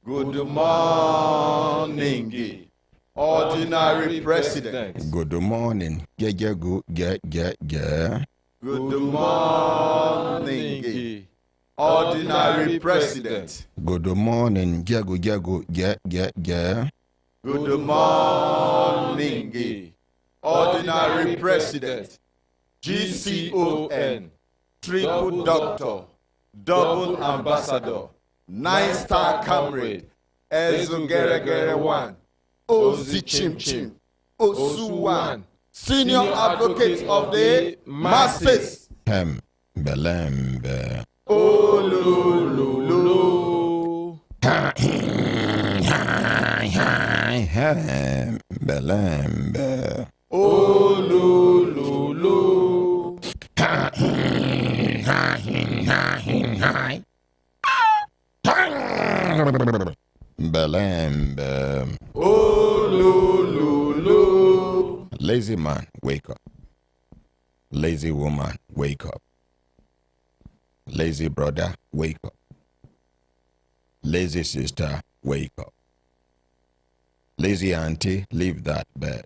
Good morning, ordinary president. Good morning. Good morning, ordinary president. Good morning. Good morning, ordinary president. GCON, triple doctor, double ambassador, 9-star comrade, Ezugeregere 1, Ozi Chim Chim, Osu 1, senior advocate of the masses. Belembe. Olululu. Belembe. Olululu. Belembe. Olululu. Lazy man, wake up. Lazy woman, wake up. Lazy brother, wake up. Lazy sister, wake up. Lazy auntie, leave that bed.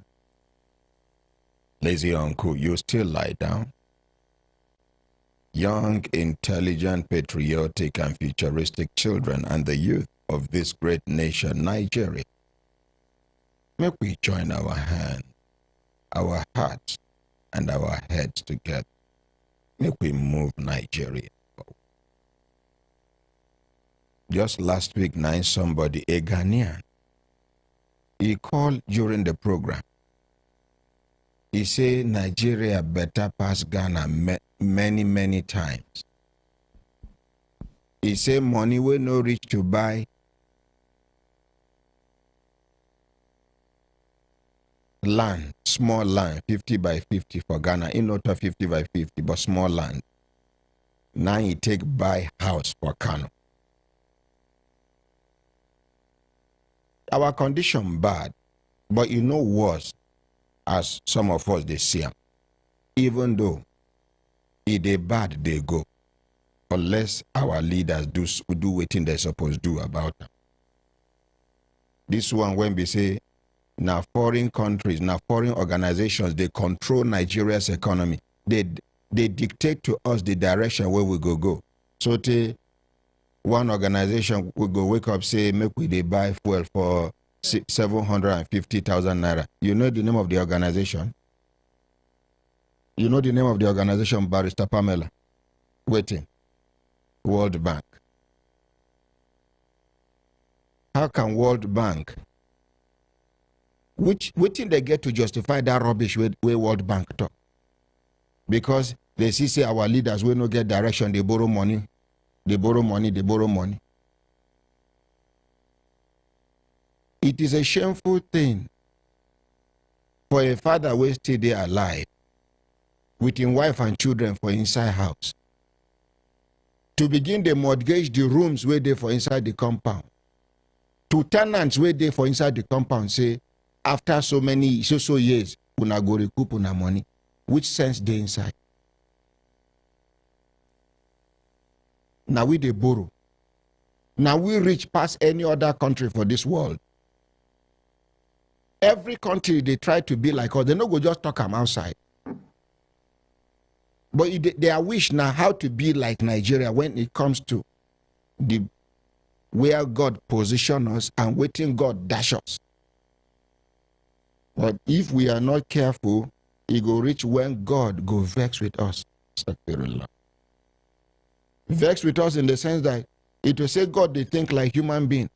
Lazy uncle, you still lie down. Young, intelligent, patriotic, and futuristic children and the youth of this great nation, Nigeria, may we join our hands, our hearts, and our heads together. May we move Nigeria forward. Just last week, somebody, a Ghanaian, he called during the program. He said Nigeria better pass Ghana many times. He said money will no reach to buy land, small land, 50 by 50 for Ghana, in not 50 by 50, but small land. Now he take buy house for Kano. Our condition bad, but you know worse, as some of us they see them. Even though if they bad, they go. Unless our leaders do what they're supposed to do about them. This one, when we say, now foreign countries, now foreign organizations, they control Nigeria's economy. They dictate to us the direction where we go. So one organization will go wake up, say, make they buy fuel for 750,000 naira. You know the name of the organization? You know the name of the organization, Barrister Pamela? Waiting. World Bank. How can World Bank, which thing they get to justify that rubbish where World Bank talk? Because they say our leaders will not get direction, they borrow money. They borrow money. It is a shameful thing for a father who still there alive with his wife and children for inside house to begin the mortgage the rooms where they for inside the compound. To tenants where they for inside the compound say after so years una go recoup una money. Which sense they inside? Now we they borrow. Now we reach past any other country for this world. Every country they try to be like us. They no go just talk them outside. But they are wish now how to be like Nigeria when it comes to the where God position us and waiting God dash us. But if we are not careful, it go reach when God go vex with us. Vex with us in the sense that it will say God they think like human being.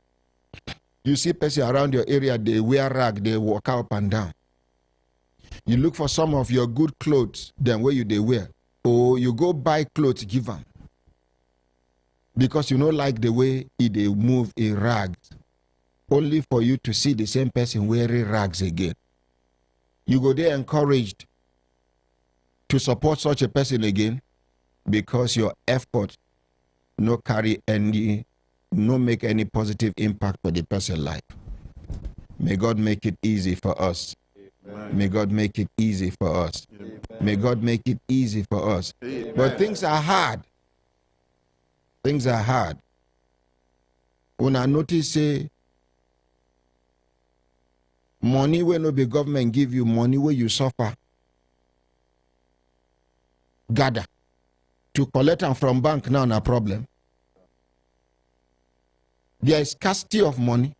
You see person around your area, they wear rag, they walk up and down. You look for some of your good clothes, then where they wear. Or you go buy clothes, give them. Because you don't like the way they move in rags. Only for you to see the same person wearing rags again. You go there encouraged to support such a person again because your effort no make any positive impact for the person's life. May God make it easy for us. Amen. May God make it easy for us. Amen. May God make it easy for us. Amen. But things are hard. Things are hard. When I notice say money when no be government give you, money where you suffer, gather to collect them from bank now na problem. There is scarcity of money.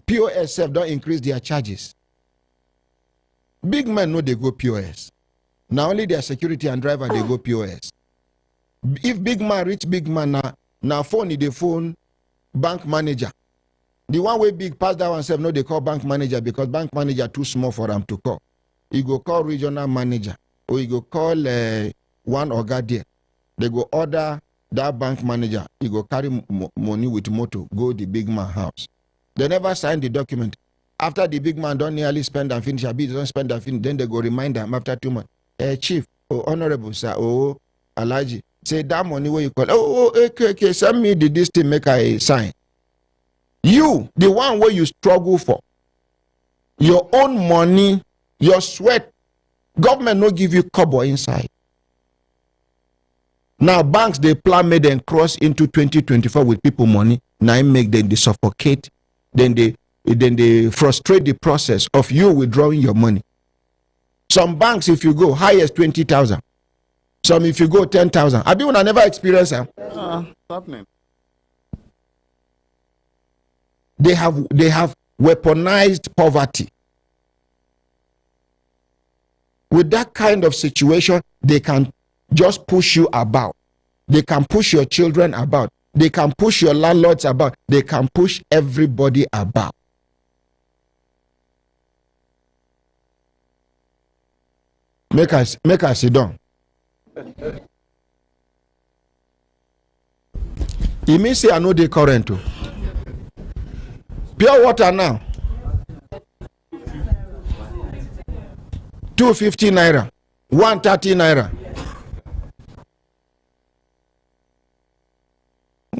POS don't increase their charges. Big men know they go POS. Now only their security and driver they go POS. If big man reach big man now phone the phone bank manager. The one way big pass that one self no they call bank manager because bank manager too small for them to call. He go call regional manager or he go call one oga there. They go order that bank manager. He go carry money with motor go the big man house. They never sign the document. After the big man don't nearly spend and finish, don't spend and finish, then they go remind them after 2 months. Chief, honorable sir, Alaji, say that money where you call. Okay, send me this thing make I sign. You, the one where you struggle for, your own money, your sweat, government no give you kobo inside. Now banks they plan make them cross into 2024 with people money. Now it make them they suffocate, then they frustrate the process of you withdrawing your money. Some banks, if you go, highest 20,000. Some if you go 10,000. Have you never experienced that? Happening. They have weaponized poverty. With that kind of situation, they can just push you about. They can push your children about. They can push your landlords about. They can push everybody about. Make us sit down. It means say I know the current too. Pure water now. 250 naira. 130 naira.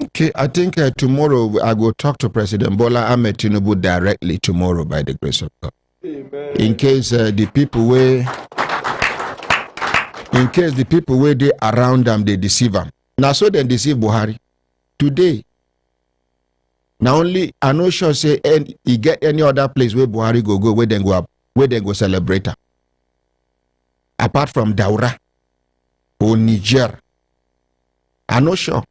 Okay, I think tomorrow I will talk to President Bola Ahmed Tinubu directly tomorrow by the grace of God. Amen. In case the people where they around them they deceive them. Now so they deceive Buhari. Today, now only I no sure say he get any other place where Buhari go where they go up, where they go celebrate her. Apart from Daura or Niger. I no sure.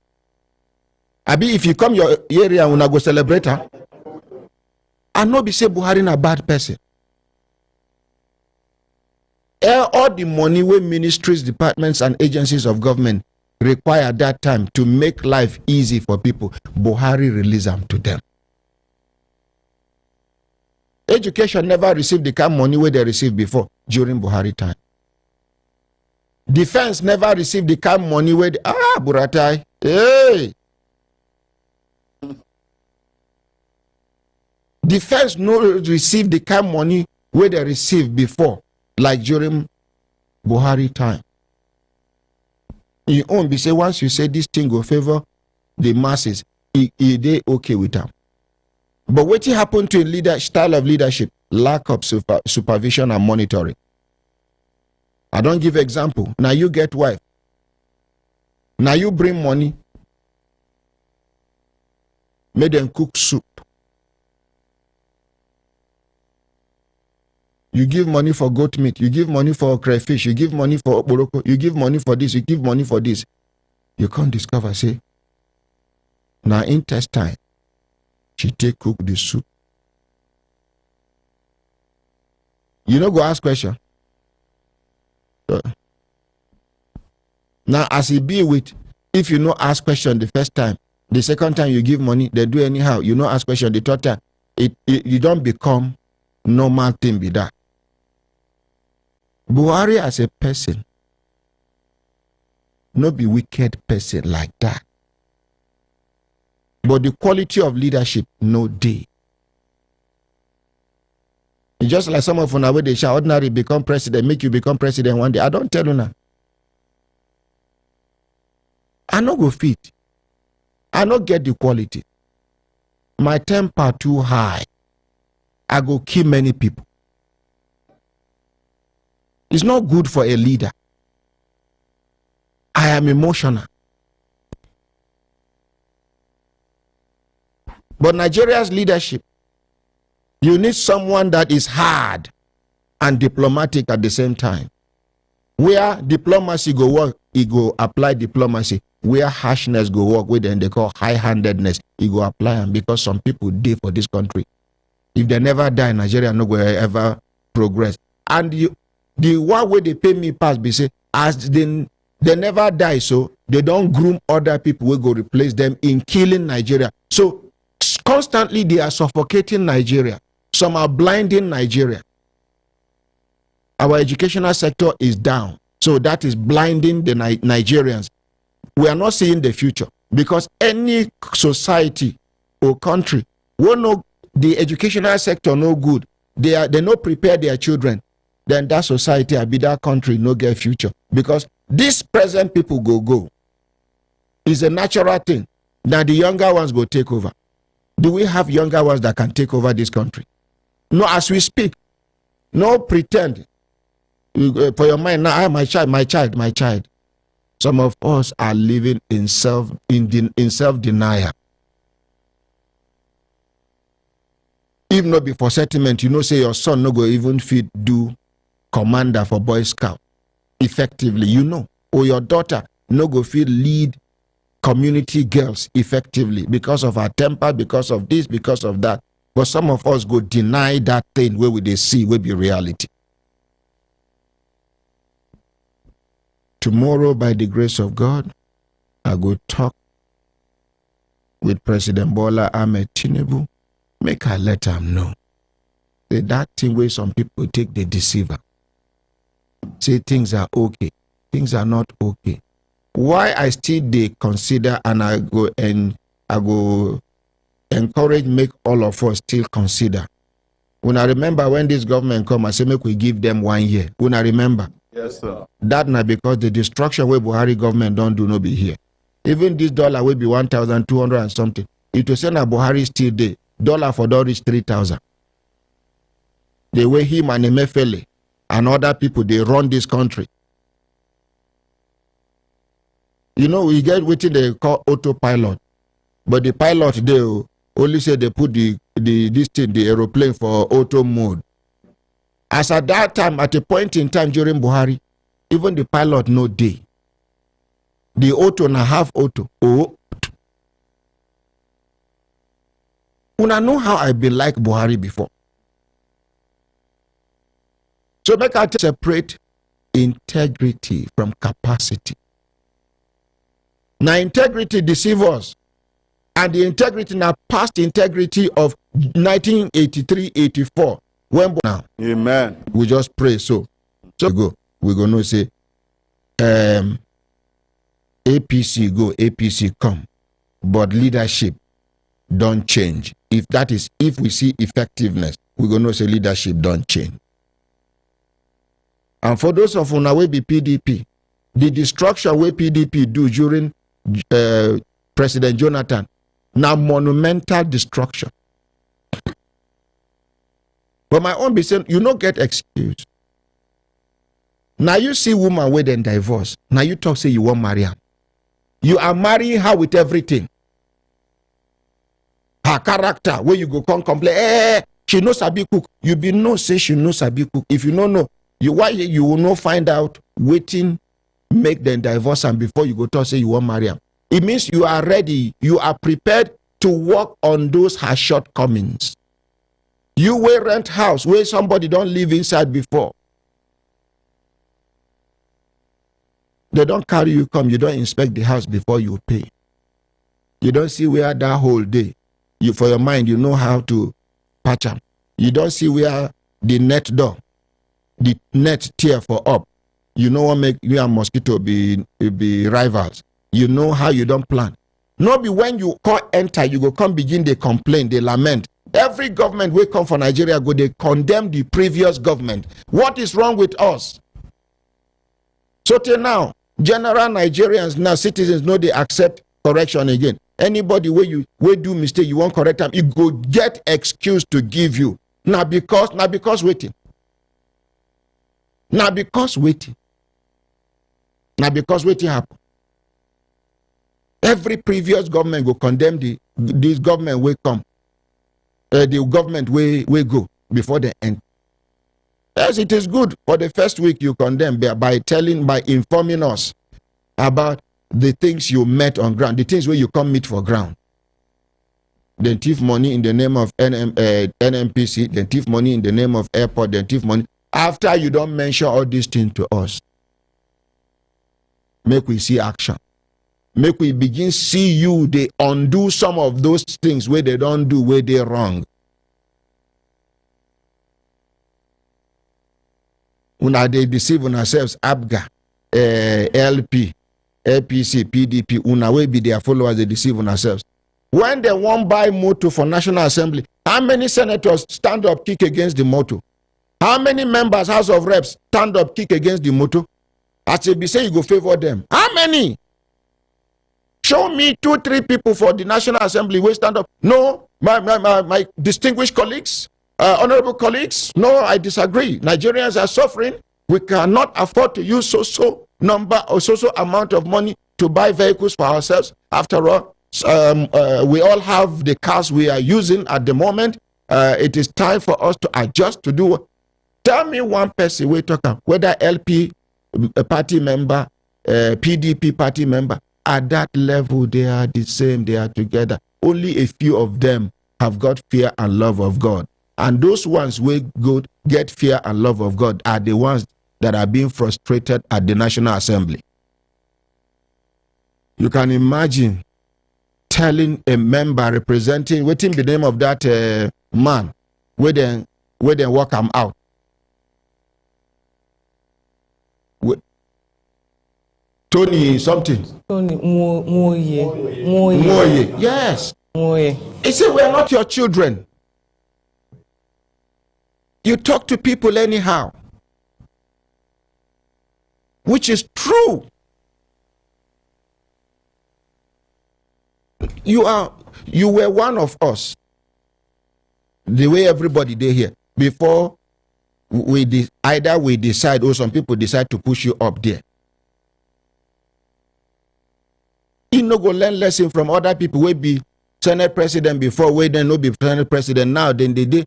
Abi, if you come your area and I go celebrate her, I know be say Buhari a bad person. All the money where ministries, departments, and agencies of government require at that time to make life easy for people, Buhari release them to them. Education never received the kind of money where they received before during Buhari time. Defense never received the kind of money where Buratai, hey. Defense no receive the kind of money where they received before, like during Buhari time. You own be say once you say this thing will favor the masses, they okay with them. But what happened to a style of leadership? Lack of supervision and monitoring. I don't give example. Now you get wife. Now you bring money. Make them cook soup. You give money for goat meat. You give money for crayfish. You give money for boroko. You give money for this. You give money for this. You can't discover, say, now intestine, she take cook the soup. You know, go ask question. Now, as it be with, if you know ask question the first time, the second time you give money, they do anyhow. You know ask question the third time, you don't become normal thing be that. Buhari as a person, not be wicked person like that. But the quality of leadership, no day. It's just like some of you now where they shall ordinary become president, make you become president one day. I don't tell you now. I no go fit. I no get the quality. My temper too high. I go kill many people. It's not good for a leader. I am emotional. But Nigeria's leadership, you need someone that is hard and diplomatic at the same time. Where diplomacy go work, he go apply diplomacy. Where harshness go work, where then they call high-handedness, he go apply them, because some people die for this country. If they never die, Nigeria no go ever progress. And the one way they pay me pass be say, as they never die, so they don't groom other people who go replace them in killing Nigeria. So constantly they are suffocating Nigeria. Some are blinding Nigeria. Our educational sector is down. So that is blinding the Nigerians. We are not seeing the future, because any society or country will know the educational sector no good. They not prepare their children. Then that society, I be that country, no get future. Because these present people go. It's a natural thing. Now the younger ones go take over. Do we have younger ones that can take over this country? No, as we speak. No pretend. For your mind, now, my child. Some of us are living in self-denial. If not before settlement, you know, say your son no go even fit do commander for Boy Scout effectively, you know. Or your daughter no go fit lead community girls effectively because of her temper, because of this, because of that. But some of us go deny that thing where we they see will be reality. Tomorrow, by the grace of God, I go talk with President Bola Ahmed Tinubu. Make her let him know. Say that thing where some people take the deceiver. Say things are okay. Things are not okay. Why I still they consider, and I go encourage, make all of us still consider. When I remember when this government come, I say make we give them 1 year. When I remember. Yes, sir. That now because the destruction where Buhari government don't do no be here. Even this dollar will be 1,200 and something. It will say na Buhari still there. Dollar for don't reach 3,000. The way him and Emefiele and other people they run this country. You know, we get what they call autopilot, but the pilot they only say they put the aeroplane for auto mode. As at that time, at a point in time during Buhari, even the pilot no day. The auto na half auto. Oh. Una know how I been like Buhari before. So make us separate integrity from capacity. Now integrity deceive us. And the integrity now past integrity of 1983-84. When now, amen. We just pray so we're gonna say APC go, APC come, but leadership don't change. If we see effectiveness, we're gonna say leadership don't change. And for those of una will be PDP, the destruction where PDP do during President Jonathan, now monumental destruction. But my own be saying, you don't get excuse. Now you see woman with then divorce. Now you talk say you won't marry her. You are marrying her with everything. Her character, where you go come complain, she knows sabi cook. You be no say she knows sabi cook. If you don't know, why you will not find out waiting, make them divorce and before you go talk say you won't marry her. It means you are ready, you are prepared to work on those her shortcomings. You will rent house where somebody don't live inside before. They don't carry you come. You don't inspect the house before you pay. You don't see where that whole day. You for your mind, you know how to patch them. You don't see where the net door, the net tear for up. You know what make you and mosquito be rivals. You know how you don't plan. Not be when you call enter, you go come begin they complain, they lament. Every government will come for Nigeria, go they condemn the previous government. What is wrong with us? So till now, general Nigerians, now citizens know they accept correction again. Anybody where you do mistake, you won't correct them, you go get excuse to give you. Now because waiting. Now because waiting happen. Every previous government go condemn the this government will come. The government will go before the end. Yes, it is good for the first week you condemn by informing us about the things you met on ground, the things where you come meet for ground. They thief money in the name of NMPC, they thief money in the name of airport, they thief money. After you don't mention all these things to us, make we see action. Make we begin see you, they undo some of those things where they don't do, where they wrong. When they deceive on ourselves, ABGA, LP, APC, PDP, una will be their followers, they deceive on ourselves. When they won't buy motor for National Assembly, how many senators stand up, kick against the motor? How many members, House of Reps, stand up, kick against the motor? As they be say you go favor them. How many? Show me 2, 3 people for the National Assembly will stand up. No, my distinguished colleagues, honorable colleagues, no, I disagree. Nigerians are suffering. We cannot afford to use so number or so amount of money to buy vehicles for ourselves. After all, we all have the cars we are using at the moment. It is time for us to adjust to do. Tell me one person we talk about, whether LP party member, PDP party member, at that level they are the same, they are together. Only a few of them have got fear and love of God. And those ones who get fear and love of God are the ones that are being frustrated at the National Assembly. You can imagine telling a member representing, waiting the name of that man, where they walk him out. Tony something. Tony Moye. Yes. Moye. He said, we are not your children. You talk to people anyhow. Which is true. You were one of us. The way everybody did here. Before either we decide or some people decide to push you up there. You no go learn lesson from other people. We be Senate president before, we then no be Senate president now. Then in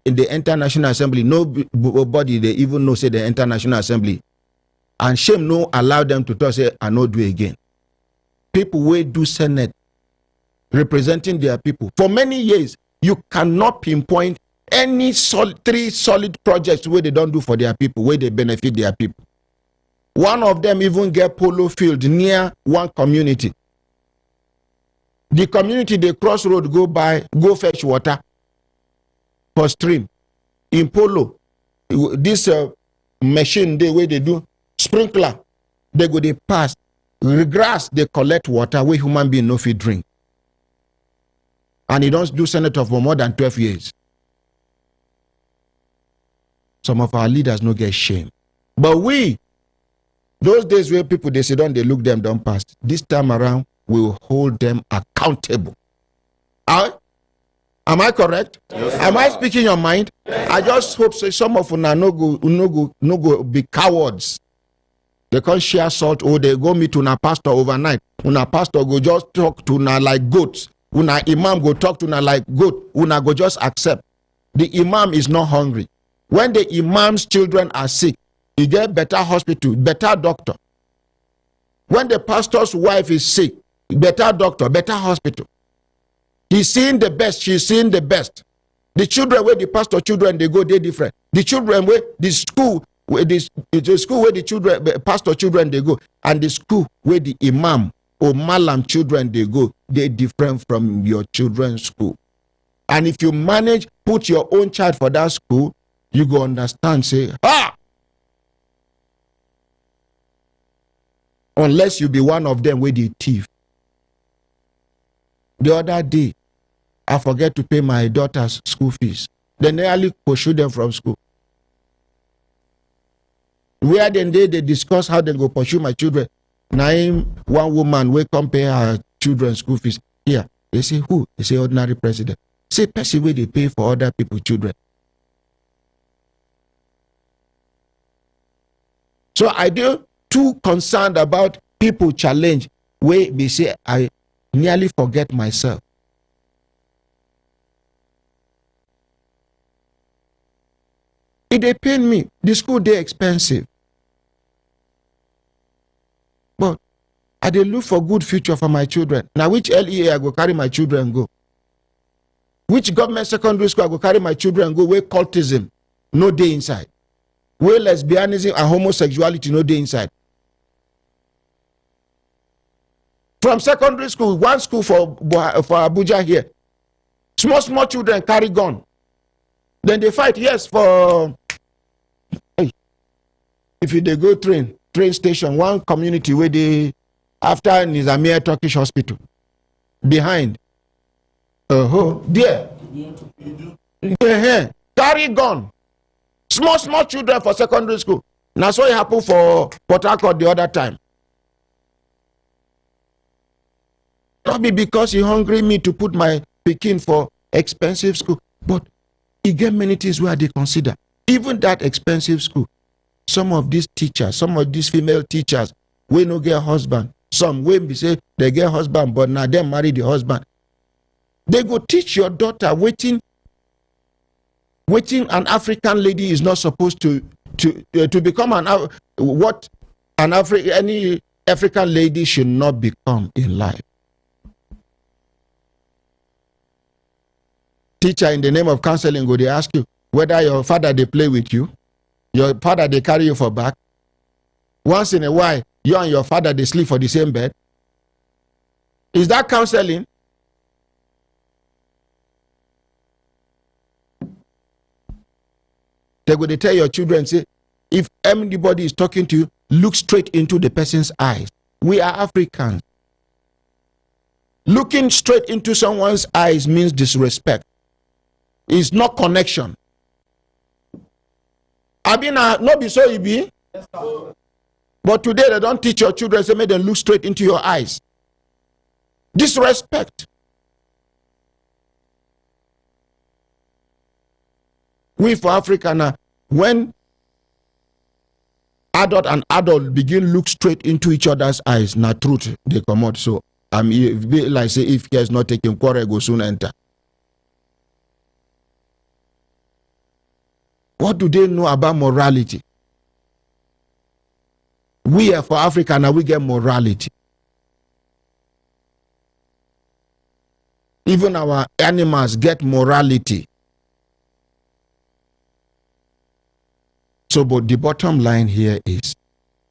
the International Assembly, nobody they even know say the International Assembly. And shame no allow them to talk say I no do again. People will do Senate representing their people. For many years, you cannot pinpoint any 3 solid projects where they don't do for their people, where they benefit their people. One of them even get polo field near one community. The community, they cross road, go fetch water for stream. In polo, this machine, where they do sprinkler, they pass. Grass, they collect water where human being no fit drink. And he don't do senator for more than 12 years. Some of our leaders no get shame. But those days where people they sit down, they look them down past. This time around, we will hold them accountable. Am I correct? Yes, am I speaking your mind? Yes. I just hope so some of you no go be cowards. They can't share salt or they go meet una pastor overnight. Una pastor go just talk to una like goats. Una imam go talk to una like goat. Una go just accept. The imam is not hungry. When the imam's children are sick, you get better hospital, better doctor. When the pastor's wife is sick, better doctor, better hospital. He's seeing the best, she's seeing the best. The children where the pastor children they go, they different. The children where the school where the school where the children pastor children they go, and the school where the imam or malam children they go, they different from your children's school. And if you manage put your own child for that school, you go understand, say, unless you be one of them with the thief. The other day, I forget to pay my daughter's school fees. They nearly pursue them from school. Where then they discuss how they go pursue my children. Now one woman will come pay her children's school fees. Here, they say who? They say ordinary president. Say person where they pay for other people's children. So I do too concerned about people challenge where they say I nearly forget myself. It dey pain me. The school dey expensive. But I dey look for good future for my children. Now which LEA I go carry my children go? Which government secondary school I go carry my children go where cultism no dey inside? Where lesbianism and homosexuality no dey inside? From secondary school, one school for Abuja here, small children carry gun. Then they fight, yes, for... If you dey go train station, one community where they, after Nizamiya Turkish hospital, behind, there, carry gun. Small children for secondary school. Now so it happened for Port Harcourt the other time. Not be because he hungry me to put my pikin for expensive school, but he get many things where they consider. Even that expensive school, some of these teachers, some of these female teachers, we no get husband. Some way be say they get husband, but now they marry the husband. They go teach your daughter waiting an African lady is not supposed to become any African lady should not become in life. Teacher, in the name of counseling, go they ask you whether your father they play with you, your father they carry you for back. Once in a while, you and your father they sleep for the same bed. Is that counseling? They go to tell your children, say, if anybody is talking to you, look straight into the person's eyes. We are Africans. Looking straight into someone's eyes means disrespect. It's not connection. Abina, no be so it be. But today they don't teach your children, say, make them look straight into your eyes. Disrespect. We for Africa now, when adult and adult begin look straight into each other's eyes, now truth they come out. So like say if he is not taking quarrel, go soon enter. What do they know about morality? We are for Africa now, we get morality. Even our animals get morality. So, but the bottom line here is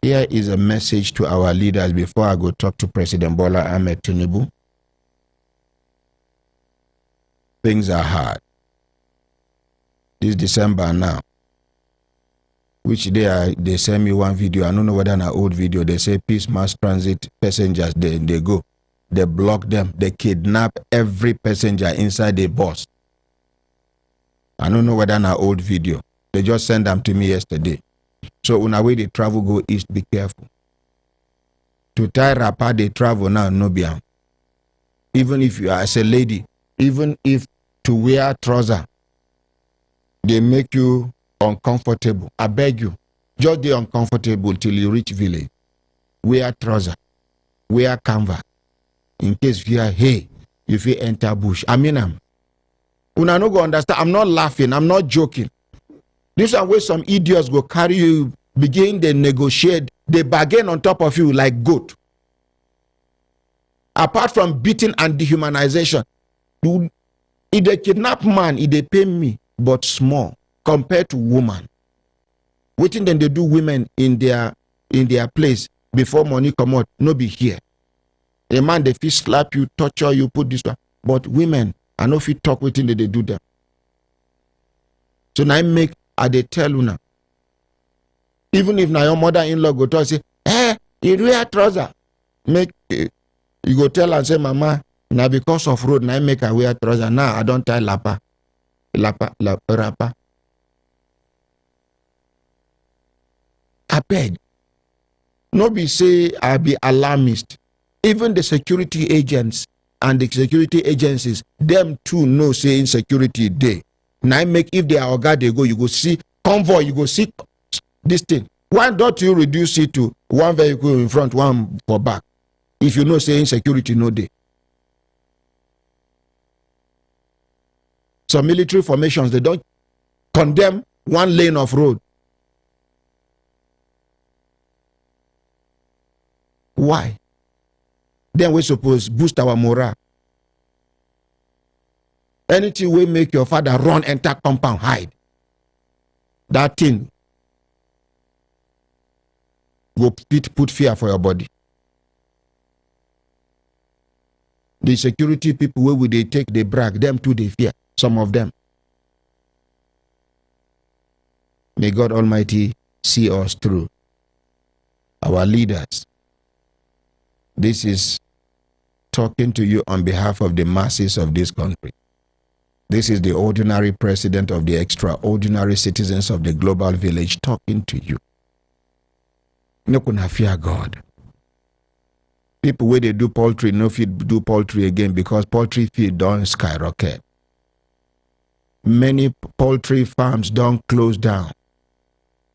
a message to our leaders before I go talk to President Bola Ahmed Tinubu. Things are hard. This December now, which they send me one video, I don't know whether an old video, they say Peace Mass Transit passengers, they go. They block them, they kidnap every passenger inside the bus. I don't know whether an old video. They just sent them to me yesterday. So on our way they travel, go east, be careful. To tie wrapper, they travel now, no beyond. Even if you are as a lady, even if to wear trouser, they make you uncomfortable. I beg you, just be uncomfortable till you reach village. Wear trouser, wear canvas. In case you are, hey, if you enter bush. I mean, una no go understand. I'm not laughing, I'm not joking. This is where some idiots go carry you, begin they negotiate, they bargain on top of you like goat. Apart from beating and dehumanization, if they kidnap man, if they pay me, but small compared to woman. Waiting then they do women in their place before money come out, no be here. A man they fit slap you, torture you, put this one. But women, I know if you talk waiting they do them. So now I they tell you now. Even if now your mother-in-law go to say, hey, you wear trouser. You go tell and say, Mama, now because of road, now make her wear trouser. Now I don't tie rapper. I beg. No be say I be alarmist. Even the security agents and the security agencies, them too know say insecurity day. Now make if they are oga they go, you go see convoy, you go see this thing. Why don't you reduce it to one vehicle in front, one for back? If you know say insecurity no day. Some military formations, they don't condemn one lane of road. Why? Then we suppose boost our morale. Anything will make your father run, enter compound, hide. That thing will put fear for your body. The security people, where would they take, they brag, them too they fear, some of them. May God Almighty see us through. Our leaders, this is talking to you on behalf of the masses of this country. This is the ordinary president of the extraordinary citizens of the global village talking to you. No can fear God. People where they do poultry, no feed do poultry again because poultry feed don't skyrocket. Many poultry farms don't close down.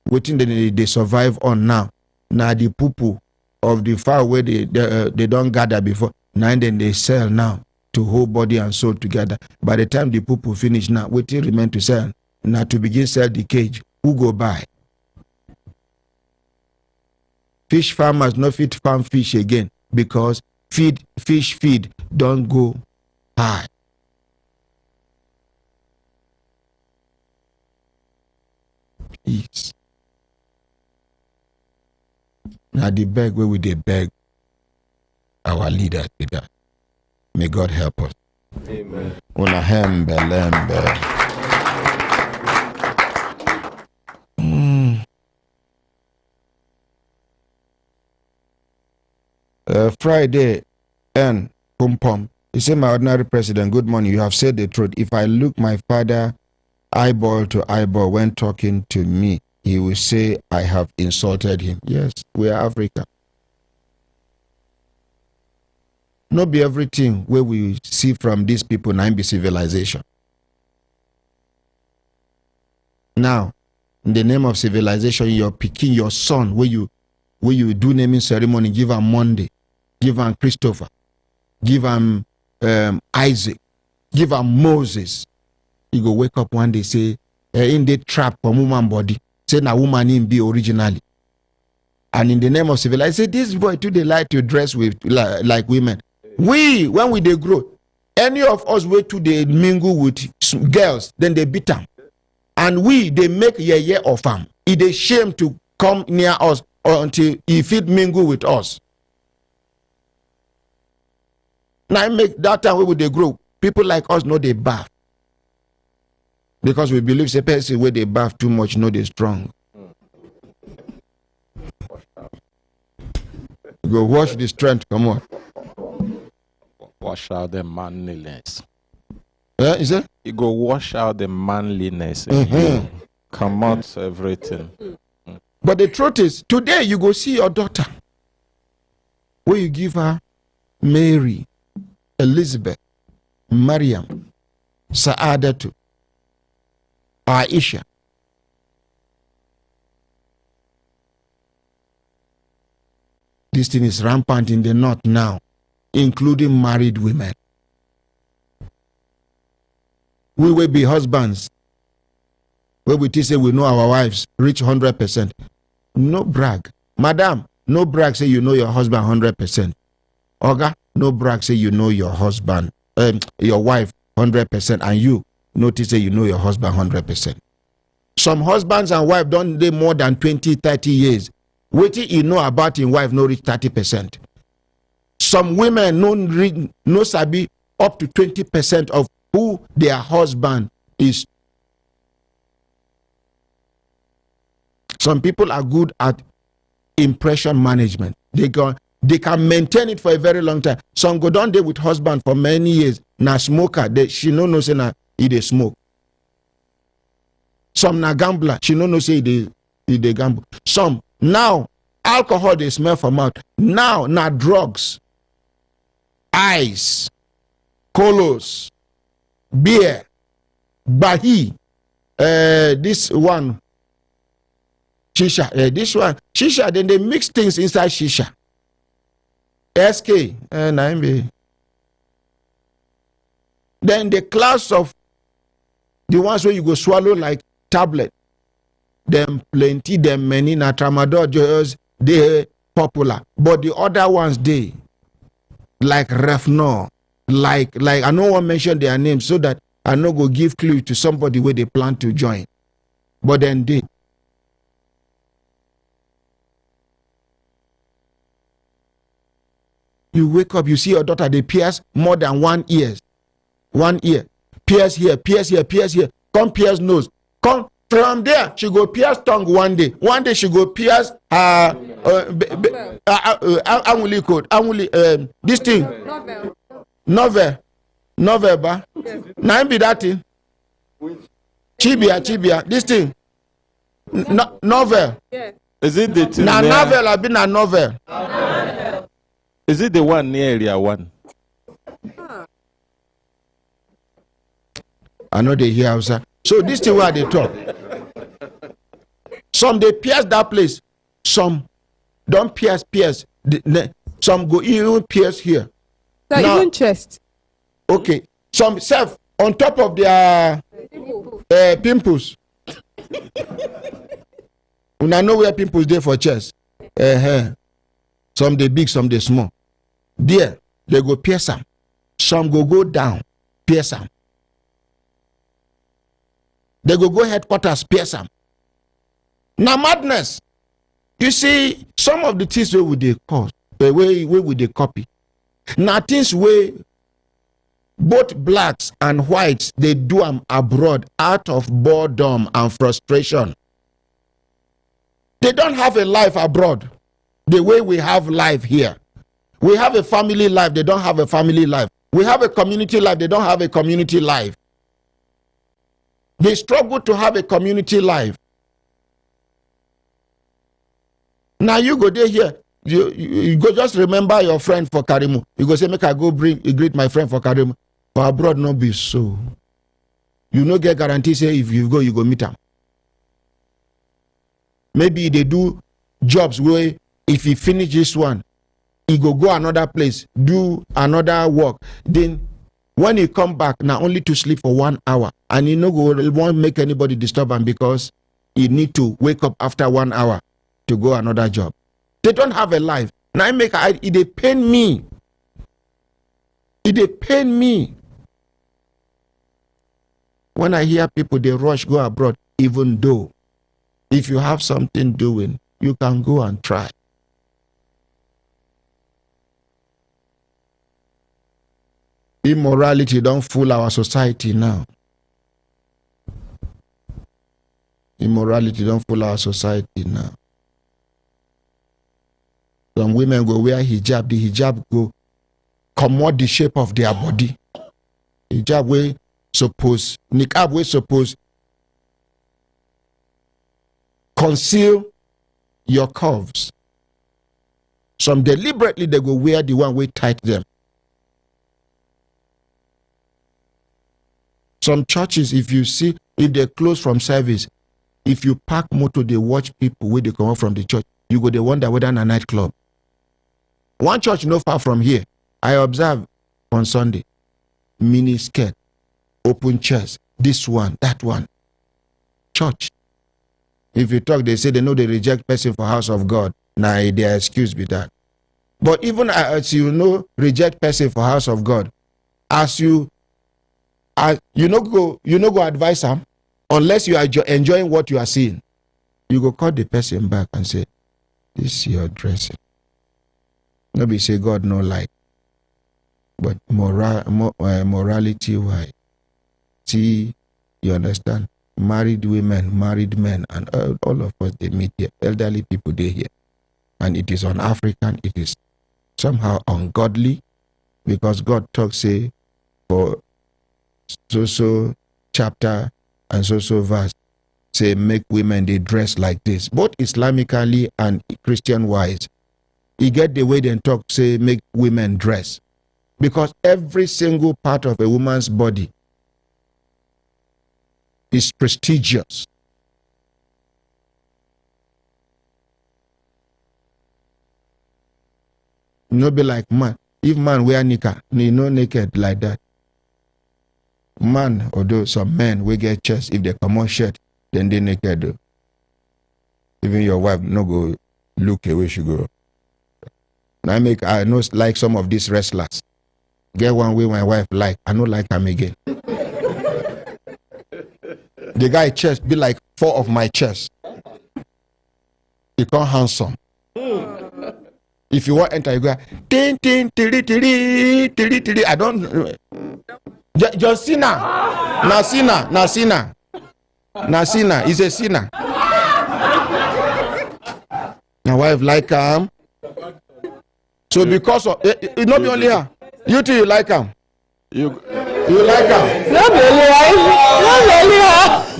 Waiting they survive on now. Now the poo of the fowl where they don't gather before. Now then they sell now to whole body and soul together. By the time the poo finish now, waiting remain to sell. Now to begin sell the cage. Who go buy? Fish farmers no fit farm fish again because fish feed don't go high. Peace. Now the beg where we they beg our leaders with that. May God help us. Amen. Una hembe lembe. Friday and pom pom. He said, my ordinary president, good morning. You have said the truth. If I look my father eyeball to eyeball when talking to me, he will say I have insulted him. Yes, we are Africa. Not be everything where we see from these people now be civilization. Now, in the name of civilization, you're picking your son where you do naming ceremony, give him Monday, give him Christopher, give him Isaac, give him Moses. You go wake up one day, say, in the trap for woman body, say na woman in be originally. And in the name of civilization, say this boy too they like to dress with like women. We, when we they grow, any of us wait to they mingle with girls, then they beat them. And we, they make ye of them. It is shame to come near us or until he fit mingle with us. Now make that time where they grow, people like us know they bath. Because we believe the person where they bath too much know they strong. Go wash the strength, come on. Wash out the manliness. Is it? You go wash out the manliness in you. Come out everything. But the truth is, today you go see your daughter. Where you give her Mary, Elizabeth, Mariam, Saadatu, Aisha. This thing is rampant in the north now, including married women. We will be husbands. Where we say we know our wives reach 100%. No brag. Madam, no brag say you know your husband 100%. Oga, no brag say you know your husband, your wife 100%. And you notice say you know your husband 100%. Some husbands and wives don't live more than 20, 30 years. Waiting you know about in wife no reach 30%. Some women no sabi up to 20% of who their husband is. Some people are good at impression management. They can maintain it for a very long time. Some go down there with husband for many years. Na smoker, she no say na he dey smoke. Some na gambler, she no say he dey gamble. Some now alcohol they smell from mouth. Now na drugs, ice, colos, beer, bahi, this one, shisha, this one, shisha, then they mix things inside shisha. SK, then the class of the ones where you go swallow like tablet, them plenty, them many, na tramadol just they popular. But the other ones they like Refnor, like I no want mention their names so that I no go give clue to somebody where they plan to join. But then they you wake up, you see your daughter, they pierce more than 1 ear. 1 ear. Pierce here, pierce here, pierce here. Come pierce nose. Come from there, she go pierce tongue one day. One day she go pierce this thing. Novel ba. Now be that thing. Chibia, this thing. Novel. Is it the thing Na near- novel, I been a novel. Is it the one near area 1? I know they hear Hausa. So this thing where they talk. Some they pierce that place. Some don't pierce. Some go even pierce here. So Now- even chest. Okay. Some self on top of their pimples. Una know where pimples dey for chest. Some they big, some they small. There, they go pierce them. Some go down, pierce them. They go headquarters, pierce them. Now madness. You see, some of the things where would they cause, where would they copy? Now things where both blacks and whites they do them abroad out of boredom and frustration. They don't have a life abroad the way we have life here. We have a family life, they don't have a family life. We have a community life, they don't have a community life. They struggle to have a community life. Now you go there here, you go just remember your friend for Karimu. You go say, make I go greet my friend for Karimu. For abroad, not be so. You no get guarantee say if you go meet them. Maybe they do jobs where if he finish this one, he go another place, do another work. Then when he come back, now only to sleep for 1 hour. And he no go won't make anybody disturb him because he need to wake up after 1 hour to go another job. They don't have a life. Now it dey pain me. It dey pain me. When I hear people they rush go abroad, even though if you have something doing, you can go and try. Immorality don't fool our society now. Immorality don't fool our society now. Some women go wear hijab, the hijab go comot the shape of their body. Hijab way suppose, niqab way suppose conceal your curves. Some deliberately they go wear the one way tight them. Some churches, if you see, if they close from service, if you park motor, they watch people where they come out from the church, you go they wonder whether in a nightclub. One church not far from here, I observe on Sunday, mini skirt, open chest, this one, that one. Church. If you talk, they say they know they reject person for house of God. Now their excuse be that. But even as you know, reject person for house of God, as you no go advise them unless you are enjoying what you are seeing. You go call the person back and say, this is your dressing. Nobody say God no like, but morality why? See, you understand? Married women, married men, and all of us they meet here. Elderly people they here, and it is un-African. It is somehow ungodly, because God talks say for so chapter and so verse say make women they dress like this, both Islamically and Christian wise. You get the way they talk say make women dress, because every single part of a woman's body is prestigious. No be like man. If man wear nika, you no naked like that. Man, although some men will get chest, if they come on shirt, then they naked. Even your wife no go look away, she go. I know like some of these wrestlers. Get one way my wife like, I don't like him again. The guy chest be like 4 of my chest. He come handsome. If you want enter, you go tin tin tiri tiri tiri tiri. I don't. Just sinner, na sinner, na sinner, na sinner. He's a sinner. My wife like him. So because of it not be only her. You too, you like him. You like him. Not only her. Not only her.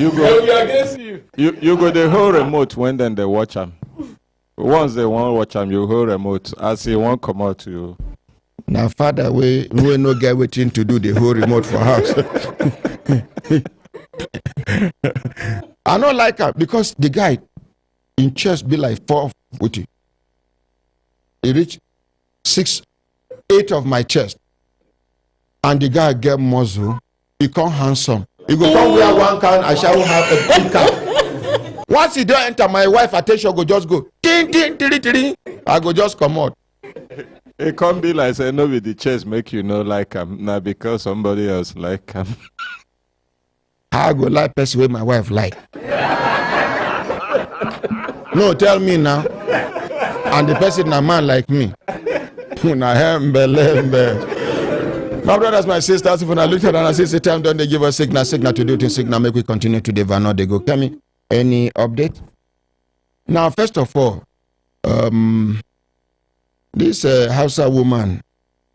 You go the whole remote when then they watch him. Once they won't watch him, you hold remote. As he won't come out to you. Now, father, we no get waiting to do the whole remote for house. I don't like her because the guy in chest be like 4 with you. He reach 6, 8 of my chest. And the guy get muzzle. He come handsome. He go come wear one can, I shall have a big can. Once he don't enter, my wife attention go just go. Ting, ting, tiri, tiri. I go just come out. It can't be like say no with the chest make you know like him. Now because somebody else like him. I go like person with my wife like. No, tell me now. And the person a man like me. My brothers, my sisters, if I look at and I see the time, don't they give us signal to do things, signal make we continue to develop. They go, tell me, any update? Now, first of all, this Hausa woman,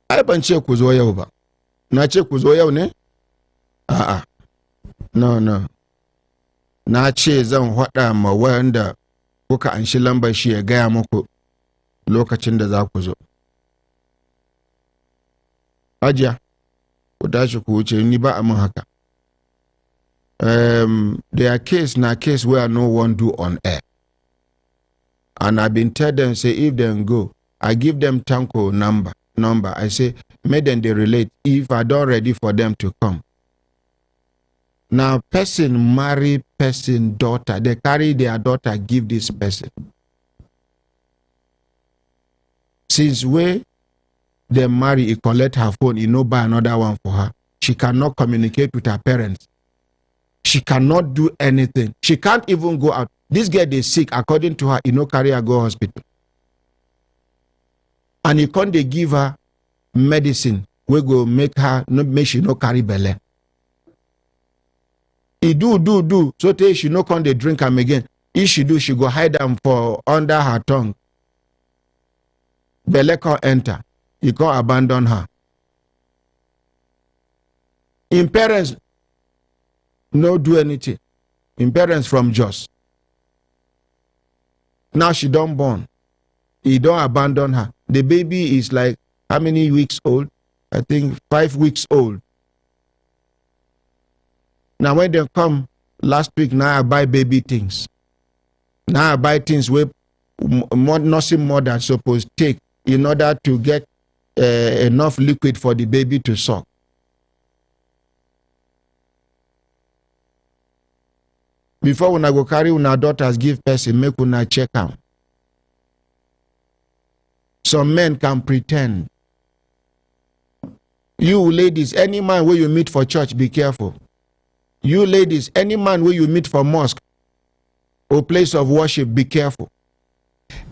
I ban check was over. Na check was ne? No. Na ce zan hada ma wanda kuka an shi lambar shi ya gaya muku lokacin da za ku zo. Ajiya, ku tashi ku wuce ni ba a min haka. Their case na case where no one do on air. And I've been telling them, say, if them go, I give them Tanko number. I say, make them they relate if I don't ready for them to come. Now, person marry person daughter. They carry their daughter, give this person. Since way they marry, he collect her phone, he no buy another one for her. She cannot communicate with her parents. She cannot do anything. She can't even go out. This girl is sick, according to her, he no carry her go hospital. And he can't they give her medicine we go make her no make she no carry belle. He do so tey she no come dey drink am again. If she do, she go hide am for under her tongue. Belle come enter, he come abandon her. Im parents no do anything. Im parents from Jos. Now she don born. He don't abandon her. The baby is like how many weeks old? I think 5 weeks old. Now when they come last week, now I buy baby things. Now I buy things where nursing mother supposed take in order to get enough liquid for the baby to suck. Before when I go carry una daughters give person, make una check out. Some men can pretend. You ladies, any man where you meet for church, be careful. You ladies, any man where you meet for mosque or place of worship, be careful.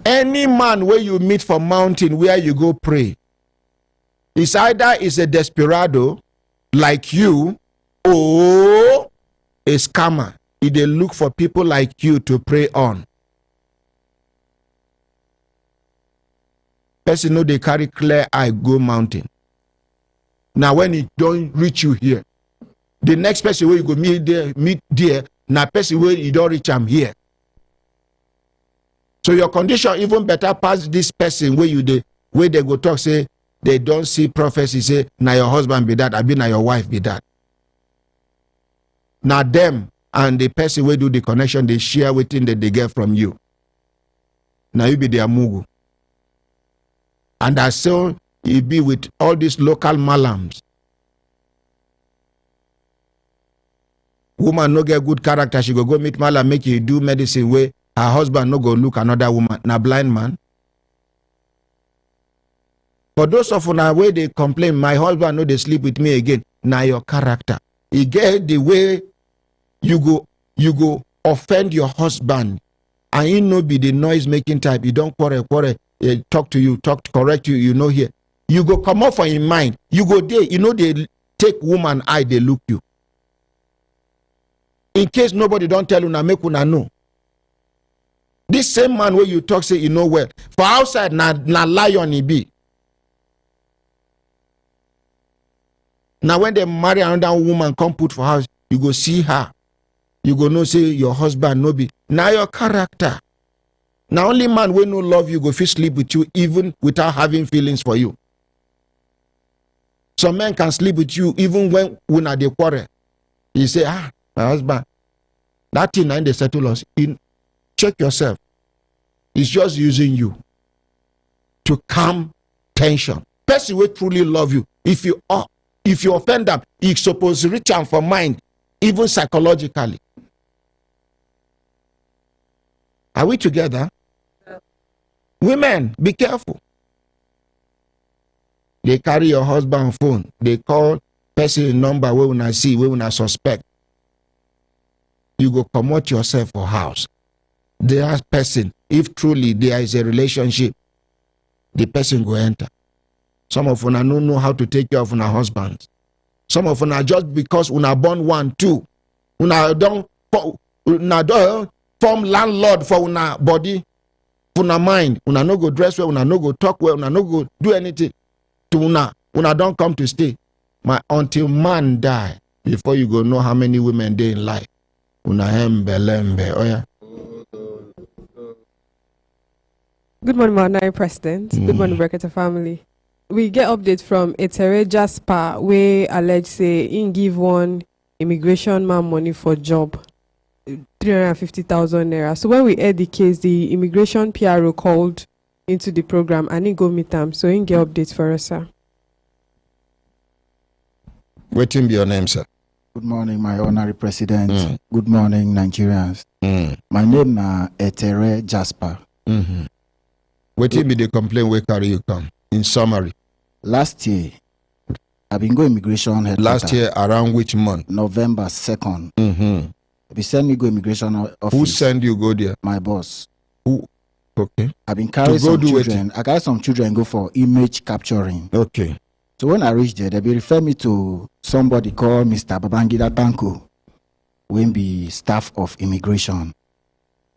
Any man where you meet for mountain where you go pray, it's either is a desperado like you or a scammer. If they look for people like you to pray on. Person know they carry clear eye go mountain. Now when it don't reach you here, the next person where you go meet there, now person where you don't reach am here. So your condition even better pass this person where they go talk say they don't see prophecy say now your husband be that, I be now your wife be that. Now them and the person where do the connection they share within that they get from you. Now you be their mugu. And that's so you be with all these local malams. Woman no get good character, she go meet malam, make you do medicine where her husband no go look another woman, na blind man. For those of una where they complain, my husband no they sleep with me again. Now your character. You get the way you go offend your husband, and you no be the noise making type. You don't quarrel, talk to you, correct you. You know here. You go come up for in mind. You go there. You know they take woman eye. They look you. In case nobody don't tell you, na make una know. This same man where you talk say you know well. For outside na lion he be. Now when they marry another woman come put for house, you go see her. You go know say your husband no be. Now your character. Now only man will no love you go fit sleep with you even without having feelings for you. Some men can sleep with you even when are they quarrel. You say, my husband, that thing and they settle us. Check yourself. It's just using you to calm tension. Person will truly love you. If you offend them, it's supposed to reach out for mind, even psychologically. Are we together? Yeah. Women, be careful. They carry your husband's phone. They call person number where when I see, where when I suspect. You go promote yourself for house. They ask person, if truly there is a relationship, the person go enter. Some of una don't know how to take care of una husbands. Some of una just because una born 1, 2, una don't form landlord for una body, for una mind. Una no go dress well, una no go talk well, una no go do anything to una. Una don't come to stay. Until man die, before you go know how many women they in life. Una lembe. Oh yeah. Good morning, my honorary president. Good morning, Brekete family. We get update from Etere Jasper where alleged say in give one immigration man money for job, 350,000 naira. So when we heard the case, the immigration PRO called into the program and he go meet them. So in get updates for us, sir. Waiting be your name, sir. Good morning, my honorary president. Good morning, Nigerians. My name is Etere Jasper. Waiting be the complaint where carry you come. In summary, last year, I've been going immigration headquarters. Last year, around which month? November 2nd. They send me go immigration office. Who send you go there? My boss. Who? Okay. I've been carrying some children. I carry some children go for image capturing. Okay. So when I reach there, they will refer me to somebody called Mr. Babangida Tanko, who will be staff of immigration.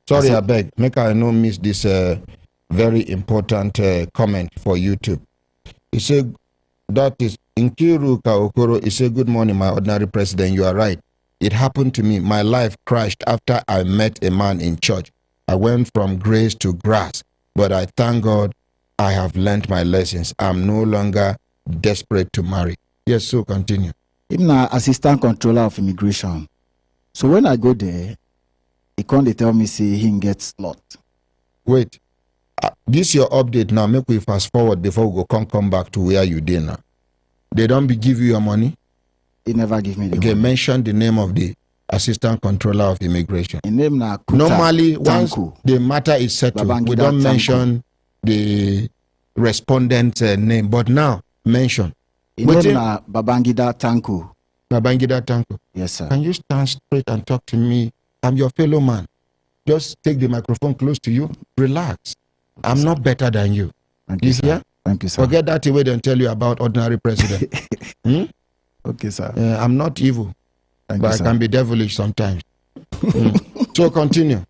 Sorry, I beg. Make I no miss this very important comment for YouTube. He said, that is Nkiru Kaokoro. He said, good morning, my ordinary president. You are right. It happened to me. My life crashed after I met a man in church. I went from grace to grass, but I thank God I have learned my lessons. I'm no longer desperate to marry. Yes, so continue. I'm an assistant controller of immigration. So when I go there, he can't tell me, say, he gets slot. Wait. This your update now. Make we fast forward before we come back to where you did now. They don't give you your money? They never give me the money. Mention the name of the assistant controller of immigration. The name na Kuta Normally, Tanku. Once the matter is settled, Babangida we don't mention the respondent name. But now, mention. The name na Babangida Tanku. Babangida Tanku. Yes, sir. Can you stand straight and talk to me? I'm your fellow man. Just take the microphone close to you. Relax. I'm not better than you. Thank you, sir. Thank you, sir. Forget that way they tell you about ordinary president. Okay, sir. I'm not evil, but I can be devilish sometimes. So continue.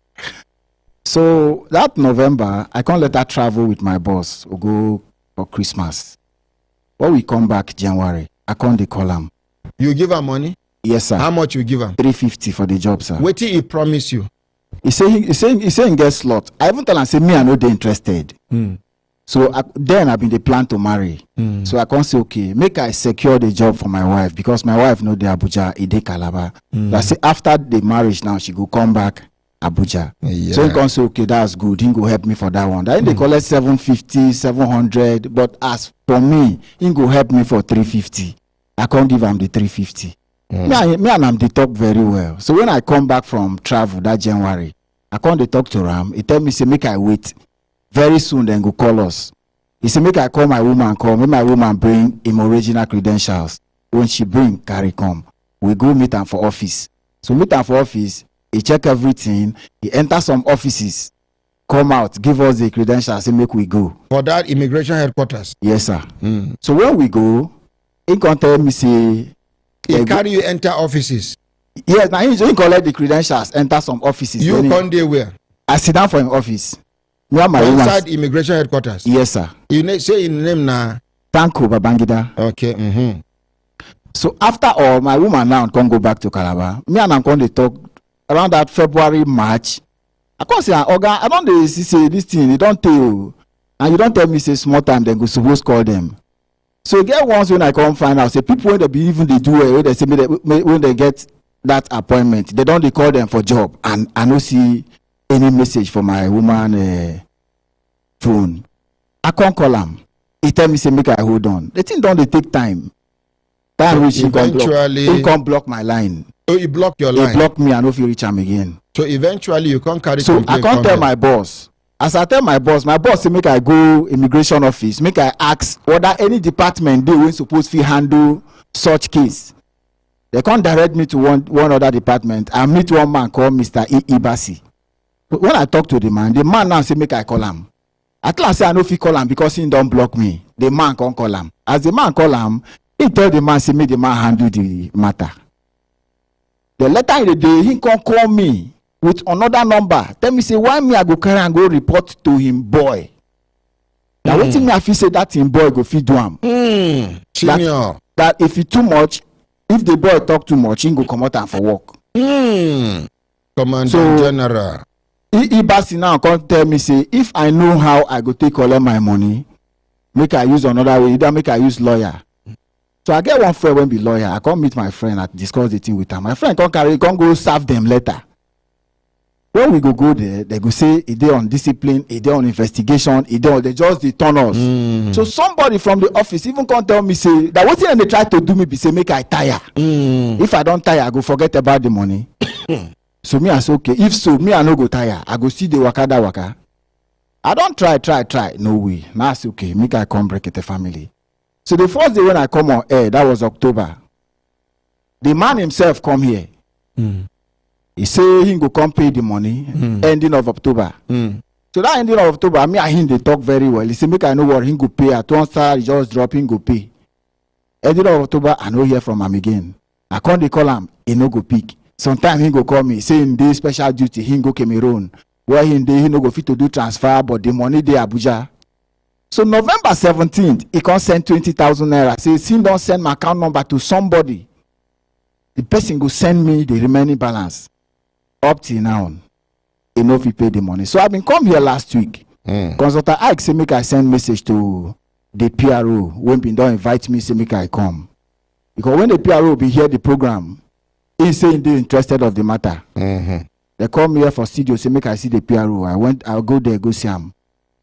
So that November, I can't let her travel with my boss. We'll go for Christmas. When we come back January, I can't call him. You give her money? Yes, sir. How much you give him? 350 for the job, sir. Wait till he promise you. He saying get slot. I even tell him, say me I know they interested. So then I've been the plan to marry. So I can't say okay, make I secure the job for my wife because my wife know the Abuja, Ide Calabar. I say after the marriage now she go come back Abuja. Yeah. So he can't say okay, that's good. He go help me for that one. Then they call it 750, 700. But as for me, he go help me for 350. I can't give him the 350. Me and him they talk very well. So when I come back from travel that January, I come dey talk to am. He tell me say make I wait. Very soon then go call us. He say make I call my woman come. Make my woman bring him original credentials. When she bring, carry come. We go meet am for office. So meet am for office. He check everything. He enter some offices. Come out, give us the credentials, say make we go. For that immigration headquarters? Yes, sir. So when we go, he can tell me say... He carry you enter offices? Yes, now he collect the credentials, enter some offices. You come there where? I sit down for him office. Me and my inside immigration headquarters? Yes, sir. You say in name now? Tanko Babangida. Okay. So after all, my woman now can go back to Calabar. Me and I come dey talk around that February, March. I come say, Oga, I don't say this thing, they don't tell you. And you don't tell me say small time, then go suppose call them. So get once when I come find out, say people when they be even they do it, when they say when they get that appointment, they don't call them for job. And I don't see any message for my woman phone. I can't call him. He tell me say make I hold on. The thing don't they take time. Time which he can't block my line. Oh, he block your line? He block me and no feel reach him again. So eventually you can't carry. So I can't tell my boss. As I tell my boss say make I go immigration office, make I ask whether any department they were supposed to handle such case. They can't direct me to one other department. I meet one man called Mr. Ibasi. But when I talk to the man now say make I call him. At last say I know if he call him because he don't block me. The man can't call him. As the man call him, he tell the man say make the man handle the matter. The later in the day, he can call me with another number. Tell me, say, why me I go carry and go report to him boy. Now, waiting me, I feel say that him boy go feed do him. Senior. That if he too much, if the boy talk too much, he go come out and for work. Commander General. Ibasi now come tell me, say, if I know how I go take all my money, make I use another way, either make I use lawyer. So I get one friend when be lawyer. I come meet my friend and discuss the thing with her. My friend can't go serve them later. When we go there, they go say it dey on discipline, it dey on investigation, they just dey turn us. So somebody from the office even can't tell me say that what thing they try to do me be say make I tire. If I don't tire, I go forget about the money. So me I say okay. If so, me I no go tire. I go see the waka. I don't try. No way. Now I say okay, make I come Brekete family. So the first day when I come on air, that was October. The man himself come here. He say he go come pay the money ending of October. So that ending of October, me and him they talk very well. He say make I know what he go pay. At one star, he just drop him go pay. Ending of October, I no hear from him again. I can't dey call him, he no go pick. Sometimes he go call me, say in day special duty, he go Cameroon. Where he no go fit to do transfer, but the money dey Abuja. So November 17th, he can send 20,000 naira. Say, he don't send my account number to somebody. The person go send me the remaining balance. Up till now, he know if he pay the money. So I've been come here last week. Consultant Ike say make I send message to the PRO when been don't invite me, say make I come. Because when the PRO be hear the program, he say they interested of the matter. They call me here for studio, say make I see the PRO. I'll go there, go see him.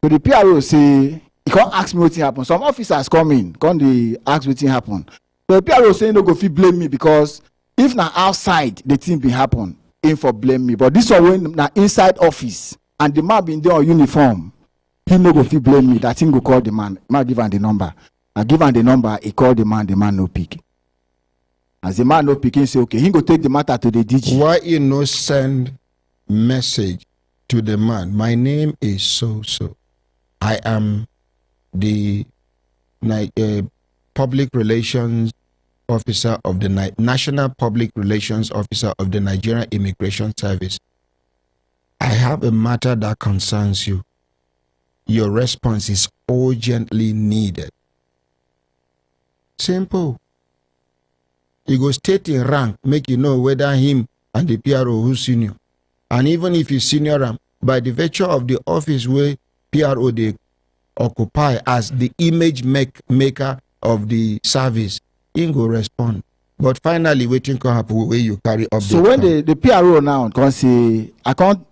So the PRO say, he can't ask me what happened. Some officers come in, they ask what happened. So the PRO say no go fit blame me because if na outside the thing be happen, in for blame me. But this one when na inside office and the man been there on uniform, he no go fit blame me. That thing go call the man. Man give him the number. I give him the number, he call the man no pick. As the man no pick, he say okay, he go take the matter to the DG. Why you no send message to the man? My name is so. I am the public relations officer of the National Public Relations Officer of the Nigerian Immigration Service. I have a matter that concerns you. Your response is urgently needed. Simple. You go state in rank, make you know whether him and the PRO who senior. And even if you senior him, by the virtue of the office where PRO they occupy as the image maker of the service, he go respond. But finally, waiting can happen where you carry up. So when the PRO now can say, I can't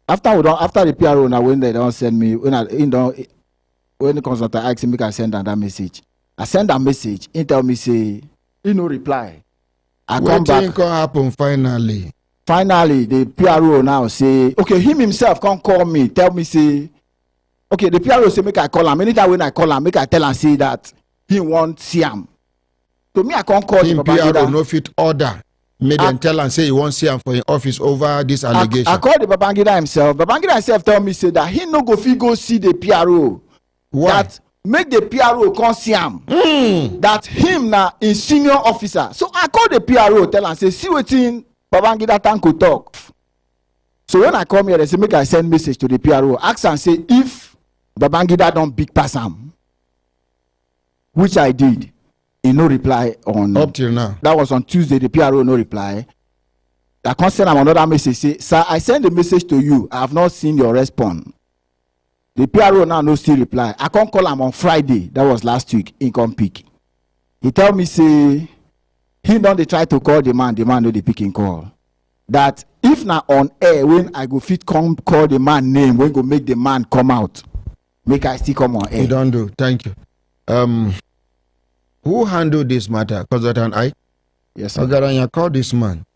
after the PRO now when they don't send me when the consultant asks me can send that message. I send that message. He tell me say he no reply. I come back. Waiting can happen finally. finally, the PRO now say, okay, him himself can't call me, tell me, say, okay, the PRO say, make I call him. Anytime when I call him, make I tell him, say that he won't see him. To me, I can't call him. PRO no fit order. Made them tell and say he won't see him for in office over this allegation. I called the Babangida himself. Babangida himself tell me, say that he no go fit go see the PRO. Why? That make the PRO come see him. That him na in senior officer. So I called the PRO, tell and say, see what in Babangida Tanko talk. So when I come here, they say, make I send message to the PRO. Ask and say, if Babangida don't big pass him, which I did, he no reply on. Up till now. That was on Tuesday, the PRO no reply. I can't send him another message, say, sir, I send the message to you. I have not seen your response. The PRO now no still reply. I can't call him on Friday. That was last week, income pick. He tell me, say, he don't they try to call the man no the picking call. That if na on air when I go fit come call the man name, when go make the man come out, make I still come on air. You don't do. Thank you. Who handled this matter? Because that I. Yes, sir. Ogaranya, call this man.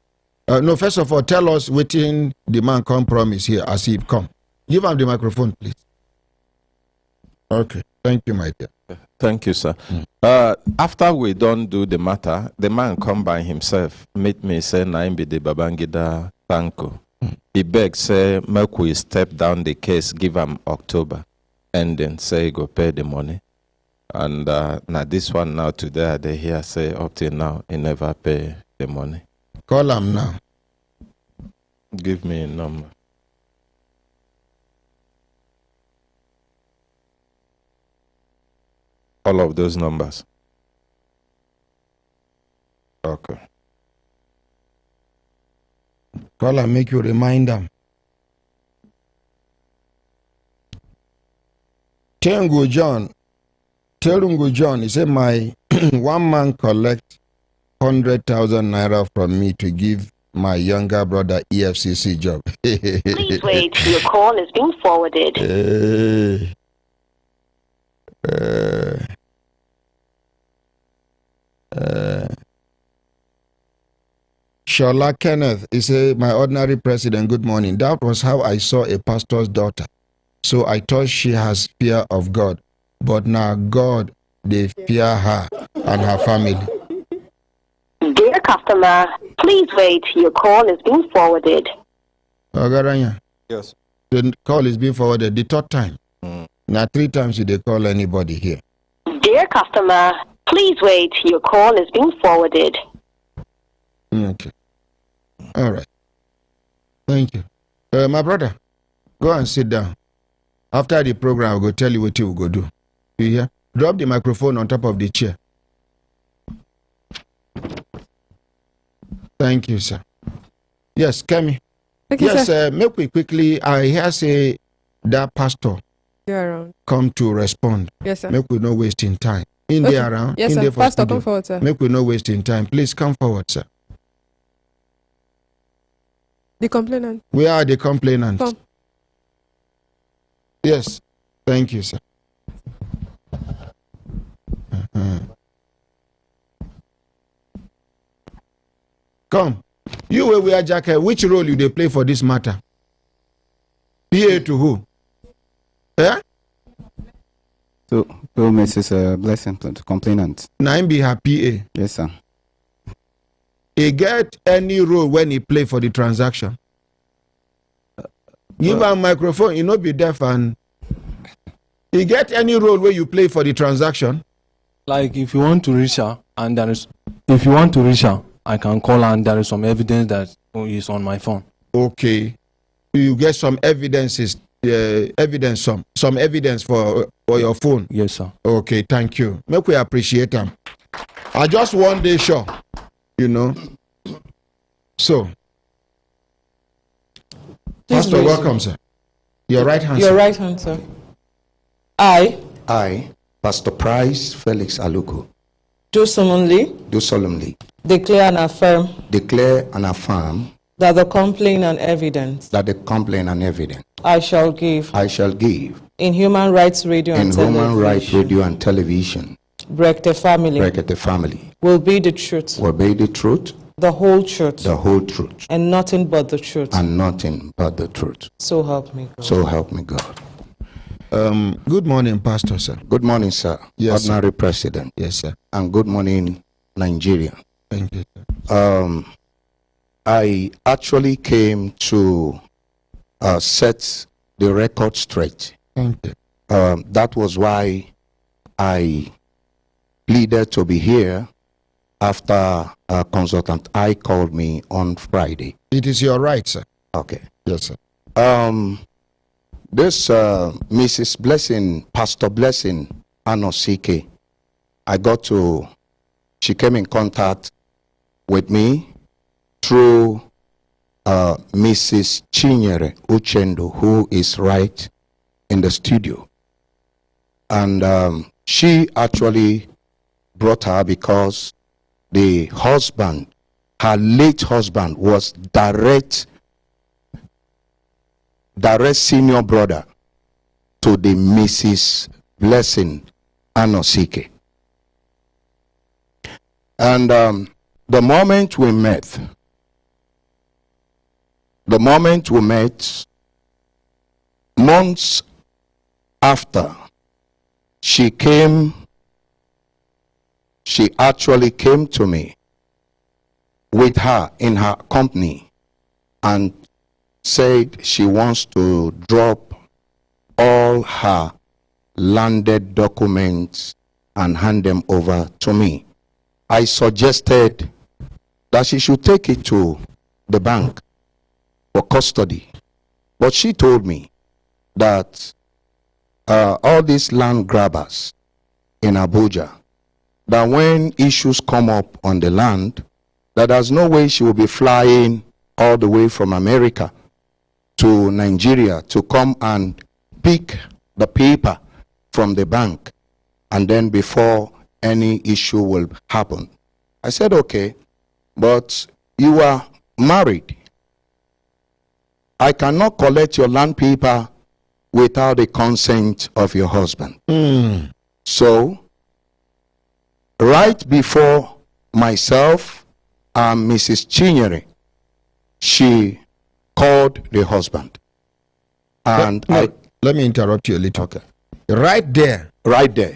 No, first of all, tell us waiting the man come promise here as he come. Give him the microphone, please. Okay. Thank you, my dear. Thank you, sir. After we don't do the matter, the man come by himself, meet me, say, Naim be the Babangida Tanko. He begged, say, make we step down the case, give him October, and then say, go pay the money. And now this one now today, they hear say, up till now, he never pay the money. Call him now. Give me a number. All of those numbers. Okay. Call and make you remind them. Tengu John, he said, my one man collect 100,000 naira from me to give my younger brother EFCC job. Please wait, your call is being forwarded. Shola Kenneth, he said, my ordinary president, good morning. That was how I saw a pastor's daughter. So I thought she has fear of God. But now God, they fear her and her family. Dear customer, please wait, your call is being forwarded. Ogaranya. Yes. The call is being forwarded the third time. Now 3 times you they call anybody here. Dear customer, please wait, your call is being forwarded. Okay. All right. Thank you. My brother, go and sit down. After the program, I'll go tell you what you will go do. You hear? Drop the microphone on top of the chair. Thank you, sir. Yes, Kemi. Okay, Yes, sir. make we quickly. I hear say that pastor You're around. come to respond. Yes, sir. Make we no wasting time. In Okay. there around. Yes, in sir. there for Pastor, studio. come forward, sir. Make we no wasting time. Please come forward, sir. The complainant. Where are the complainants? Come. Yes. Thank you, sir. Come. You will wear jacket. Which role you they play for this matter? PA to who? Eh? So, Mrs. Blessing, to complainant. Naim be her PA. Yes, sir. He get any role when he play for the transaction? Give him a microphone, you know be deaf and he get any role where you play for the transaction? Like if you want to reach her and I can call her and there is some evidence that is on my phone. Okay. You get some evidences, some evidence for your phone. Yes, sir. Okay, thank you. Make we appreciate them. I just one day sure, you know. So, Pastor, welcome, sir. Your right hand. Your sir. right hand, sir. I, Pastor Price Felix Aluko, do solemnly declare and affirm that the complaint and evidence I shall give in Human Rights Radio and Television, Brekete family, will be the truth, the whole truth, the whole truth, and nothing but the truth. and nothing but the truth. So help me God. So help me God. Good morning, Pastor, sir. Good morning, sir. Yes, Ordinary President. Yes, sir. And good morning, Nigeria. Thank you, sir. I actually came to set the record straight. Thank you. That was why I pleaded to be here after Consultant I called me on Friday. It is your right, sir. Okay. Yes, sir. This Mrs. Blessing, Pastor Blessing Anosike, she came in contact with me through Mrs. Chinyere Uchendo, who is right in the studio. And she actually brought her because the husband, her late husband, was direct senior brother to the Mrs. Blessing Anosike. And the moment we met, months after, she actually came to me with her in her company and said she wants to drop all her landed documents and hand them over to me. I suggested that she should take it to the bank for custody. But she told me that all these land grabbers in Abuja, that when issues come up on the land, that there's no way she will be flying all the way from America to Nigeria to come and pick the paper from the bank, and then before any issue will happen. I said, okay, but you are married. I cannot collect your land paper without the consent of your husband. So, right before myself and Mrs. Chinyere, she called the husband. And let me interrupt you a little. Okay. Right there,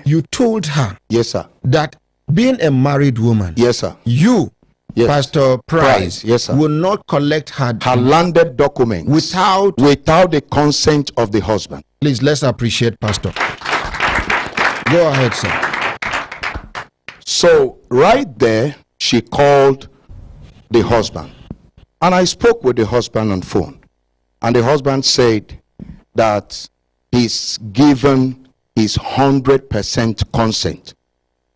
you told her, yes, sir, that being a married woman, yes, sir, you, yes, Pastor Price, yes, sir, will not collect her landed documents without the consent of the husband. Please, let's appreciate Pastor. Go ahead, sir. So right there, she called the husband, and I spoke with the husband on phone, and the husband said that he's given his 100% consent,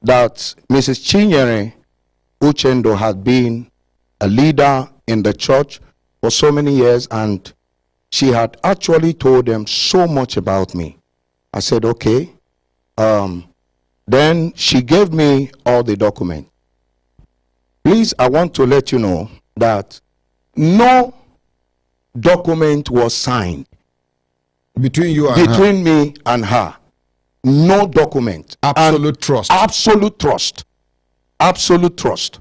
that Mrs. Chinyere Uchendo had been a leader in the church for so many years, and she had actually told them so much about me. I said, okay. Then she gave me all the documents. Please, I want to let you know that no document was signed between me and her. No document. Absolute trust. Absolute trust. Absolute trust.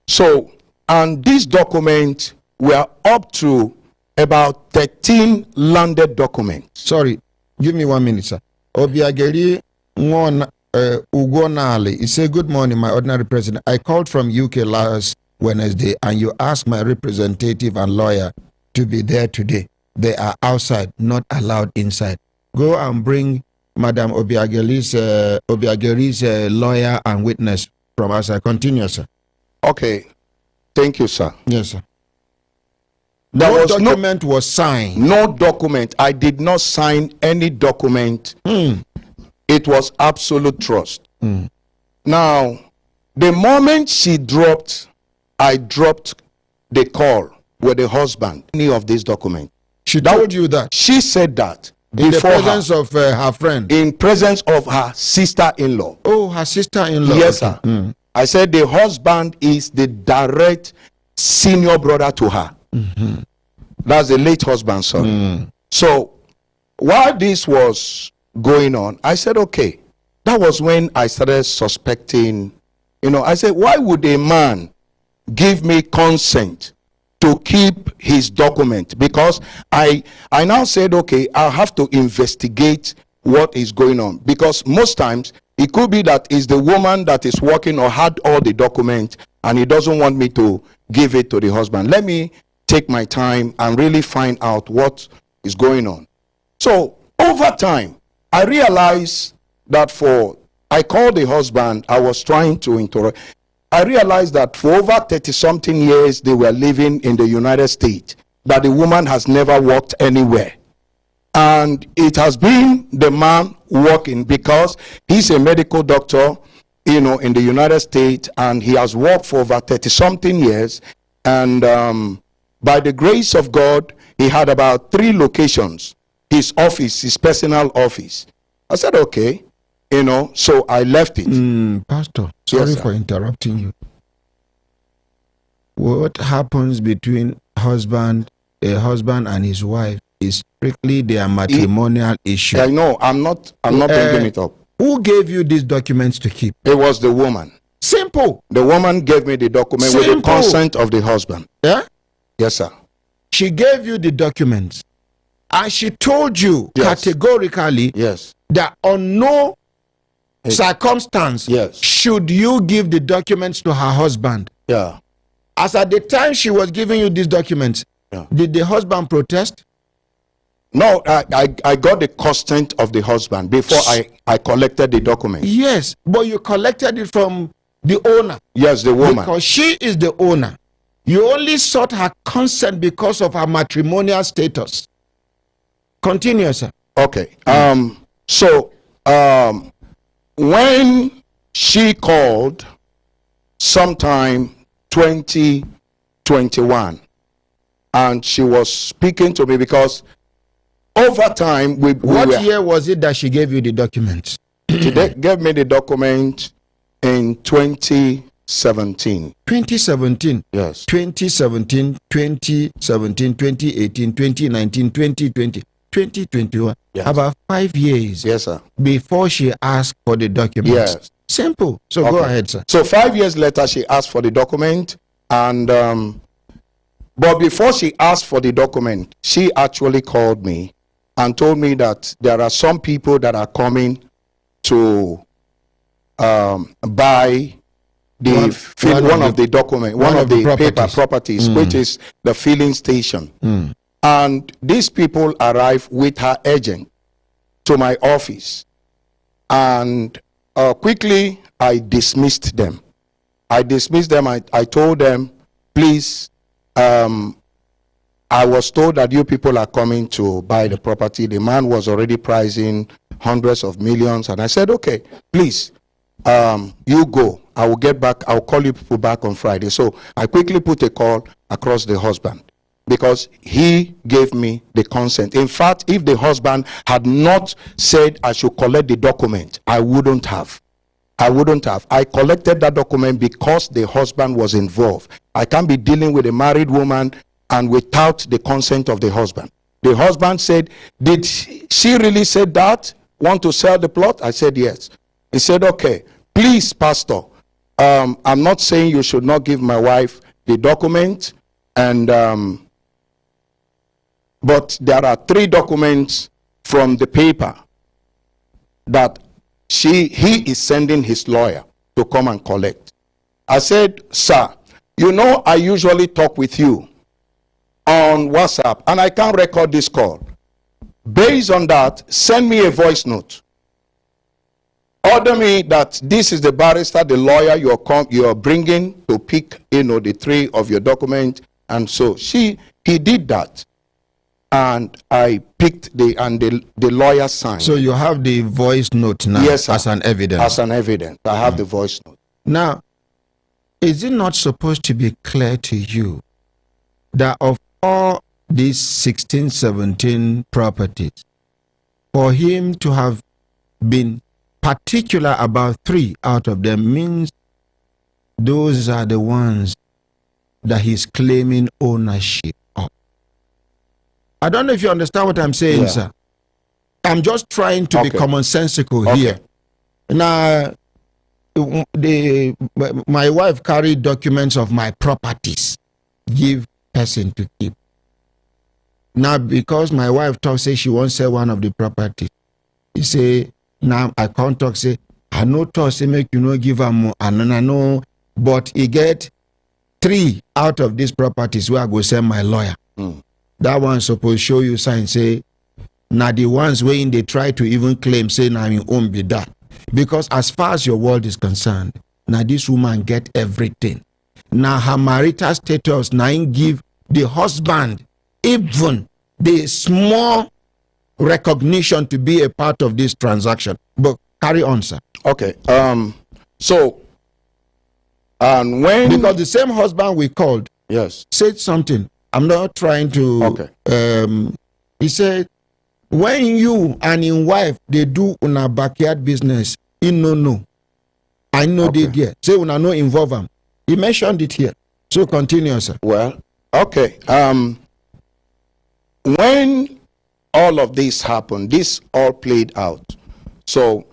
So, and these documents were up to about 13 landed documents. Sorry, give me 1 minute, sir. Obiageli Ugonali, he said, good morning, my ordinary president. I called from UK last Wednesday, and you asked my representative and lawyer to be there today. They are outside, not allowed inside. Go and bring Madam Obiageli's lawyer and witness from outside. Continue, sir. Okay. Thank you, sir. Yes, sir. No document was signed. No document. I did not sign any document. It was absolute trust. Now, the moment she dropped, I dropped the call with the husband. Any of these documents. She told you that? She said that. In the presence of her friend? In presence of her sister-in-law. Oh, her sister-in-law. Yes, sir. I said the husband is the direct senior brother to her. That's the late husband's son. So, while this was going on, I said, okay. That was when I started suspecting, I said, why would a man give me consent to keep his document, because I now said, okay, I'll have to investigate what is going on, because most times it could be that it's the woman that is working or had all the documents and he doesn't want me to give it to the husband. Let me take my time and really find out what is going on. So over time, I realized that I called the husband, I was trying to interrupt. I realized that for over 30-something years they were living in the United States, that the woman has never worked anywhere. And it has been the man working, because he's a medical doctor, in the United States, and he has worked for over 30-something years. And by the grace of God, he had about 3 locations, his office, his personal office. I said, okay, so I left it. Pastor, sorry for interrupting you. What happens between a husband and his wife is strictly their matrimonial issue. I know, I'm not bringing it up. Who gave you these documents to keep? It was the woman. Simple. The woman gave me the document with the consent of the husband. Yeah? Yes, sir. She gave you the documents, and she told you categorically that on no circumstance should you give the documents to her husband. Yeah. As at the time she was giving you these documents, did the husband protest? No, I got the consent of the husband before I collected the document. Yes, but you collected it from the owner. Yes, the woman. Because she is the owner. You only sought her consent because of her matrimonial status. Continue, sir. Okay. So when she called sometime 2021, and she was speaking to me, because over time what year was it that she gave you the documents? She gave me the document in 2017. 2017? Yes. 2017, 2017, 2018, 2019, 2020, 2021. Yes. About 5 years. Yes, sir. Before she asked for the documents. Yes. Simple. So go ahead, sir. So 5 years later, she asked for the document, and but before she asked for the document, she actually called me and told me that there are some people that are coming to buy one of the document, one of the paper properties, which is the filling station. And these people arrived with her agent to my office, and quickly I dismissed them. I told them, please, I was told that you people are coming to buy the property. The man was already pricing hundreds of millions, and I said, okay, please, you go. I will get back. I'll call you people back on Friday. So I quickly put a call across the husband, because he gave me the consent. In fact, if the husband had not said I should collect the document, I wouldn't have. I collected that document because the husband was involved. I can't be dealing with a married woman and without the consent of the husband. The husband said, did she really say that? Want to sell the plot? I said, yes. He said, okay, please, Pastor, I'm not saying you should not give my wife the document, and but there are 3 documents from the paper that he is sending his lawyer to come and collect. I said, sir, I usually talk with you on WhatsApp, and I can't record this call. Based on that, send me a voice note. Order me that this is the barrister, the lawyer you're bringing to pick, the 3 of your document. And so he did that, and I picked the lawyer signed. So you have the voice note now? Yes, sir. As an evidence? As an evidence. I have the voice note. Now, is it not supposed to be clear to you that of all these 16, 17 properties, for him to have been particular about 3 out of them means those are the ones that he's claiming ownership of? I don't know if you understand what I'm saying, sir. I'm just trying to be commonsensical here. Now, my wife carried documents of my properties, give person to keep. Now, because my wife talk say she won't sell one of the properties, he say, now I can't talk, say, I know talk, say, make you know, give her more, and I know, but he get 3 out of these properties where I go send my lawyer. That one supposed show you sign, say, now the ones where they try to even claim, say, now you own be that. Because as far as your world is concerned, now this woman get everything. Now her marital status, now give the husband even the small recognition to be a part of this transaction. But carry on, sir. Okay. So, and when, because the same husband we called, yes, said something. I'm not trying to. Okay. He said, when you and your wife they do una backyard business, he no. I know they there. Say una no involve them. He mentioned it here. So continue, sir. Well, okay. When all of this happened, this all played out. So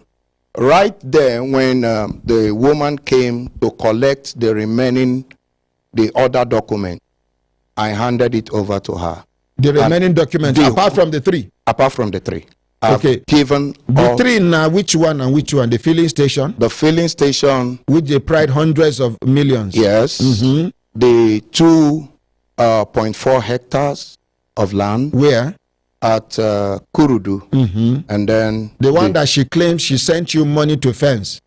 right there, when the woman came to collect the remaining, the other document, I handed it over to her. The remaining documents, apart from the 3? Apart from the 3. Okay. Given the 3 now, which one and which one? The filling station? The filling station. Which they pride hundreds of millions. Yes. Mm-hmm. The 2.4 hectares of land. Where? At Kurudu. Mm-hmm. And then the one that she claims she sent you money to fence.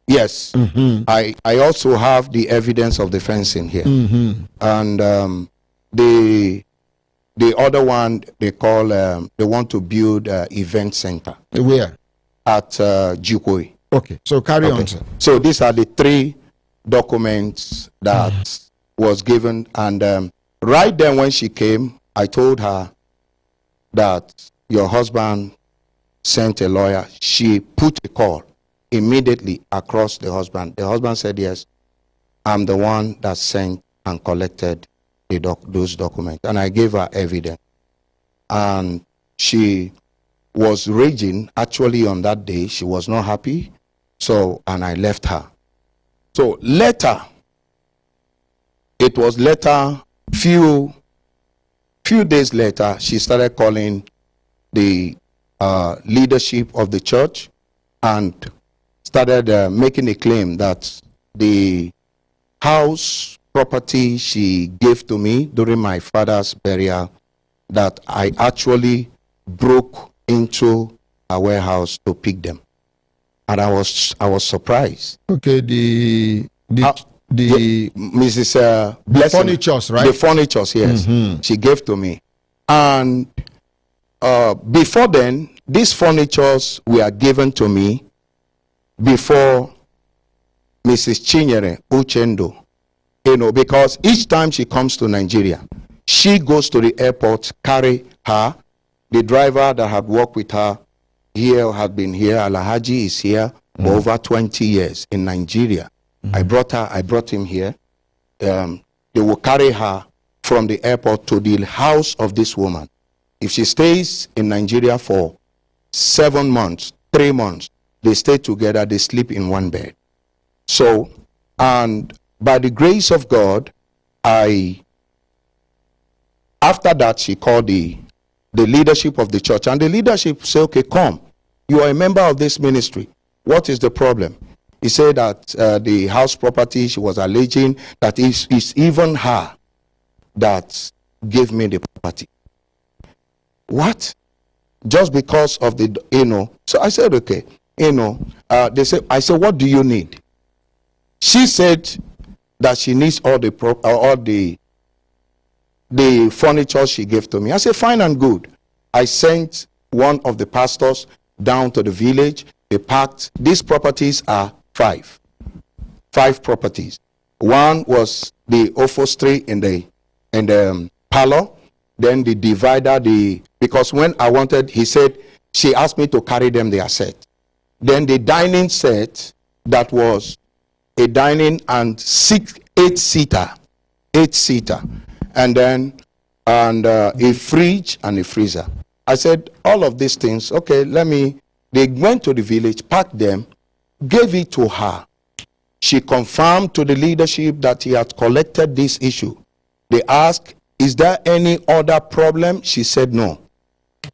Yes. Mm-hmm. I also have the evidence of the fencing here. Mm-hmm. And the other one they call they want to build event center. Where? At Jukoi. Okay. So carry on, sir. So these are the 3 documents that was given, and right then when she came, I told her that your husband sent a lawyer. She put a call immediately across the husband. The husband said, yes, I'm the one that sent and collected those documents. And I gave her evidence. And she was raging. Actually, on that day, she was not happy. So, and I left her. So later, it was later, few days later, she started calling the leadership of the church and started making a claim that the house property she gave to me during my father's burial, that I actually broke into a warehouse to pick them. And I was surprised. Okay, the Mrs. the furnitures, right? The furnitures, yes. Mm-hmm. She gave to me. And before then, these furnitures were given to me before Mrs. Chinyere Uchendo. You know, because each time she comes to Nigeria, she goes to the airport, carry her. The driver that had worked with her here had been here. Alhaji is here for over 20 years in Nigeria. I brought him here. They will carry her from the airport to the house of this woman. If she stays in Nigeria for 7 months, 3 months, they stay together, they sleep in one bed. So, and by the grace of God, after that, she called the leadership of the church, and the leadership said, okay, come. You are a member of this ministry. What is the problem? He said that the house property, she was alleging that it's even her that gave me the property. What? Just because of the, So I said, okay, they said, I said, what do you need? She said that she needs all the furniture she gave to me. I said, fine and good. I sent one of the pastors down to the village. They packed. These properties are 5 properties. One was the upholstery in the parlor. Then the divider, because when I wanted, he said, she asked me to carry them their set. Then the dining set, that was a dining and 8-seater. And then a fridge and a freezer. I said, all of these things, okay, they went to the village, packed them, gave it to her. She confirmed to the leadership that he had collected this issue. They asked, is there any other problem? She said no.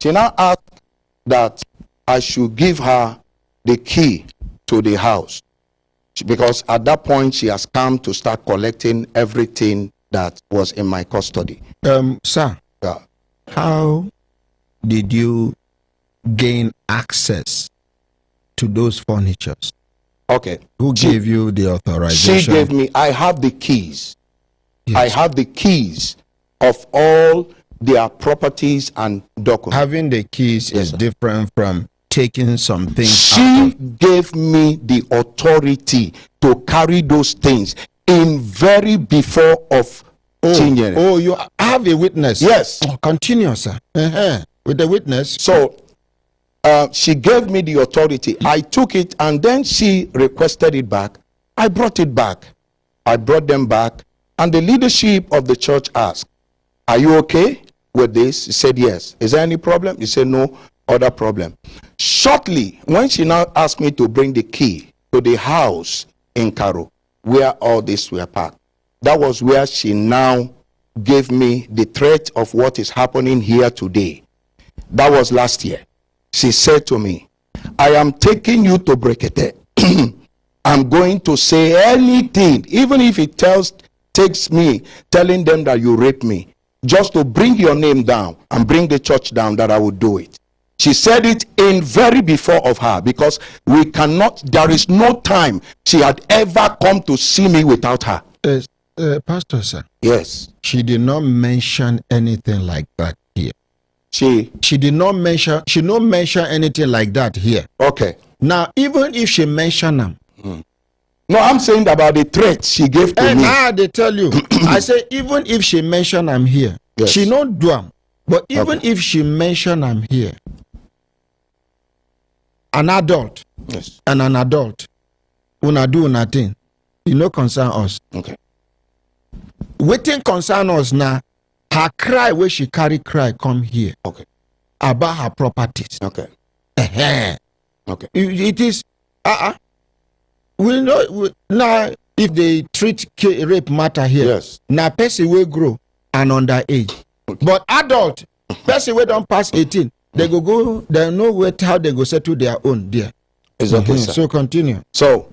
She now asked that I should give her the key to the house, because at that point she has come to start collecting everything that was in my custody. Sir, Yeah. how did you gain access to those furnitures? Okay. Who gave you the authorization? She gave me, I have the keys. Yes. I have the keys of all their properties and documents. Having the keys is different from taking some things She out. gave me the authority to carry those things in very before of Chinyere. Oh, you have a witness? Yes. Oh, continue, sir. With the witness. So she gave me the authority. I took it and then she requested it back. I brought it back. I brought them back, and the leadership of the church asked, are you okay with this? He said yes. Is there any problem? He said no other problem. Shortly, when she now asked me to bring the key to the house in Karo, where all this were packed, that was where she now gave me the threat of what is happening here today. That was last year. She said to me, I am taking you to Brekete. I'm going to say anything, even if it takes me telling them that you raped me, just to bring your name down and bring the church down, that I would do it. She said it in very before of her, because we cannot, there is no time she had ever come to see me without her. Pastor, sir. Yes. She did not mention anything like that here. She did not mention, she not mention anything like that here. Okay. Now, even if she mention them. No, I'm saying about the threat she gave to me. Now they tell you. I say, even if she mention I'm here, yes. She not do them. But even if she mention I'm here, an adult, yes, and an adult, una do nothing, you know, concern us. Okay. Waiting concern us now. Her cry where she carry cry come here. Okay. About her properties. Okay. Okay. It is. We know now if they treat rape matter here. Yes. Now person will grow and underage. Okay. But adult person will don't pass 18. They go. They know how they go settle their own there. It's okay, sir. So continue. So,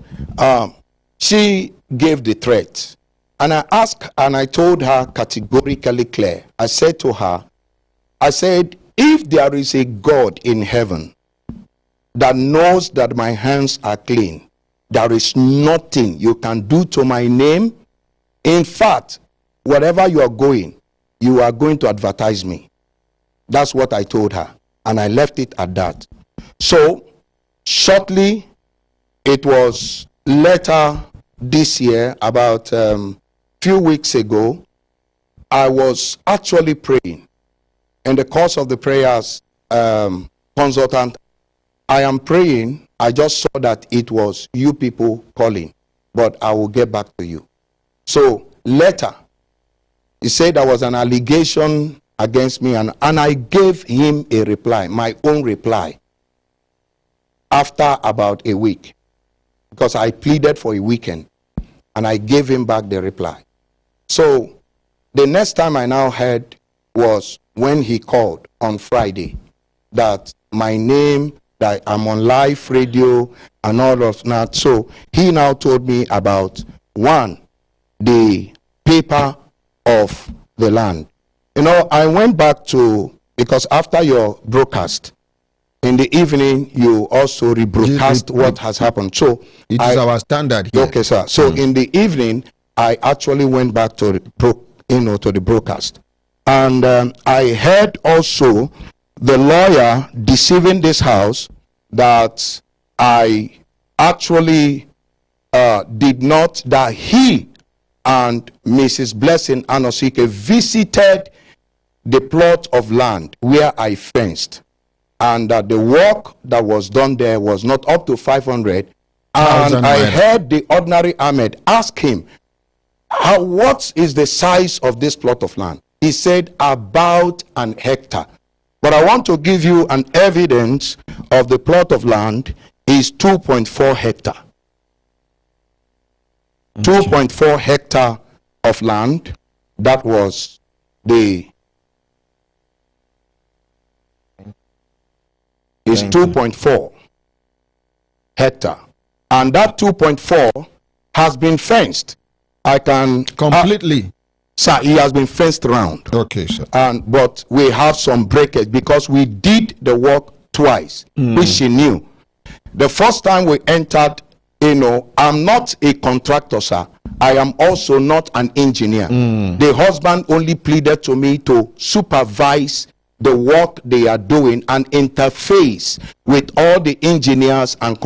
she gave the threat, and I asked, and I told her categorically clear. I said to her, I said, if there is a God in heaven that knows that my hands are clean, there is nothing you can do to my name. In fact, wherever you are going to advertise me. That's what I told her, and I left it at that. So, shortly, it was later this year, about few weeks ago, I was actually praying. In the course of the prayers, consultant, I am praying. I just saw that it was you people calling, but I will get back to you. So later, he said there was an allegation against me, and I gave him a reply, my own reply, after about a week, because I pleaded for a weekend, and I gave him back the reply. So the next time I now heard was when he called on Friday that my name, that I'm on live radio and all of that. So he now told me about, one, the paper of the land. You know, I went back to, because after your broadcast, in the evening, you also rebroadcast what has happened. So it is our standard here. Okay, sir. So in the evening, I actually went back to the broadcast, and I heard also the lawyer deceiving this house that I actually did not, that he and Mrs. Blessing Anosike visited the plot of land where I fenced, and that the work that was done there was not up to 500. And I heard the ordinary Ahmed ask him, what is the size of this plot of land? He said about an hectare. But I want to give you an evidence of the plot of land is 2.4 hectare. 2.4 hectare of land. That was the is 2.4 hectare, and that 2.4 has been fenced. I can completely. Sir, he has been fenced around. Okay, sir. But we have some breakage because we did the work twice, which she knew. The first time we entered, I'm not a contractor, sir. I am also not an engineer. The husband only pleaded to me to supervise the work they are doing and interface with all the engineers and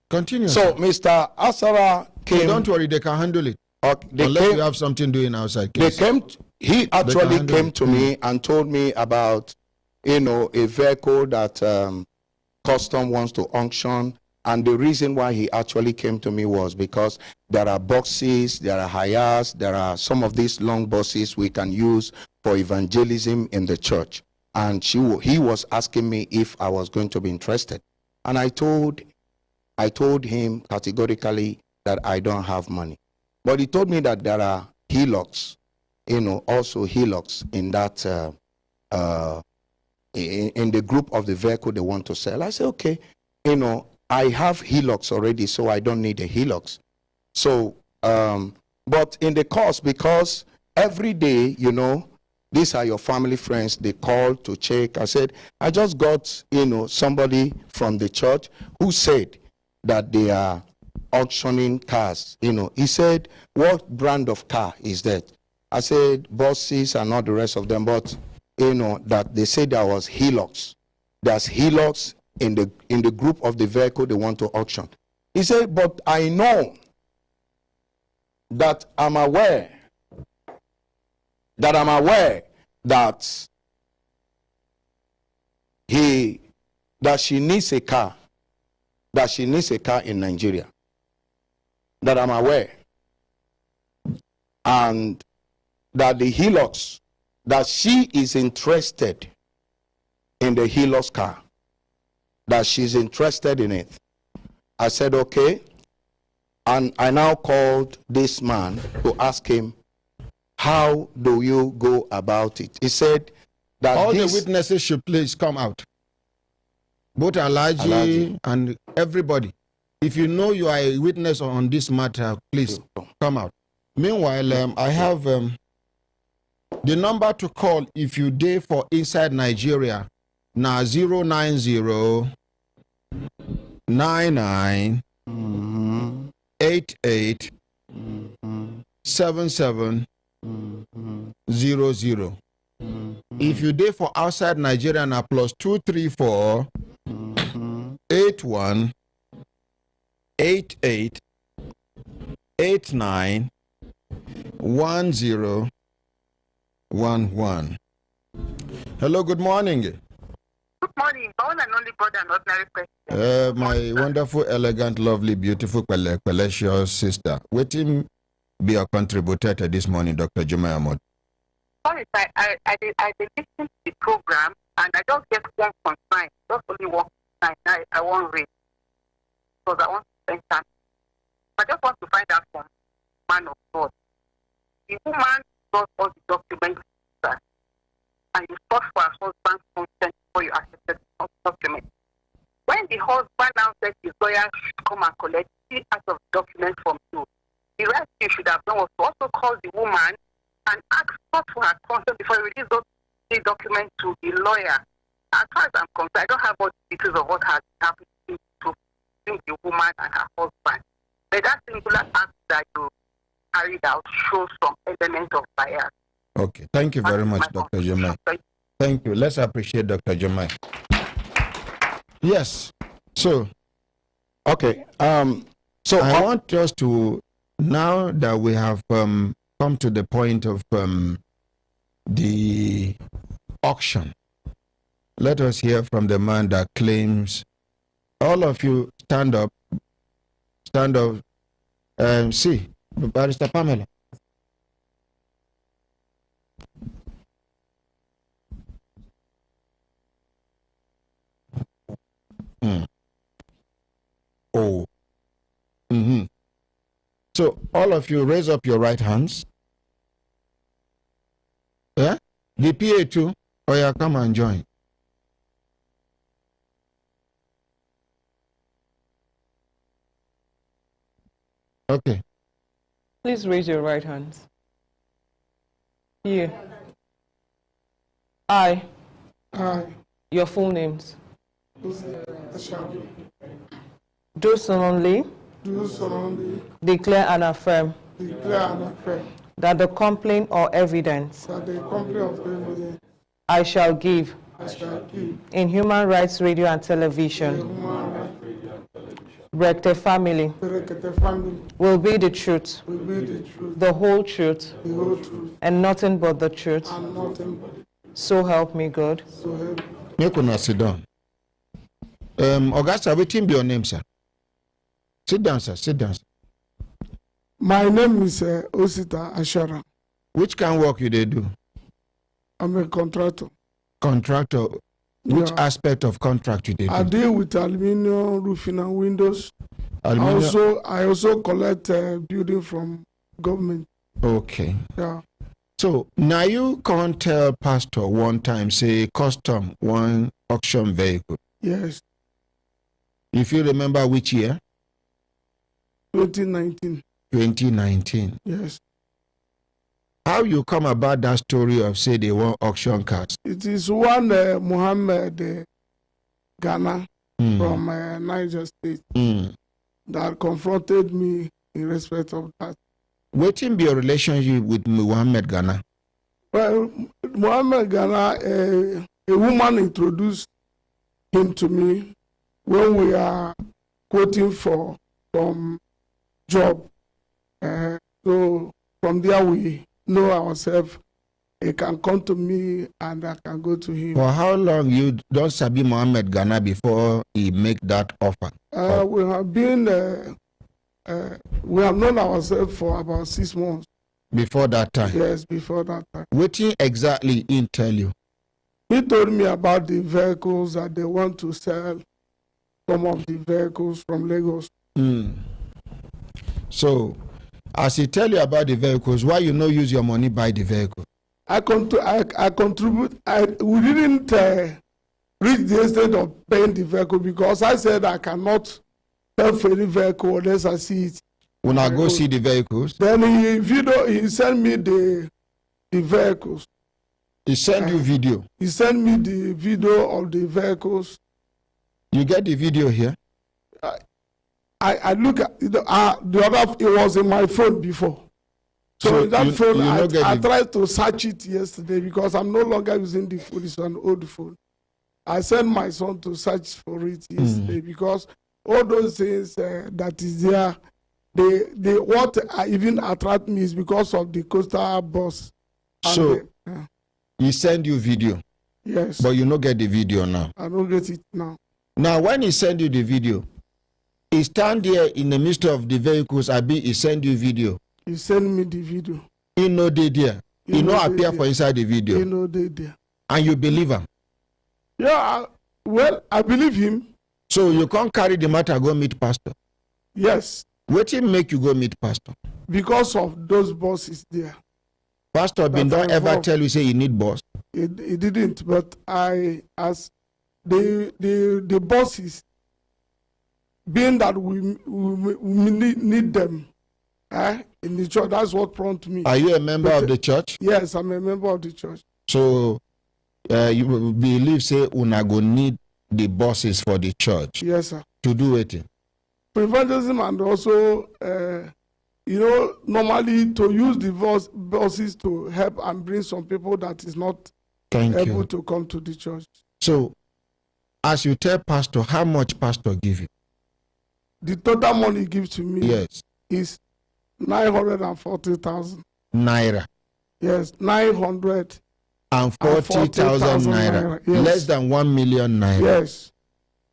continue. So, Mr. Asara came. Don't worry, they can handle it. Unless you have something doing outside. He actually came to me and told me about, a vehicle that custom wants to auction. And the reason why he actually came to me was because there are boxes, there are hires, there are some of these long buses we can use for evangelism in the church. And he was asking me if I was going to be interested. And I told him categorically that I don't have money. But he told me that there are hillocks, also hillocks in that, in the group of the vehicle they want to sell. I said, okay, I have hillocks already, so I don't need a hillocks. So, but in the course, because every day, these are your family friends, they call to check. I said, I just got, somebody from the church who said that they are auctioning cars. He said, what brand of car is that? I said, buses and all the rest of them, but that they said there was hillocks. There's hillocks in the group of the vehicle they want to auction. He said, but I know that I'm aware that she needs a car, in Nigeria. That I'm aware. And that the hillocks, that she is interested in the hillocks car, that she's interested in it. I said, okay. And I now called this man to ask him, how do you go about it? He said that all the witnesses should please come out. Both Alaji and everybody. If you know you are a witness on this matter, please come out. Meanwhile, I have the number to call if you dare for inside Nigeria. Now 090 99 88 77 00. If you dare for outside Nigeria, now plus 234 81 88 89 1011. Hello, good morning. Good morning, one and only brother and ordinary president. My wonderful, elegant, lovely, beautiful, precious sister. Waiting be a contributor to this morning, Dr. Jumai Ahmad. Sorry, I listen to the program and I just get one concern, just only one concern. I won't read because I want to spend time. I just want to find out from man of God. The woman got all the documents and you sought for her husband's consent before you accepted the document. When the husband now said his lawyer should come and collect 3 acts of documents from you, the right thing you should have done was to also call the woman and ask her for her consent before you release those 3 documents to the lawyer. As far as I'm concerned, I don't have all the details of what has happened to the woman and her husband. But that singular act that you carried out shows some element of bias. Okay, thank you very much, Dr. Jomai. Thank you. Let's appreciate Dr. Jomai. Yes. So, okay. So I want us to, now that we have come to the point of the auction, let us hear from the man that claims. All of you stand up. Stand up. See, Barrister Pamela. Oh. So all of you raise up your right hands. Yeah? The PA too. Oh yeah, come and join. Okay. Please raise your right hands. Here. I. Your full names. Do solemnly declare and affirm that the complaint or evidence I shall give in Human Rights Radio and Television, Brekete family, will be the truth, the whole truth, and nothing but the truth. So help me God. Make una sit down. Augusta, waiting be your name, sir. Sit down, sir. Sit down, sir. My name is Osita Ashara. Which kind of work you they do? I'm a contractor. Contractor. Which aspect of contract you they do? I deal with aluminium roofing and windows. I also collect building from government. Okay. Yeah. So now you can't tell pastor one time say custom one auction vehicle. Yes. If you remember which year? 2019. 2019. Yes. How you come about that story of say they want auction cars? It is one Muhammad Ghana from Niger State that confronted me in respect of that. What in be your relationship with Muhammad Ghana? Well, Muhammad Ghana, a woman introduced him to me when we are quoting for some job. So from there we know ourselves. He can come to me and I can go to him. For how long you don't sabi Muhammad Ghana before he make that offer? We have been, we have known ourselves for about 6 months. Before that time? Yes, before that time. What exactly he tell you? He told me about the vehicles that they want to sell, some of the vehicles from Lagos. So, as he tell you about the vehicles, why you no use your money buy the vehicle? I contribute. We didn't reach the extent of paying the vehicle because I said I cannot pay for any vehicle unless I see it. When I go see the vehicles? Then he sent me the vehicles. He sent you video? He sent me the video of the vehicles. You get the video here? I look at the other, it was in my phone before. So that phone, I tried to search it yesterday because I'm no longer using the phone. It's an old phone. I sent my son to search for it yesterday because all those things that is there, what even attract me is because of the coastal bus. So he send you video? Yes. But you don't get the video now? I don't get it now. Now when he send you the video, he stand there in the midst of the vehicles, he send you video? He sent me the video. He no dey there. He no appear for inside the video. He no dey there. And you believe him? Yeah, well, I believe him. So you can't carry the matter go meet pastor? Yes. What make you go meet pastor? Because of those bosses there. Pastor don't ever tell you say you need boss? He didn't, but as the bosses, being that we need them in the church, that's what prompted me. Are you a member of the church? Yes, I'm a member of the church. So you believe say una go need the bosses for the church? Yes, sir. To do it? Evangelism and also, normally to use the bosses to help and bring some people that is not able to come to the church. So, as you tell pastor, how much pastor give you? The total money he gives to me is 940,000 naira. Yes, 940,000 naira. Yes. Less than 1 million naira. Yes.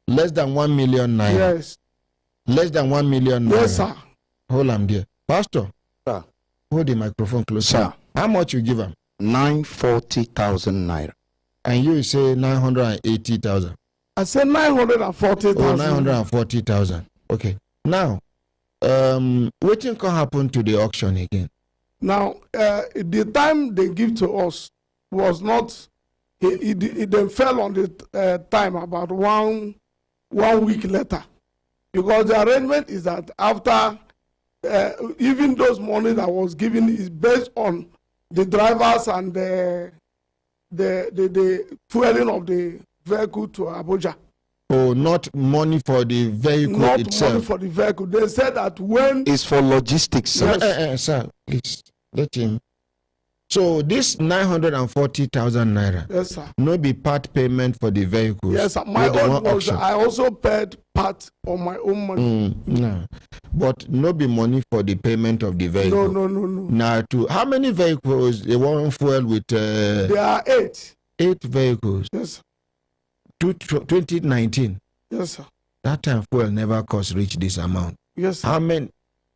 Less than 1 million naira. Yes. Less than 1 million naira. Yes, sir. Hold on there. Pastor. Sir. Hold the microphone closer. Sir. How much you give him? 940,000 naira. And you say 980,000. I said 940,000. Oh, 940,000. Okay. Now, What can happen to the auction again? Now, the time they give to us was not, it then fell on the time about one week later. Because the arrangement is that after, even those money that was given is based on the drivers and the fueling of the vehicle to Abuja. Oh, not money for the vehicle not itself. Not money for the vehicle. They said that when... It's for logistics, sir. Yes. Sir, please, let him. So this 940,000 naira. Yes, sir. No be part payment for the vehicles. Yes, sir. My own was, I also paid part on my own money. No. But no be money for the payment of the vehicle. No. Now, how many vehicles they want fuel with? There are 8. 8 vehicles. Yes, sir. 2019. Yes, sir. That time fuel never cost reach this amount. Yes, sir. How many?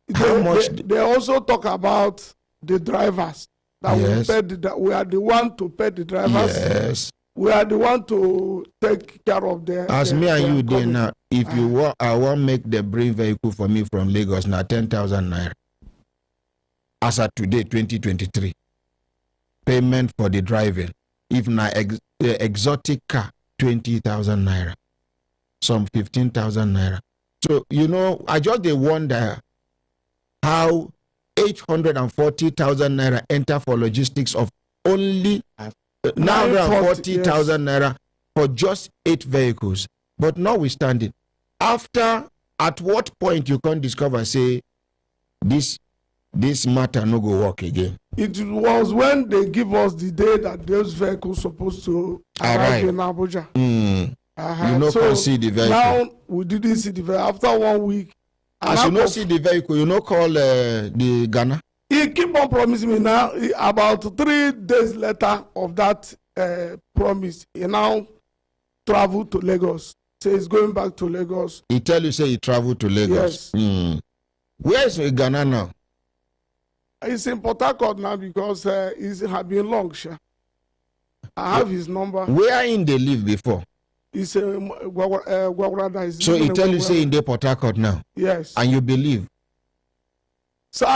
They also talk about the drivers. That yes. We are the one to pay the drivers. Yes. We are the one to take care of their. As me and you there now, if you want, I want make the bring vehicle for me from Lagos now 10,000 naira. As of today, 2023, payment for the driving. If na exotic car, 20,000 naira, some 15,000 naira. So I just wonder how 840,000 naira enter for logistics of only 940,000 naira for just 8 vehicles. But notwithstanding, at what point you can discover say this matter no go work again? It was when they give us the day that those vehicles supposed to arrive in Abuja. You can see the vehicle. Now we didn't see the vehicle. After 1 week. As you see the vehicle, call the Ghana. He keep on promising me now. About 3 days later of that promise, he now traveled to Lagos. Say he's going back to Lagos. He tell you say he traveled to Lagos. Yes. Where is Ghana now? He's in Port Harcourt now because he's have been long. Sure. I have his number. Where in they live before? He's Gwagwarada. So he tell you say in the Port Harcourt now? Yes. And you believe? So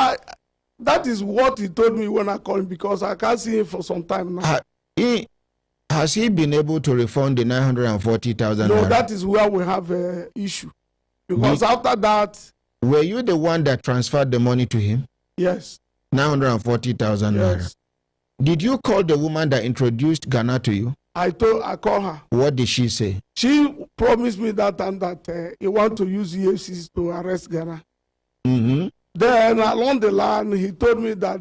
that is what he told me when I called him because I can't see him for some time now. Has he been able to refund the 940,000? No, that is where we have an issue. Because after that... Were you the one that transferred the money to him? Yes. 940,000 naira. Yes. Did you call the woman that introduced Ghana to you? I called her. What did she say? She promised me that time that he want to use EFCs to arrest Ghana. Mm-hmm. Then along the line, he told me that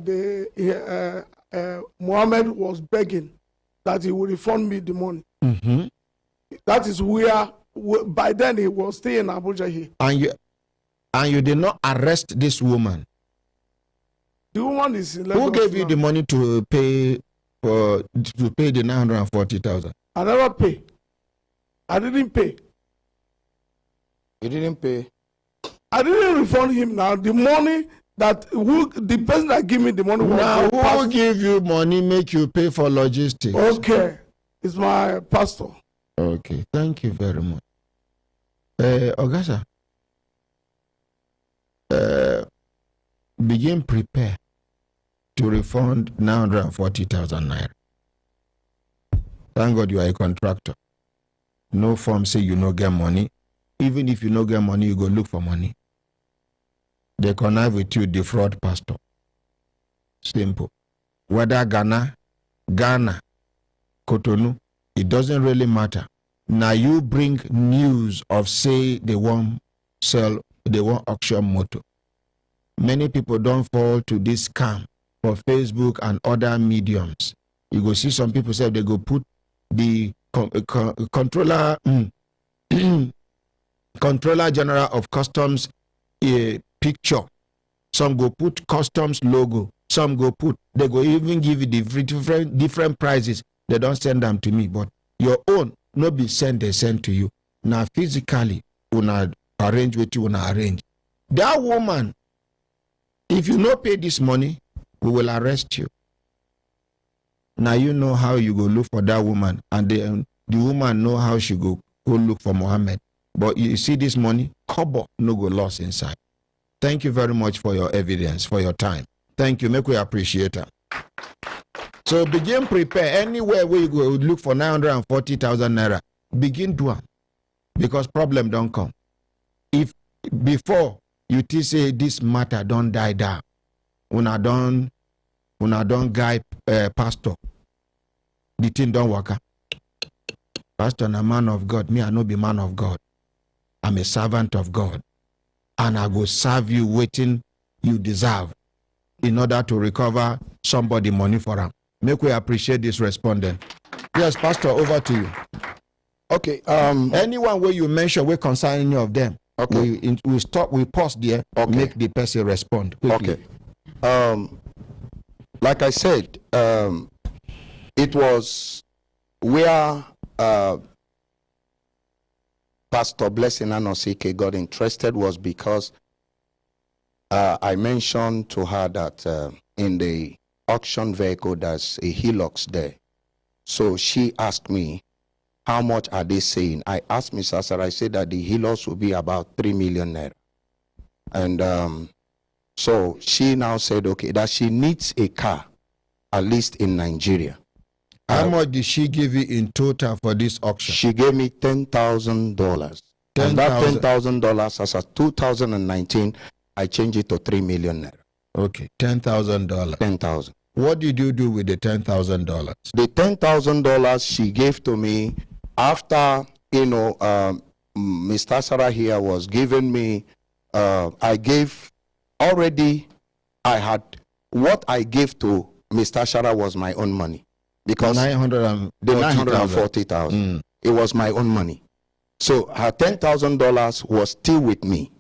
Mohammed was begging that he would refund me the money. Mm-hmm. That is where, by then he was still in Abuja here. And you did not arrest this woman? The woman is in Lagos. Who gave you the money to pay the 940,000? I never pay. I didn't pay. You didn't pay? I didn't refund him now. The money the person that gave me the money was now who give you money make you pay for logistics? Okay. It's my pastor. Okay. Thank you very much. Ogasa, begin prepare to refund 940,000 naira. Thank God you are a contractor. No form say you no get money. Even if you no get money, you go look for money. They connive with you, defraud pastor. Simple. Whether Ghana, Cotonou, it doesn't really matter. Now you bring news of say they want auction motor. Many people don't fall to this scam for Facebook and other mediums. You go see some people say they go put the controller general of customs picture. Some go put customs logo. Some go put, they go even give you the different prices. They don't send them to me, but your own no be send, they send to you. Now physically, una arrange what you wanna arrange. That woman, if you no pay this money, we will arrest you. Now you know how you go look for that woman, and the woman know how she go look for Mohammed. But you see this money, kobo no go lost inside. Thank you very much for your evidence, for your time. Thank you. Make we appreciate it. So begin prepare. Anywhere we go, look for 940,000 naira. Begin do it. Because problem don't come. If before you say this matter don't die down, when I don't guide pastor, the thing don't work. Pastor, I'm a man of God. Me, I no be man of God. I'm a servant of God. And I will serve you waiting you deserve in order to recover somebody money for them. Make we appreciate this respondent. Yes, Pastor, over to you. Okay. Anyone where you mention we concern any of them. Okay. We stop, we pause there, okay. Make the person respond quickly. Okay. Like I said, it was where Pastor Blessing Anosike got interested was because I mentioned to her that in the auction vehicle there's a Hilux there. So she asked me, how much are they saying? I asked Mr. Asar, I said that the Hilux will be about 3 million naira. And so she now said, okay, that she needs a car, at least in Nigeria. How much did she give you in total for this auction? She gave me $10,000. And that $10,000 as of 2019, I changed it to 3 million naira. Okay, $10,000. 10,000. What did you do with the $10,000? The $10,000 she gave to me after, Mr. Sarah here was giving me, I gave already, what I gave to Mr. Sarah was my own money. Because the 940,000, it was my own money. So her $10,000 was still with me.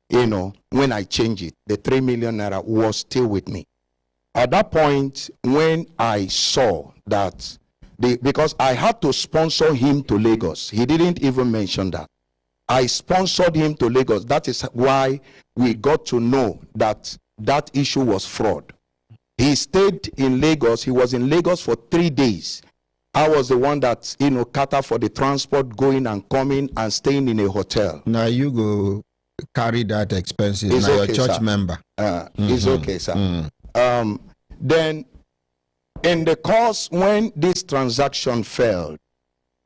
When I changed it, the 3 million naira was still with me. At that point, when I saw that, because I had to sponsor him to Lagos, he didn't even mention that. I sponsored him to Lagos. That is why we got to know that that issue was fraud. He stayed in Lagos. He was in Lagos for 3 days. I was the one that, catered for the transport going and coming and staying in a hotel. Now you go carry that expenses. Now okay, your church sir. member. It's okay, sir. Then in the course when this transaction failed,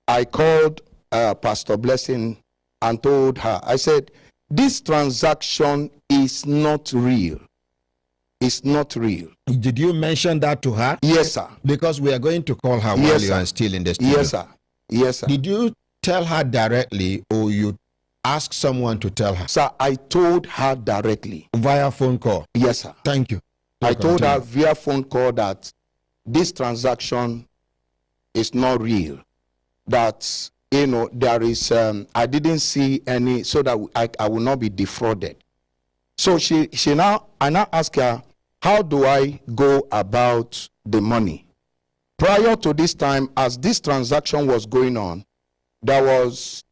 I called Pastor Blessing and told her, I said, this transaction is not real. It's not real. Did you mention that to her? Yes, sir. Because we are going to call her while you are still in the studio. Yes, sir. Yes, sir. Did you tell her directly or you ask someone to tell her? Sir, I told her directly. Via phone call? Yes, sir. Thank you. I told her via phone call that this transaction is not real. That, there is, I didn't see any, so that I will not be defrauded. So I now asked her, how do I go about the money? Prior to this time, as this transaction was going on, there was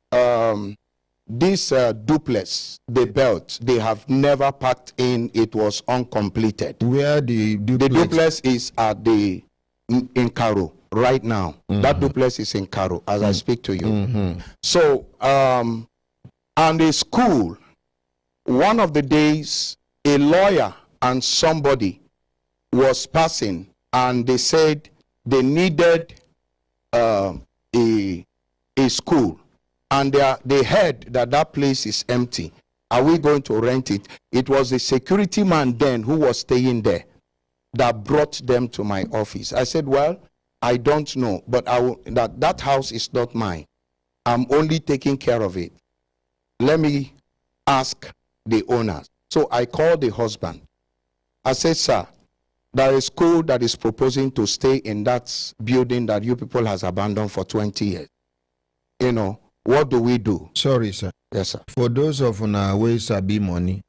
this duplex, the belt, they have never packed in, it was uncompleted. Where the duplex? The duplex is at in Karo right now. That duplex is in Karo as I speak to you. So, and the school, one of the days, a lawyer and somebody was passing and they said they needed a school. And they heard that place is empty. Are we going to rent it? It was the security man then who was staying there that brought them to my office. I said, well, I don't know, but that house is not mine. I'm only taking care of it. Let me ask the owners. So I called the husband. I said, sir, there is a school that is proposing to stay in that building that you people has abandoned for 20 years. What do we do? Sorry, sir. Yes, sir. For those of our ways sabi money,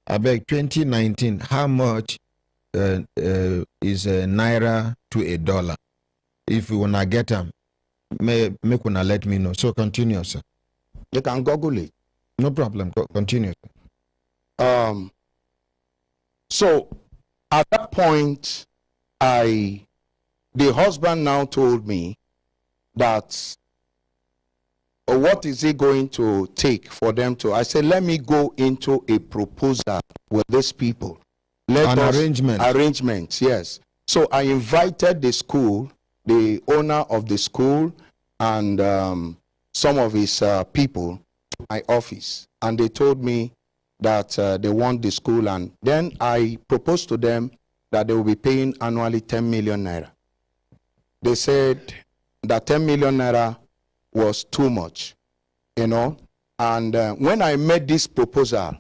I beg 2019, how much is a naira to a dollar? If you wanna get them, make una let me know. So continue, sir. You can Google it. No problem. Continue. So at that point, the husband now told me that, what is it going to take for them to? I said, let me go into a proposal with these people. Arrangements, yes. So I invited the school, the owner of the school, and some of his people to my office. And they told me that they want the school. And then I proposed to them that they will be paying annually 10 million naira. They said that 10 million naira was too much, you know. And when I made this proposal,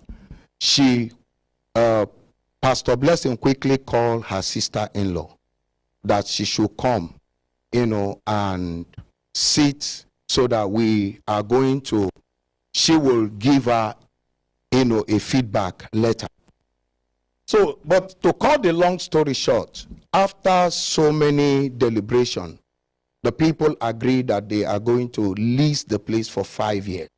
Pastor Blessing quickly called her sister-in-law that she should come, you know, and sit so that we are going to, she will give her, you know, a feedback letter. So, but to cut the long story short, after so many deliberations, the people agreed that they are going to lease the place for 5 years.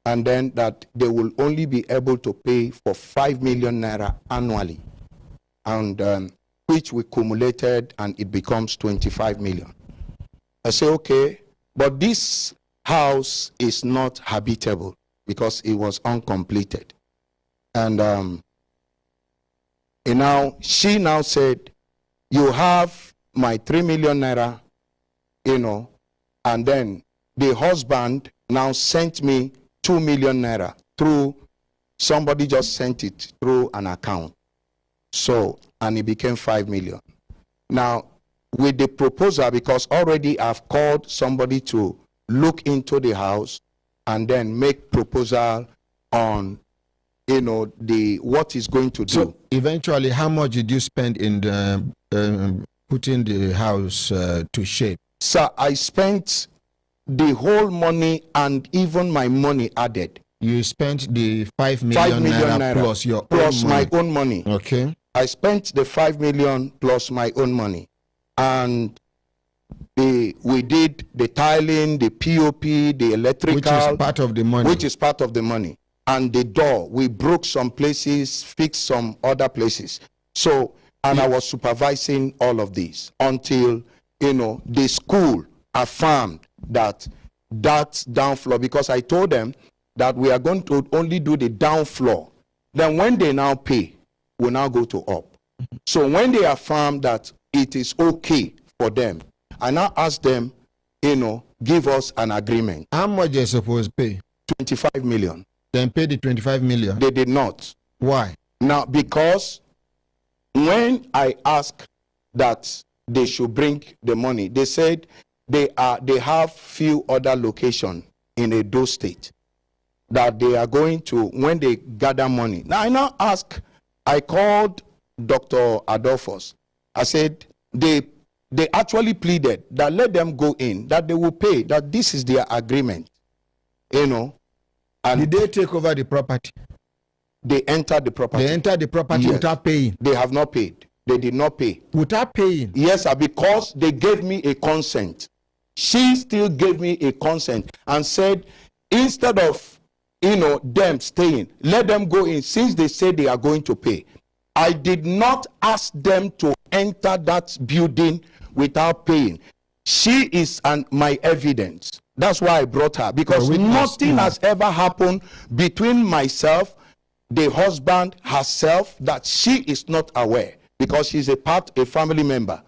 And then that they will only be able to pay for 5 million naira annually. And which we cumulated, and it becomes 25 million. I say, okay, but this house is not habitable because it was uncompleted. And she now said, you have my 3 million naira, you know, and then the husband now sent me 2 million naira through, somebody just sent it through an account. So, and it became 5 million. Now, with the proposal, because already I've called somebody to look into the house and then make proposal on, you know, what is going to do. So eventually, how much did you spend in putting the house to shape? Sir, I spent the whole money and even my money added. You spent the 5 million naira plus your plus own my own money. Okay. I spent the 5 million plus my own money. And we did the tiling, the POP, the electrical. Which is part of the money. Which is part of the money. And the door, we broke some places, fixed some other places. So, and I was supervising all of this until, you know, the school affirmed that down floor, because I told them that we are going to only do the down floor. Then when they now pay, we'll now go to up. So when they affirm that it is okay for them, I now ask them, you know, give us an agreement. How much they supposed to pay? 25 million. Then pay the 25 million? They did not. Why? Now, because when I asked that they should bring the money, they said they have few other locations in Edo State that they are going to, when they gather money. Now, I called Dr. Adolphus. I said, they actually pleaded that let them go in, that they will pay, that this is their agreement, you know. And did they take over the property? They entered the property. They entered the property, yes, without paying? They have not paid. They did not pay. Without paying? Yes, sir, because they gave me a consent. She still gave me a consent and said, instead of, you know, them staying, let them go in since they say they are going to pay. I did not ask them to enter that building without paying. She is my evidence. That's why I brought her, because nothing has ever happened between myself, the husband, herself, that she is not aware, because she's a family member.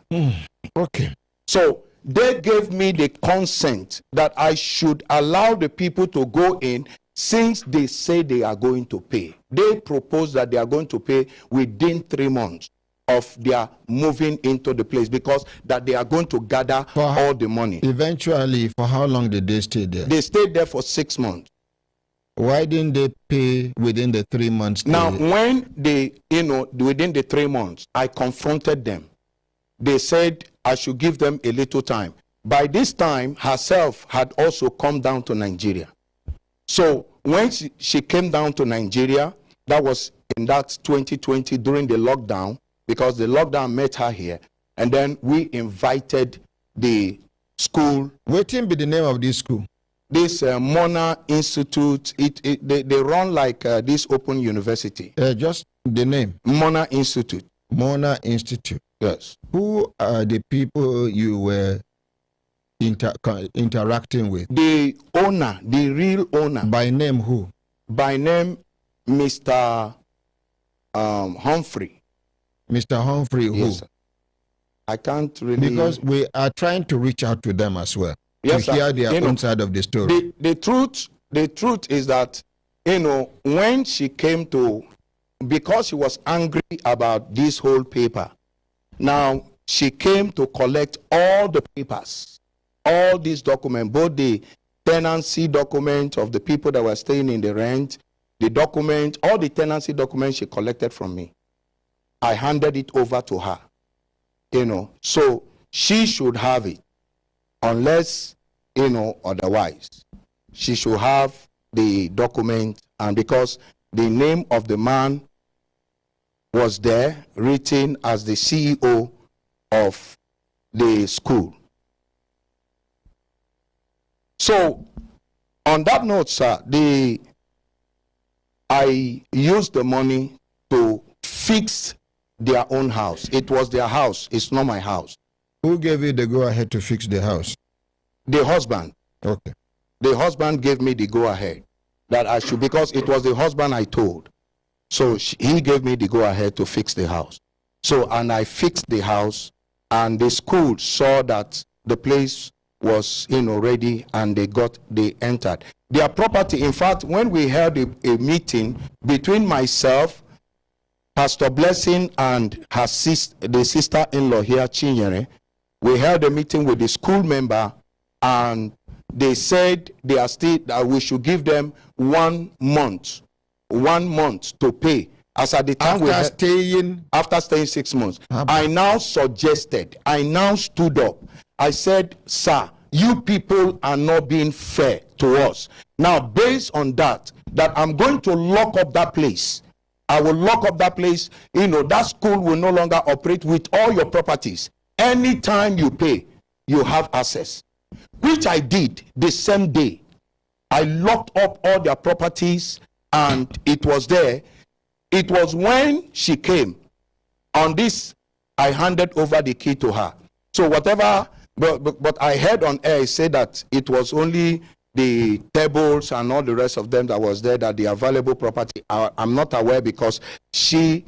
Okay. So they gave me the consent that I should allow the people to go in since they say they are going to pay. They propose that they are going to pay within 3 months of their moving into the place, because that they are going to gather all the money. Eventually, for how long did they stay there? They stayed there for 6 months. Why didn't they pay within the 3 months? Now, when they, you know, within the 3 months, I confronted them. They said I should give them a little time. By this time, herself had also come down to Nigeria. So when she came down to Nigeria, that was in that 2020 during the lockdown, because the lockdown met her here. And then we invited the school. What be the name of this school? This Mona Institute. They run like this open university. Just the name? Mona Institute. Mona Institute. Yes. Who are the people you were interacting with? The owner, the real owner. By name who? By name, Mr. Humphrey. Mr. Humphrey who? Yes, sir. I can't really... Because we are trying to reach out to them as well. Yes, to hear sir. their own side of the story. The truth is that, when she came to, because she was angry about this whole paper, now she came to collect all the papers, all these documents, both the tenancy document of the people that were staying in the rent, the document, all the tenancy documents she collected from me. I handed it over to her, so she should have it, unless, otherwise. She should have the document, and because the name of the man was there, written as the CEO of the school. So, on that note, sir, I used the money to fix their own house. It was their house. It's not my house. Who gave you the go-ahead to fix the house? The husband. Okay. The husband gave me the go-ahead that I should, because it was the husband I told. So he gave me the go-ahead to fix the house. So, and I fixed the house, and the school saw that the place was, ready, and they entered. Their property, in fact, when we held a meeting between myself, Pastor Blessing, and her the sister-in-law here, Chinyere, we held a meeting with the school member, and they said they are still, that we should give them 1 month to pay. As at the time after staying 6 months, I now stood up. I said, sir, you people are not being fair to us. Now, based on that I'm going to lock up that place. I will lock up that place. That school will no longer operate with all your properties. Anytime you pay, you have access. Which I did the same day. I locked up all their properties, and it was there. It was when she came. On this, I handed over the key to her. So whatever, but I heard on air say that it was only the tables and all the rest of them that was there, that the available property. I'm not aware, because she,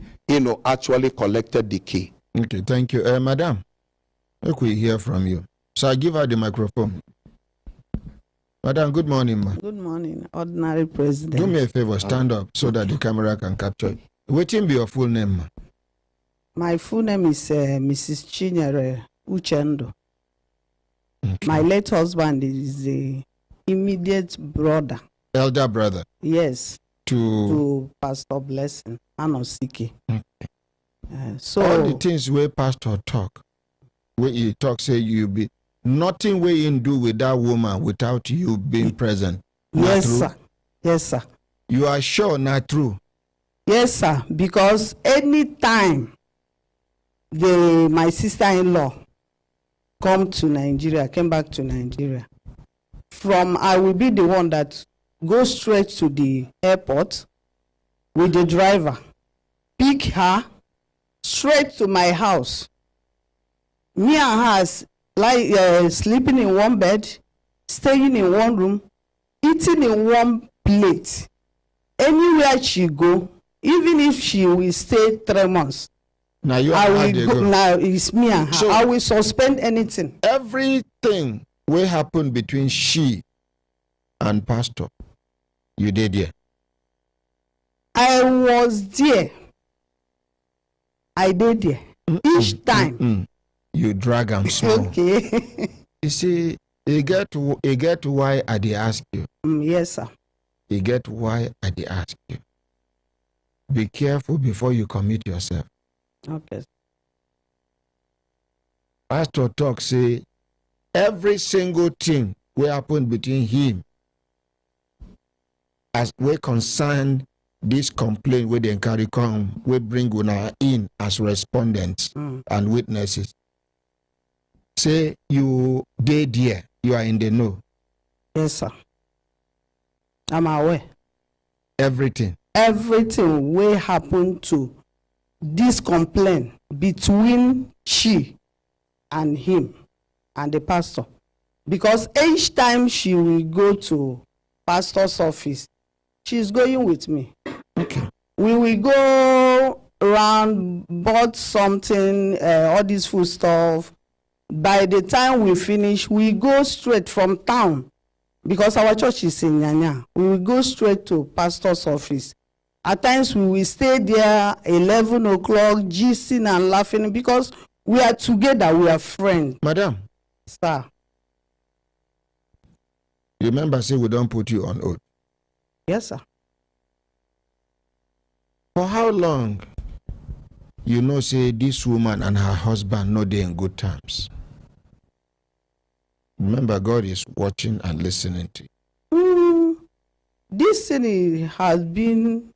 actually collected the key. Okay, thank you. Madam, let we hear from you. So I give her the microphone. Madam, good morning, ma. Good morning, Ordinary President. Do me a favor, stand up so that the camera can capture it. What will be your full name, ma? My full name is Mrs. Chinyere Uchendo. Okay. My late husband is the immediate brother. Elder brother? Yes. To Pastor Blessing Anosike. Okay. So all the things where Pastor talk, when he talk, say you be nothing we in do with that woman without you being present. Yes, sir. Yes, sir. You are sure not true? Yes, sir. Because anytime my sister-in-law came back to Nigeria, I will be the one that goes straight to the airport with the driver, pick her straight to my house. Me and her sleeping in one bed, staying in one room, eating in one plate. Anywhere she go, even if she will stay 3 months, now it's me and her. So I will suspend anything. Everything will happen between she and Pastor. You did there? I was there. I did there. Each time. You drag them small. Okay. You see, you get why I did ask you. Yes, sir. You get why I did ask you. Be careful before you commit yourself. Okay. Pastor talk say every single thing will happen between him as we concern this complaint where they carry come, we bring una in as respondents and witnesses. Say you did there, you are in the know. Yes, sir. I'm aware. Everything will happen to this complaint between she and him and the pastor. Because each time she will go to pastor's office, she's going with me. Okay. We will go around, bought something, all this food stuff. By the time we finish, we go straight from town, because our church is in Nyanya. We will go straight to pastor's office. At times we will stay there 11 o'clock, gisting and laughing, because we are together, we are friends. Madam. Sir. You remember, say we don't put you on oath. Yes, sir. For how long you know say this woman and her husband know they in good terms? Remember, God is watching and listening to you. This thing has been,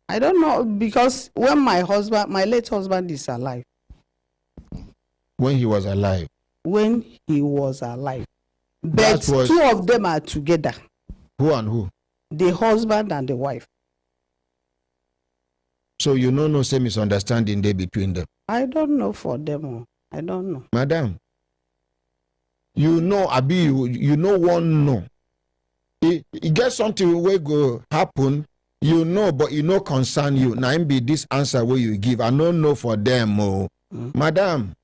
I don't know, because when my late husband is alive. When he was alive? When he was alive. But two of them are together. Who and who? The husband and the wife. So you know no same misunderstanding there between them? I don't know for them. I don't know. Madam, you know, Abi, you know one no. It get something will go happen, you know, but you know concern you. Now be this answer where you give. I don't know for them. Oh. Madam.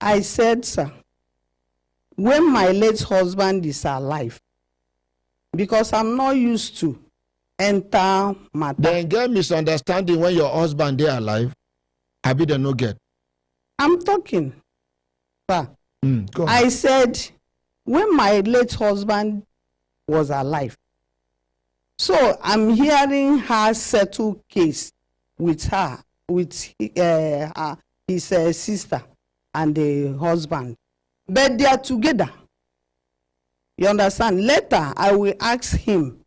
I said, sir, when my late husband is alive, because I'm not used to enter matter. Then get misunderstanding when your husband is alive. Abi they no get. I'm talking, sir. Go on. I said, when my late husband was alive, so I'm hearing her settle case with her, with his sister and the husband, but they are together. You understand? Later, I will ask him,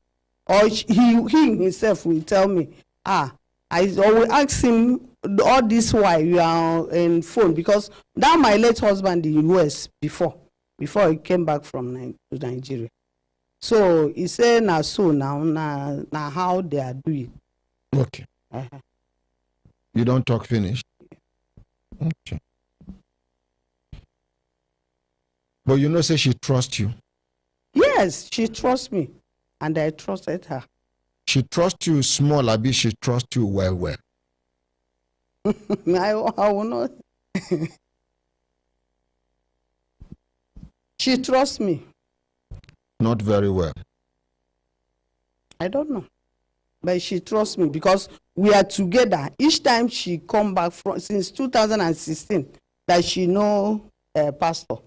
or he himself will tell me, I will ask him all this while you are in phone, because that my late husband in the US before he came back from Nigeria. So he said, now how they are doing. Okay. You don't talk finish. Okay. But you know, say she trusts you. Yes, she trusts me, and I trusted her. She trusts you small, Abi, she trusts you well. I will not. She trusts me. Not very well. I don't know. But she trusts me because we are together. Each time she come back from, since 2016, that she know pastor.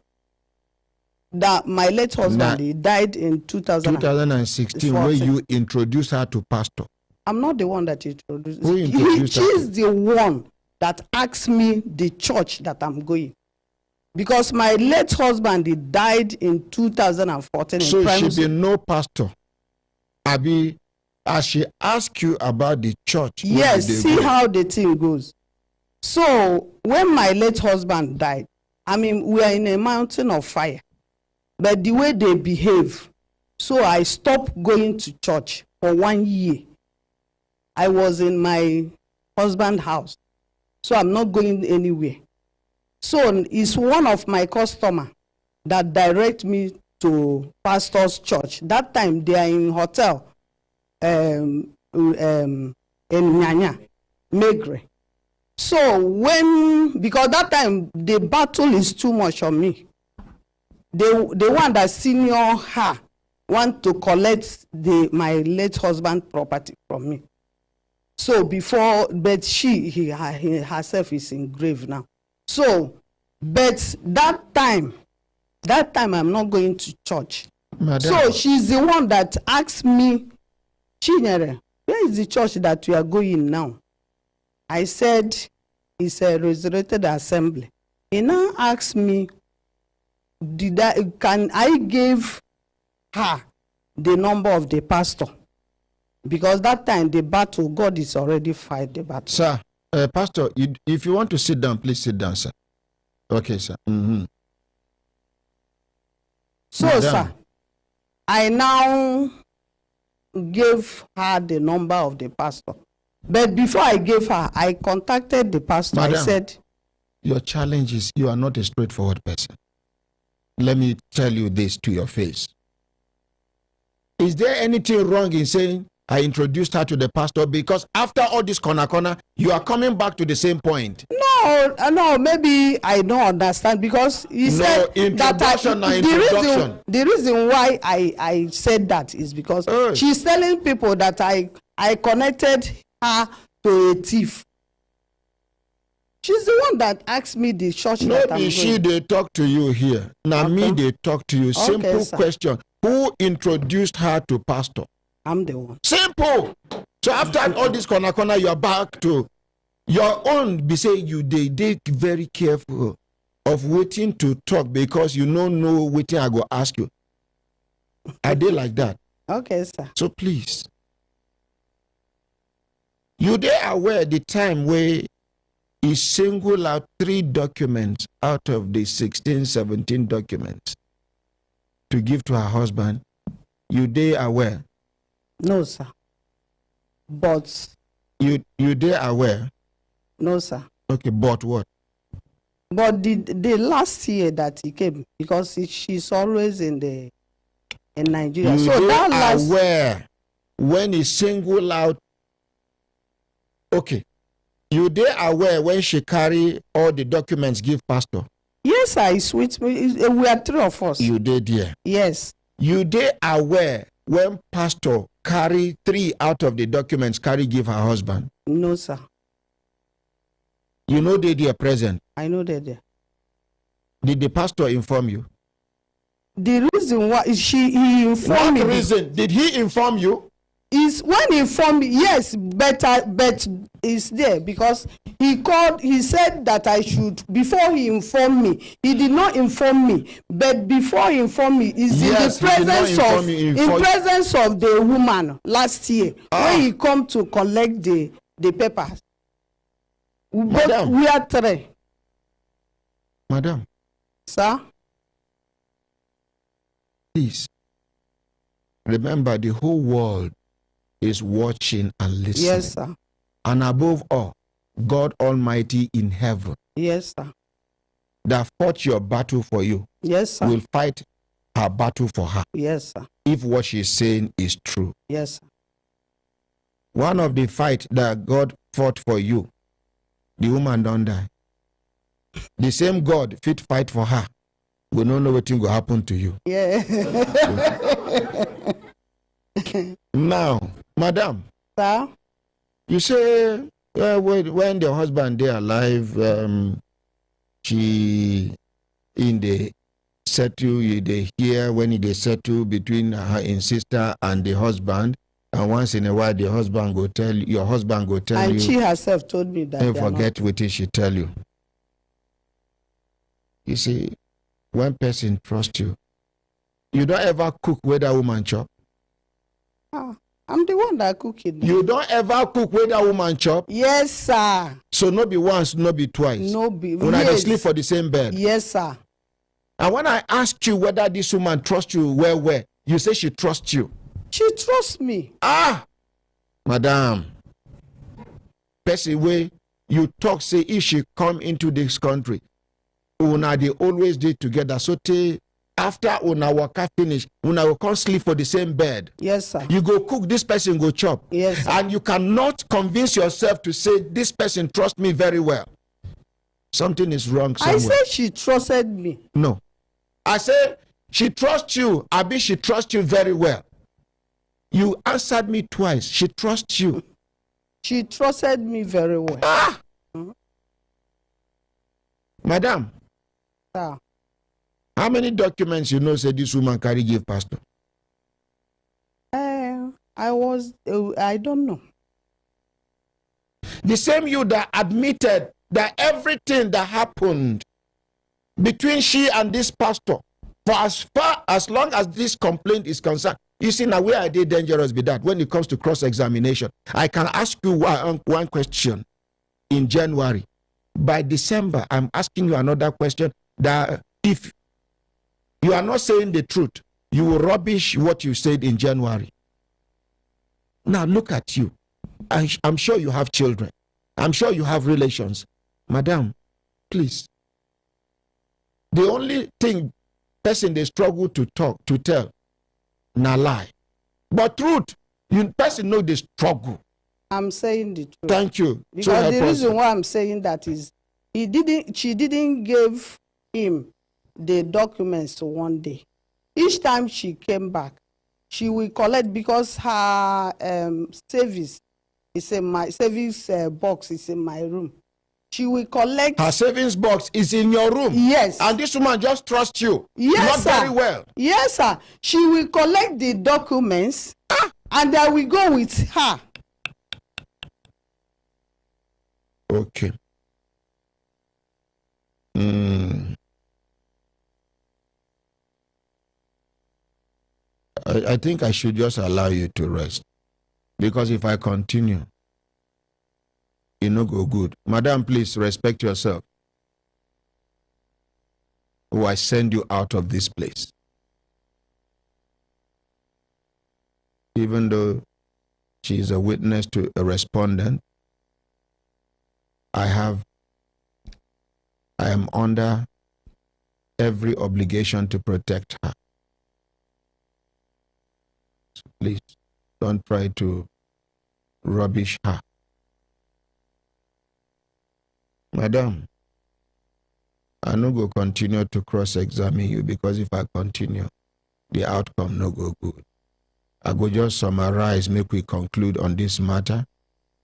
That my late husband, he died in 2016, where you introduced her to pastor. I'm not the one that introduced. Who introduced her? She's the one that asked me the church that I'm going. Because my late husband, he died in 2014. So she be no pastor. Abi, as she asked you about the church. Yes, see how the thing goes. So when my late husband died, I mean, we are in a mountain of fire. But the way they behave, so I stopped going to church for 1 year. I was in my husband's house, so I'm not going anywhere. So it's one of my customers that direct me to pastor's church. That time they are in hotel in Nyanya, Megre. So because that time the battle is too much on me. The one that senior her want to collect my late husband property from me. So but she herself is in grave now. So, but that time I'm not going to church. Madam. So she's the one that asked me, Chinyere, where is the church that we are going now? I said, it's a resurrected assembly. He now asked me, can I give her the number of the pastor? Because that time the battle, God is already fight the battle. Sir, pastor, if you want to sit down, please sit down, sir. Okay, sir. So, Madam, sir, I now gave her the number of the pastor. But before I gave her, I contacted the pastor. Madam, I said, Your challenge is you are not a straightforward person. Let me tell you this to your face. Is there anything wrong in saying, I introduced her to the pastor? Because after all this corner, you are coming back to the same point. No, maybe I don't understand because he said that the reason why I said that is because she's telling people that I connected her to a thief. She's the one that asked me the church that I'm going. Maybe she they talk to you here. Now me they talk to you. Simple question. Who introduced her to pastor? I'm the one. Simple. So after all this corner, you are back to your own. Be say you they very careful of waiting to talk because you don't know waiting I go ask you. I did like that. Okay, sir. So please. You they aware the time where he single out 3 documents out of the 16, 17 documents to give to her husband. You they aware? No, sir. But you they aware? No, sir. Okay, but what? But the last year that he came, because she's always in Nigeria. You so that last aware when he single out. Okay. You they aware when she carry all the documents give pastor? Yes, sir. It's with me. We are 3 of us. You did, yeah. Yes. You they aware when pastor carry 3 out of the documents carry give her husband? No, sir. You know they are present. I know they're there. Did the pastor inform you? The reason why he informed me. What reason? Did he inform you? Is when he informed me, yes, but it's there because he called. He said that I should before he informed me. He did not inform me, but before he informed me, is yes, in the presence of the woman last year when he come to collect the papers. But we are 3. Madam. Sir. Please remember the whole world is watching and listening. Yes, sir. And above all, God Almighty in heaven. Yes, sir. That fought your battle for you. Yes, sir. Will fight her battle for her. Yes, sir. If what she's saying is true. Yes, sir. One of the fight that God fought for you, the woman don't die. The same God fit fight for her. We don't know what will happen to you. Yeah. Now, madam. Sir? You say when the husband they alive, she in the settle, they hear when they settle between her sister and the husband, and once in a while the husband go tell your husband go tell and you. And she herself told me that. Hey, forget what she tell you. You see, when person trust you, you don't ever cook where that woman chop. I'm the one that cook it. You don't ever cook where that woman chop? Yes, sir. So no be once, no be twice. No be. When I sleep for the same bed. Yes, sir. And when I ask you whether this woman trusts you where, you say she trusts you. She trusts me. Madam. Person way you talk say if she come into this country, una they always did together. So after una waka finish, una will come sleep for the same bed. Yes, sir. You go cook, this person go chop. Yes, sir. And you cannot convince yourself to say this person trusts me very well. Something is wrong somewhere. I said she trusted me. No. I say she trusts you. Abi, she trusts you very well. You answered me twice. She trusts you. She trusted me very well. Madam. Sir. How many documents you know say this woman carry give pastor? I don't know. The same you that admitted that everything that happened between she and this pastor, for as long as this complaint is concerned, you see now where are they dangerous with that when it comes to cross-examination? I can ask you one question in January. By December, I'm asking you another question that if you are not saying the truth, you will rubbish what you said in January. Now look at you. I'm sure you have children. I'm sure you have relations. Madam, Please. The only thing person they struggle to tell, na lie. But truth, person know the struggle. I'm saying the truth. Thank you. Because the reason why I'm saying that is she didn't give him the documents one day. Each time she came back, she will collect, because her service is in my service box is in my room. She will collect. Her savings box is in your room. Yes. And this woman just trusts you. Yes, not sir. very well. Yes, sir. She will collect the documents and I will go with her. Okay. I think I should just allow you to rest. Because if I continue, it no go good. Madam, please respect yourself. Or I send you out of this place. Even though she is a witness to a respondent, I am under every obligation to protect her. So please, don't try to rubbish her. Madam, I no go continue to cross-examine you, because if I continue, the outcome no go good. I go just summarize, make we conclude on this matter,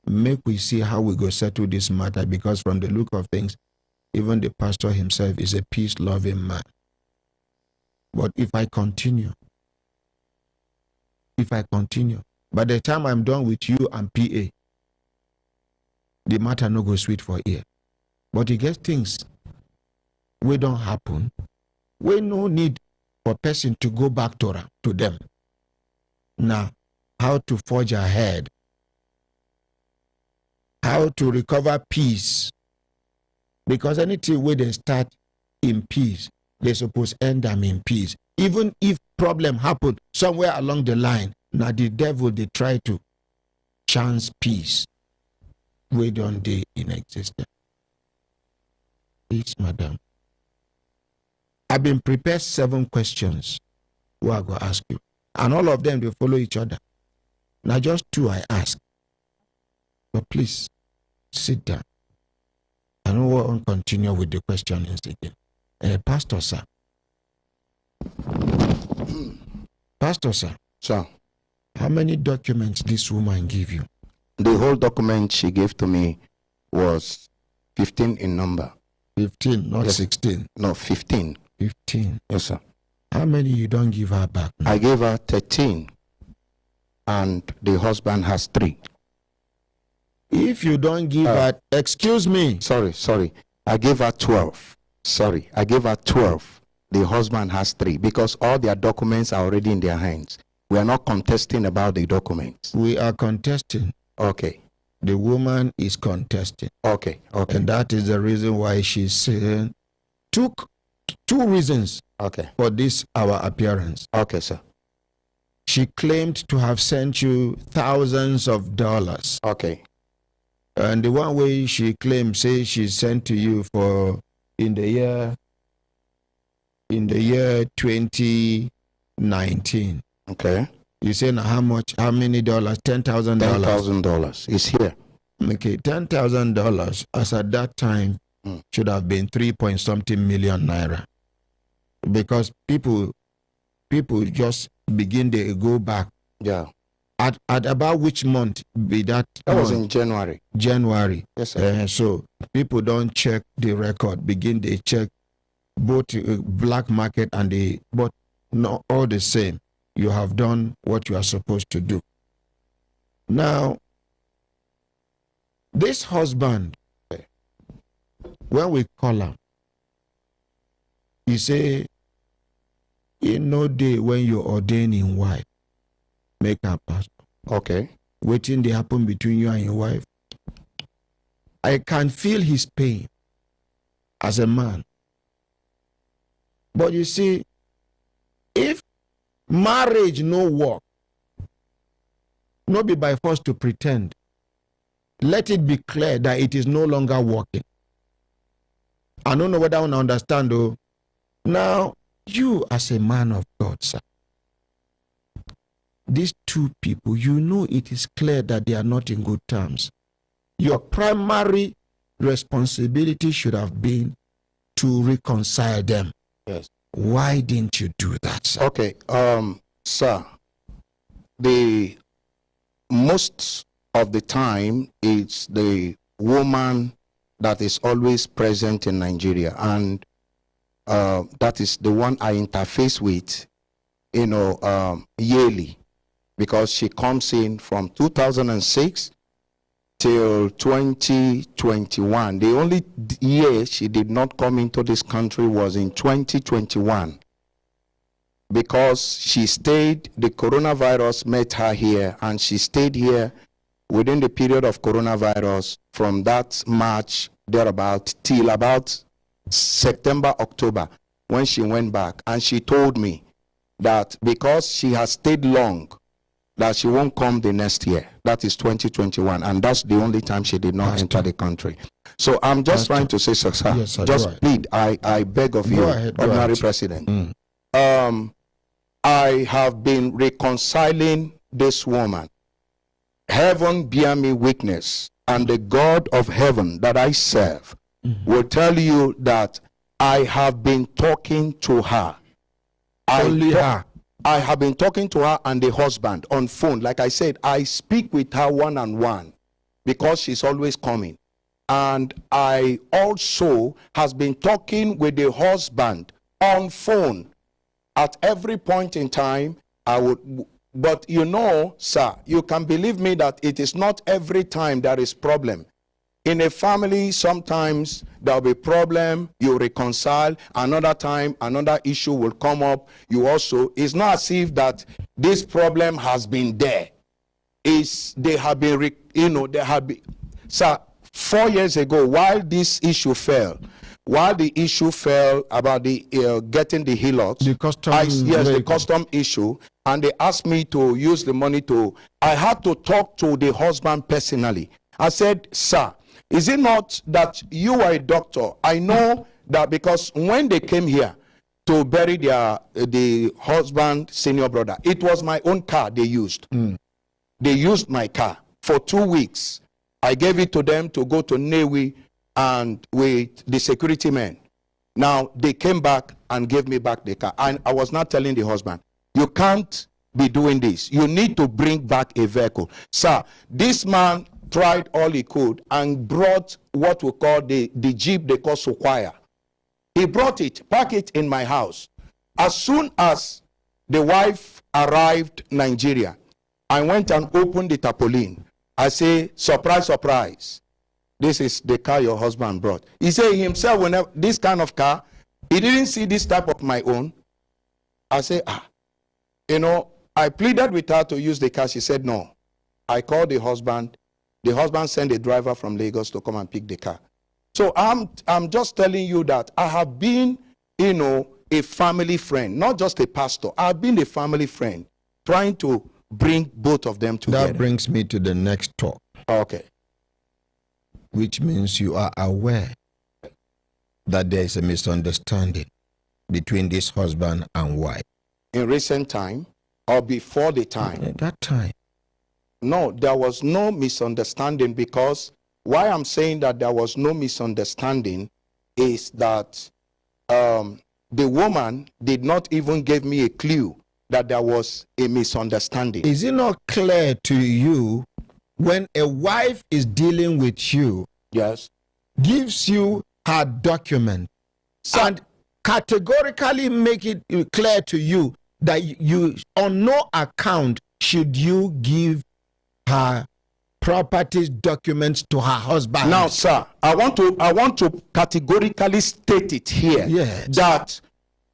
make we see how we go settle this matter, because from the look of things, even the pastor himself is a peace-loving man. But if I continue, by the time I'm done with you and PA, the matter no go sweet for ear. But you get things we don't happen, we no need for person to go back to them. Now, how to forge ahead, how to recover peace, because anything where they start in peace, they suppose end them in peace. Even if problem happen somewhere along the line, now the devil they try to chance peace, we don't they in existence. Please, madam. I've been prepared 7 questions who I go ask you. And all of them, they follow each other. Now just 2 I ask. But please, sit down. I don't want to continue with the questions again. Pastor, sir. Pastor, sir. Sir. How many documents this woman give you? The whole document she gave to me was 15 in number. 15, not yes. 16. No, 15. 15. Yes, sir. How many you don't give her back now? I gave her 13, and the husband has 3. If you don't give her, excuse me. Sorry. I gave her 12. Sorry, I gave her 12. The husband has 3, because all their documents are already in their hands. We are not contesting about the documents. We are contesting. Okay. The woman is contesting. Okay. And that is the reason why she's saying, took 2 reasons for this, our appearance. Okay, sir. She claimed to have sent you thousands of dollars. Okay. And the one way she claimed, say she sent to you for in the year 2019. Okay. You say now how much? How many dollars? $10,000. $10,000 is here. Okay, $10,000 as at that time should have been 3-point-something million naira, because people just begin to go back. Yeah. At about which month be that? That was in January. January. Yes, sir. So people don't check the record. Begin they check both black market and but not all the same. You have done what you are supposed to do. Now, this husband, when we call him, he say, in no day when you ordain in wife, make a pastor. Okay. Waiting they happen between you and your wife. I can feel his pain as a man. But you see, if marriage no work, not be by force to pretend. Let it be clear that it is no longer working. I don't know whether I want to understand though. Now, you as a man of God, sir, these two people, you know it is clear that they are not in good terms. Your primary responsibility should have been to reconcile them. Yes. Why didn't you do that, sir? Okay, sir, the most of the time it's the woman that is always present in Nigeria, and that is the one I interface with, yearly, because she comes in from 2006 till 2021. The only year she did not come into this country was in 2021, because she stayed, the coronavirus met her here, and she stayed here within the period of coronavirus from that March thereabout till about September, October, when she went back. And she told me that because she has stayed long, that she won't come the next year. That is 2021, and that's the only time she did not enter the country. So I'm just trying to say, sir, yes, sir, just plead, I beg of you, Ordinary President. I have been reconciling this woman. Heaven bear me witness, and the God of heaven that I serve will tell you that I have been talking to her. Only her. I have been talking to her and the husband on phone. Like I said, I speak with her one-on-one because she's always coming. And I also has been talking with the husband on phone. At every point in time, I would, but you know, sir, you can believe me that it is not every time there is problem. In a family, sometimes there'll be problem, you reconcile, another time, another issue will come up, you also, it's not as if that this problem has been there. They have been, sir, 4 years ago, while this issue fell, about the getting the helots, the custom issue, and they asked me to use the money I had to talk to the husband personally. I said, sir, is it not that you are a doctor? I know that because when they came here to bury the husband, senior brother, it was my own car they used. They used my car for 2 weeks. I gave it to them to go to Newi and with the security men. Now they came back and gave me back the car. And I was not telling the husband, you can't be doing this. You need to bring back a vehicle. Sir, this man tried all he could and brought what we call the jeep they call Suquire. He brought it, parked it in my house. As soon as the wife arrived Nigeria, I went and opened the tarpaulin. I say, surprise, surprise. This is the car your husband brought. He said himself, whenever this kind of car, he didn't see this type of my own. I say, I pleaded with her to use the car. She said, no. I called the husband. The husband sent a driver from Lagos to come and pick the car. So I'm just telling you that I have been, a family friend, not just a pastor. I've been a family friend, trying to bring both of them together. That brings me to the next talk. Okay. Which means you are aware that there is a misunderstanding between this husband and wife. In recent time or before the time? At that time. No, there was no misunderstanding, because why I'm saying that there was no misunderstanding is that the woman did not even give me a clue that there was a misunderstanding. Is it not clear to you when a wife is dealing with you, yes, gives you her document, and categorically make it clear to you that you on no account should you give her properties documents to her husband? Now, sir, I want to categorically state it here, that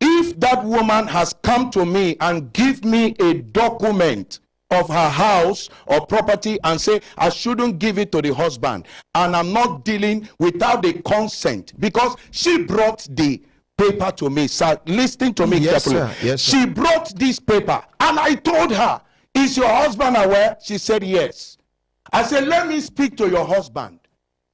if that woman has come to me and give me a document of her house or property and say I shouldn't give it to the husband, and I'm not dealing without the consent, because she brought the paper to me, sir, listen to me carefully. Sir. Yes, sir. She brought this paper and I told her, is your husband aware? She said yes. I said, let me speak to your husband.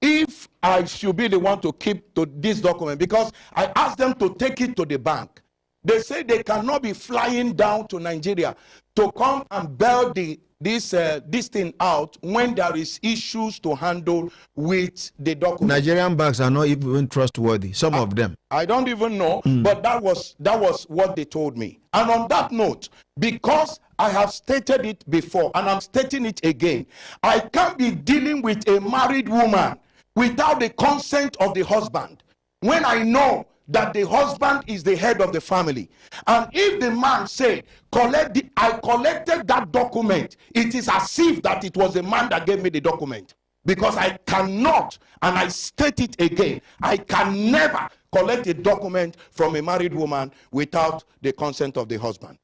if I should be the one to keep to this document, because I asked them to take it to the bank. They say they cannot be flying down to Nigeria to come and bail this thing out when there is issues to handle with the document. Nigerian banks are not even trustworthy. Some of them. I don't even know, but that was what they told me. And on that note, because I have stated it before and I'm stating it again, I can't be dealing with a married woman without the consent of the husband when I know that the husband is the head of the family. And if the man said, I collected that document, it is as if that it was the man that gave me the document. Because I cannot, and I state it again, I can never collect a document from a married woman without the consent of the husband.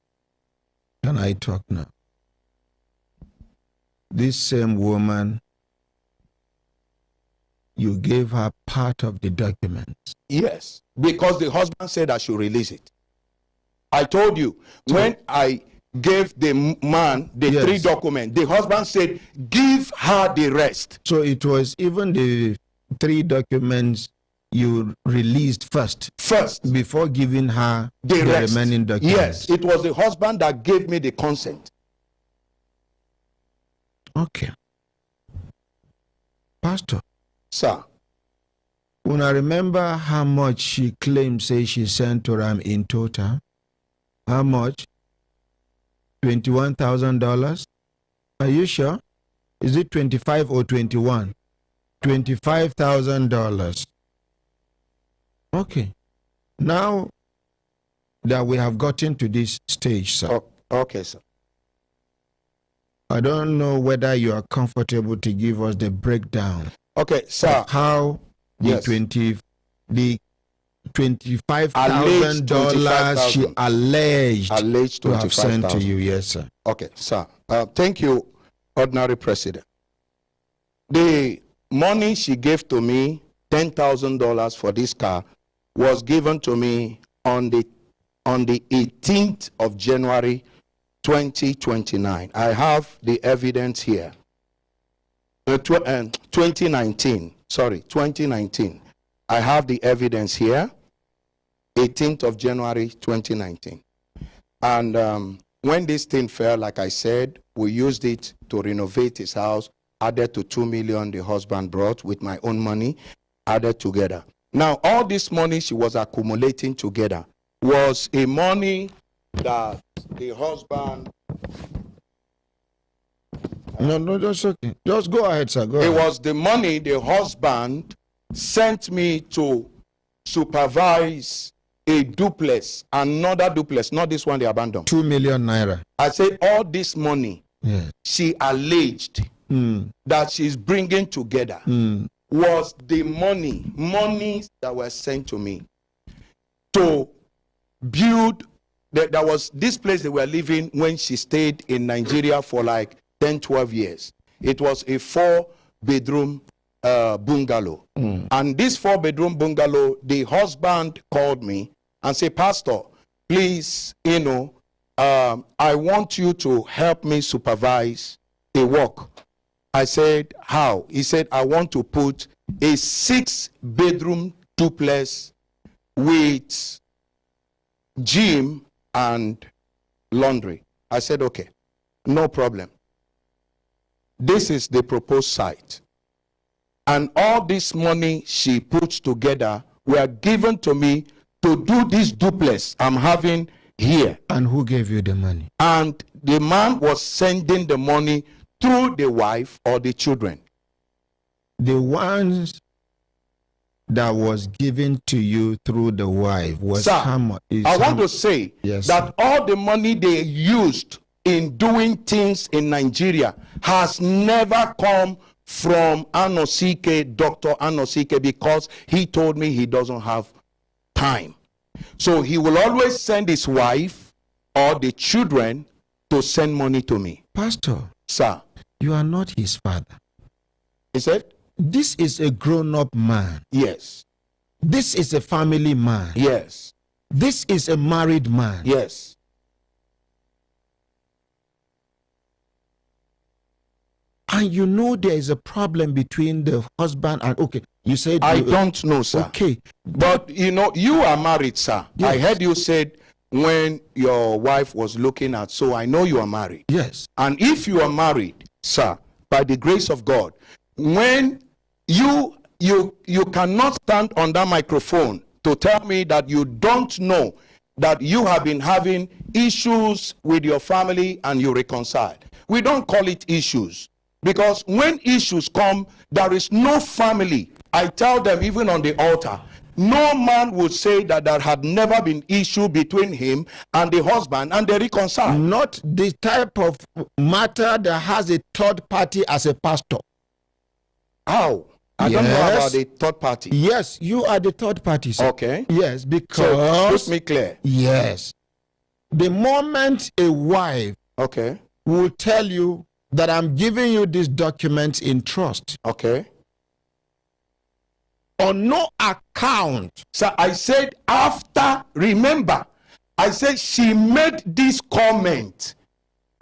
Can I talk now? This same woman, you gave her part of the documents. Yes, because the husband said I should release it. I told you, when I gave the man the 3 documents, the husband said, give her the rest. So it was even the 3 documents you released first before giving her the remaining documents. Yes, it was the husband that gave me the consent. Okay. Pastor. Sir. When I remember how much she claimed, say she sent to Ram in total. How much? $21,000. Are you sure? Is it 25 or 21? $25,000. Okay. Now that we have gotten to this stage, sir. Okay, sir. I don't know whether you are comfortable to give us the breakdown. Okay, sir. How the $25,000 she alleged to have sent to you. Yes, sir. Okay, sir. Thank you, Ordinary President. The money she gave to me, $10,000 for this car, was given to me on the 18th of January 2029. I have the evidence here. 2019. Sorry, 2019. I have the evidence here. 18th of January 2019. And when this thing fell, like I said, we used it to renovate his house, added to 2 million the husband brought with my own money, added together. Now, all this money she was accumulating together was a money that the husband... No, that's okay. Just go ahead, sir. Go ahead. It was the money the husband sent me to supervise a duplex, another duplex, not this one they abandoned. 2 million naira. I say all this money, she alleged that she's bringing together was the monies that were sent to me to build. That was this place they were living when she stayed in Nigeria for like 10, 12 years. It was a 4-bedroom bungalow. And this 4-bedroom bungalow, the husband called me and said, Pastor, please, I want you to help me supervise a work. I said, how? He said, I want to put a 6-bedroom duplex with gym and laundry. I said, okay, no problem. This is the proposed site. And all this money she puts together were given to me to do this duplex I'm having here. And who gave you the money? And the man was sending the money through the wife or the children. The ones that was given to you through the wife was how much? I want to say that all the money they used in doing things in Nigeria has never come from Anosike, Dr. Anosike, because he told me he doesn't have time. So he will always send his wife or the children to send money to me. Pastor. Sir. You are not his father. He said? This is a grown-up man. Yes. This is a family man. Yes. This is a married man. Yes. And you know there is a problem between the husband and, okay, you said... I don't know, sir. Okay. But, you know, you are married, sir. Yes. I heard you said when your wife was looking at, so I know you are married. Yes. And if you are married, sir, by the grace of God, when you cannot stand on that microphone to tell me that you don't know that you have been having issues with your family and you reconcile. We don't call it issues, because when issues come, there is no family. I tell them even on the altar, no man would say that there had never been issue between him and the husband and they reconcile. Not the type of matter that has a third party as a pastor. How? I don't know about the third party. Yes, you are the third party, sir. Okay. Yes, because... So, put me clear. Yes. The moment a wife will tell you that I'm giving you these documents in trust. Okay. On no account. So I said after, remember, I said she made this comment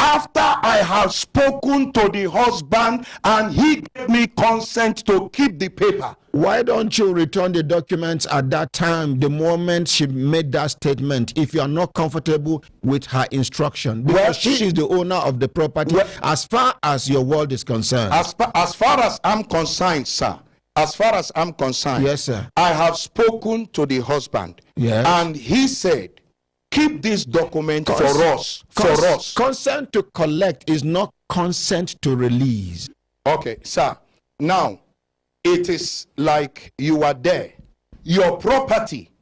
after I have spoken to the husband and he gave me consent to keep the paper. Why don't you return the documents at that time, the moment she made that statement, if you are not comfortable with her instruction? Because she is the owner of the property as far as your world is concerned. As far as I'm concerned, sir, as far as I'm concerned, yes, sir, I have spoken to the husband. Yes. And he said, keep this document for us. Consent to collect is not consent to release. Okay, sir. Now, it is like you are there. Your property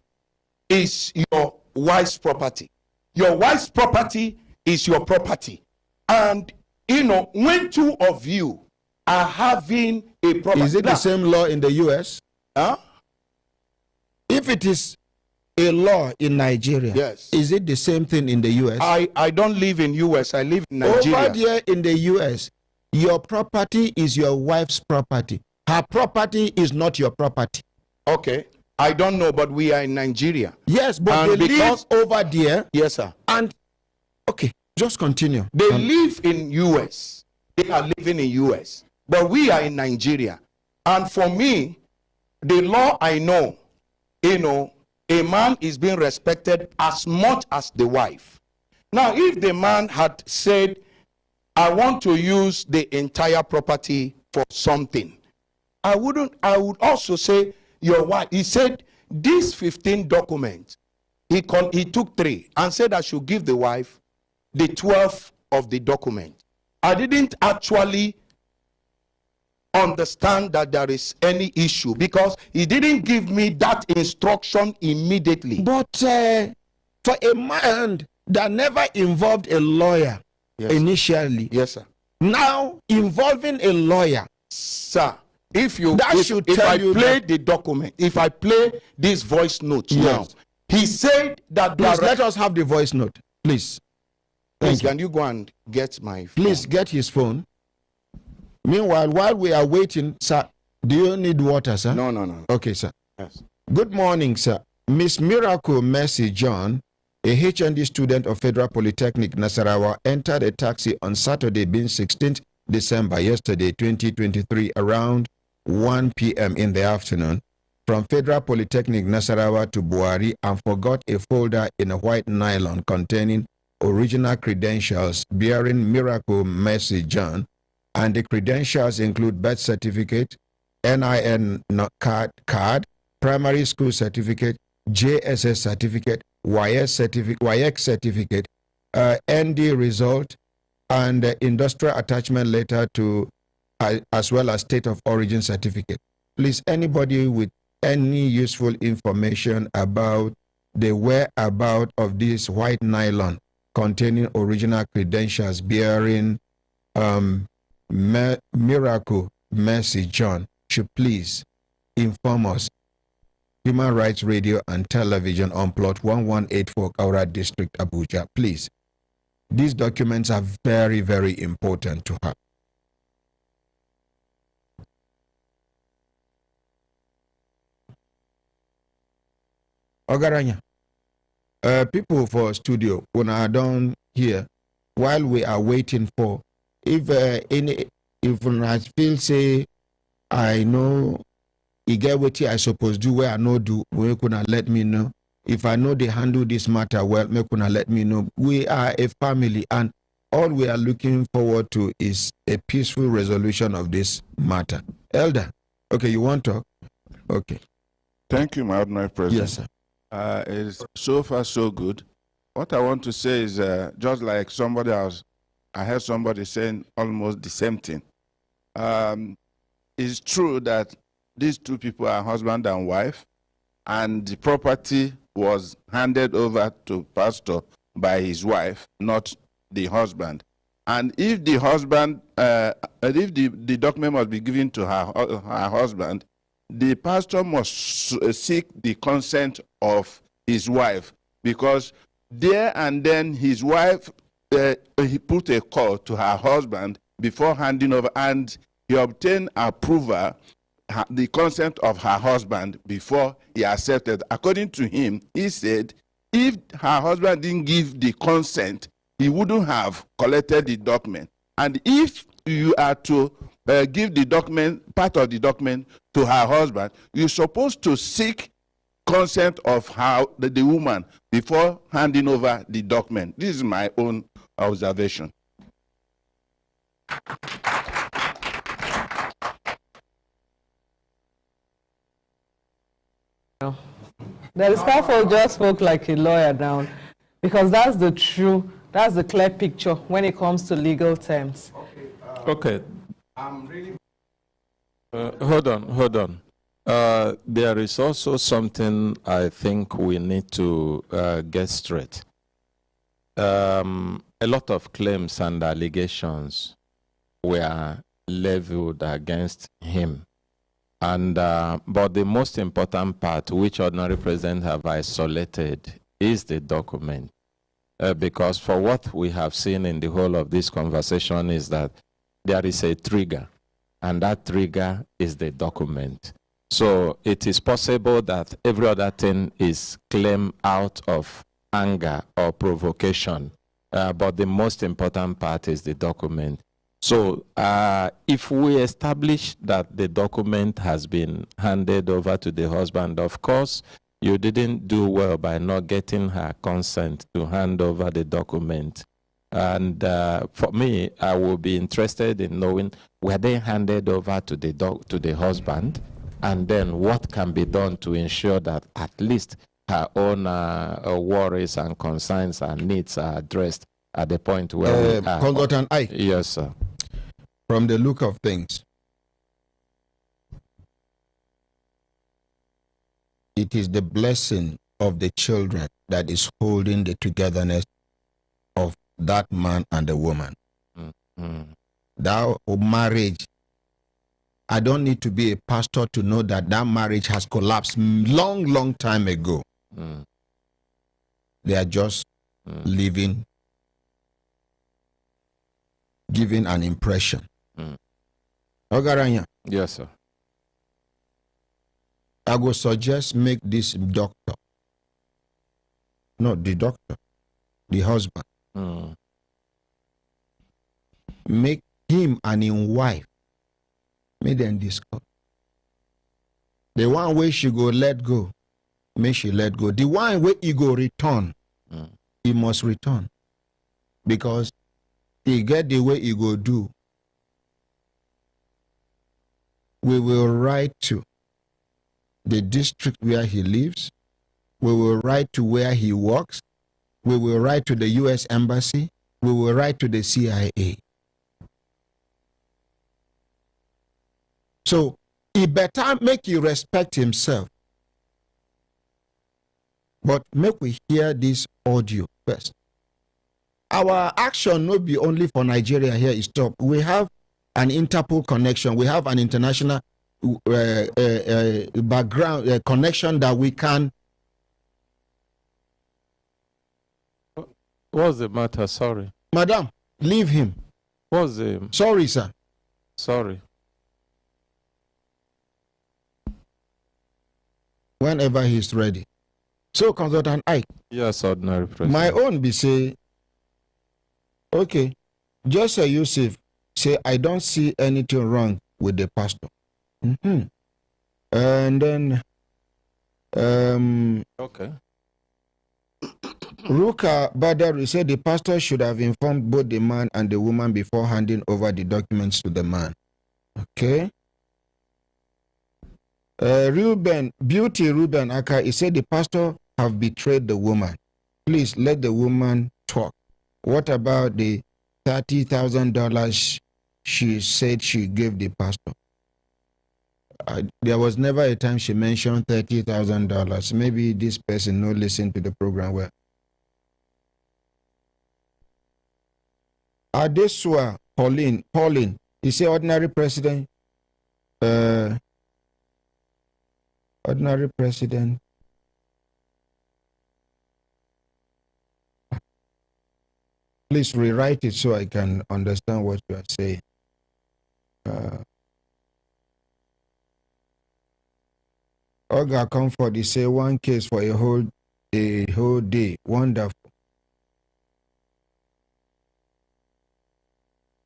is your wife's property. Your wife's property is your property. And, you know, when two of you are having a property... Is it the same law in the U.S.? Huh? If it is a law in Nigeria, yes, is it the same thing in the U.S.? I don't live in U.S. I live in Nigeria. Over there in the U.S., your property is your wife's property. Her property is not your property. Okay. I don't know, but we are in Nigeria. Yes, but they live over there. Yes, sir. And, okay, just continue. They live in U.S. They are living in U.S. But we are in Nigeria. And for me, the law I know, you know, a man is being respected as much as the wife. Now, if the man had said, I want to use the entire property for something, I would also say, your wife, he said, these 15 documents, he took 3 and said I should give the wife the 12 of the document. I didn't actually understand that there is any issue because he didn't give me that instruction immediately. But for a man that never involved a lawyer initially, yes, sir, now involving a lawyer, sir, if I play the document, if I play this voice note now, he said that... Please let us have the voice note, please. Please, can you go and get my phone? Please get his phone. Meanwhile, while we are waiting, sir, do you need water, sir? No. Okay, sir. Yes. Good morning, sir. Miss Miracle Mercy John, a HND student of Federal Polytechnic Nasarawa, entered a taxi on Saturday, being 16th December, yesterday, 2023, around 1 p.m. in the afternoon, from Federal Polytechnic Nasarawa to Buhari, and forgot a folder in a white nylon containing original credentials bearing Miracle Mercy John, and the credentials include birth certificate, NIN card, primary school certificate, JSS certificate, YX certificate, ND result, and industrial attachment letter to, as well as state of origin certificate. Please, anybody with any useful information about the whereabouts of this white nylon containing original credentials bearing Miracle Mercy John should please inform us. Human Rights Radio and Television on plot 1184 Kaura District, Abuja. Please. These documents are very, very important to her. Ogaranya, people for studio, when I don't hear, while we are waiting for, if if I feel say I know you get what I suppose do where I know do, we could let me know. If I know they handle this matter well, me could let me know. We are a family, and all we are looking forward to is a peaceful resolution of this matter. Elder, okay, you want to talk? Okay. Thank you, my ordinary president. Yes, sir. It's so far so good. What I want to say is just like somebody else, I heard somebody saying almost the same thing. It's true that these two people are husband and wife, and the property was handed over to pastor by his wife, not the husband. And if the husband, if the document must be given to her husband, the pastor must seek the consent of his wife, because there and then his wife, he put a call to her husband before handing over, and he obtained approval, the consent of her husband before he accepted. According to him, he said if her husband didn't give the consent, he wouldn't have collected the document. And if you are to give the document, part of the document, to her husband, you're supposed to seek consent of the woman before handing over the document. This is my own observation. The scaffold just spoke like a lawyer now, because that's the clear picture when it comes to legal terms. Okay. I'm really. Hold on. There is also something I think we need to get straight. A lot of claims and allegations were leveled against him. And but the most important part, which ordinary president have isolated, is the document. Because for what we have seen in the whole of this conversation is that there is a trigger, and that trigger is the document. So it is possible that every other thing is claimed out of anger or provocation, but the most important part is the document. So if we establish that the document has been handed over to the husband, of course, you didn't do well by not getting her consent to hand over the document. And for me, I will be interested in knowing, were they handed over to the husband? And then what can be done to ensure that at least her own worries and concerns and needs are addressed at the point where we are. Consultant Ike. Yes, sir. From the look of things, it is the blessing of the children that is holding the togetherness of that man and the woman. Mm-hmm. That marriage, I don't need to be a pastor to know that that marriage has collapsed long time ago. Mm. They are just living, giving an impression. Ogaranya. Yes, sir. I would suggest make this doctor, not the doctor, the husband, make him and his wife, make them discuss. The one way she go let go, make she let go. The one way he go return, he must return. Because he get the way he go do. We will write to the district where he lives. We will write to where he works. We will write to the U.S. Embassy. We will write to the CIA. So he better make you respect himself. But make we hear this audio first. Our action not be only for Nigeria here is stop. We have an Interpol connection. We have an international background connection that we can. What's the matter? Sorry. Madam, leave him. What's the... Sorry, sir. Sorry. Whenever he's ready. So, Consultant Ike. Yes, ordinary president. My own be say, okay, just say Yusuf, say, I don't see anything wrong with the pastor. And then, okay. Ruka Badari said the pastor should have informed both the man and the woman before handing over the documents to the man. Okay. Beauty Ruben Aka, he said the pastor have betrayed the woman. Please let the woman talk. What about the $30,000 she said she gave the pastor? There was never a time she mentioned $30,000. Maybe this person no listen to the program well. Adesua Pauline, he said ordinary president, Please rewrite it so I can understand what you are saying. Oga Comfort, he say one case for a whole day. Wonderful.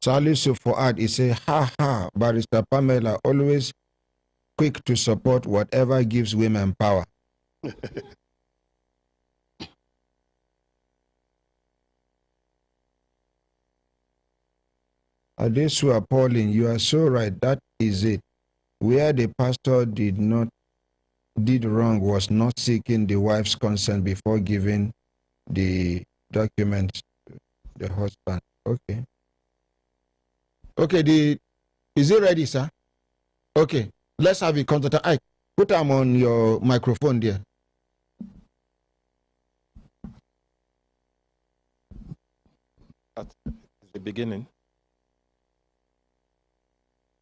Salisu Fuad, he say, ha, Barrister Pamela, always quick to support whatever gives women power. Adesua Pauline, you are so right. That is it. Where the pastor did wrong was not seeking the wife's consent before giving the documents to the husband. Okay. Okay, is it ready, sir? Okay, let's have a contact. I put them on your microphone there. At the beginning.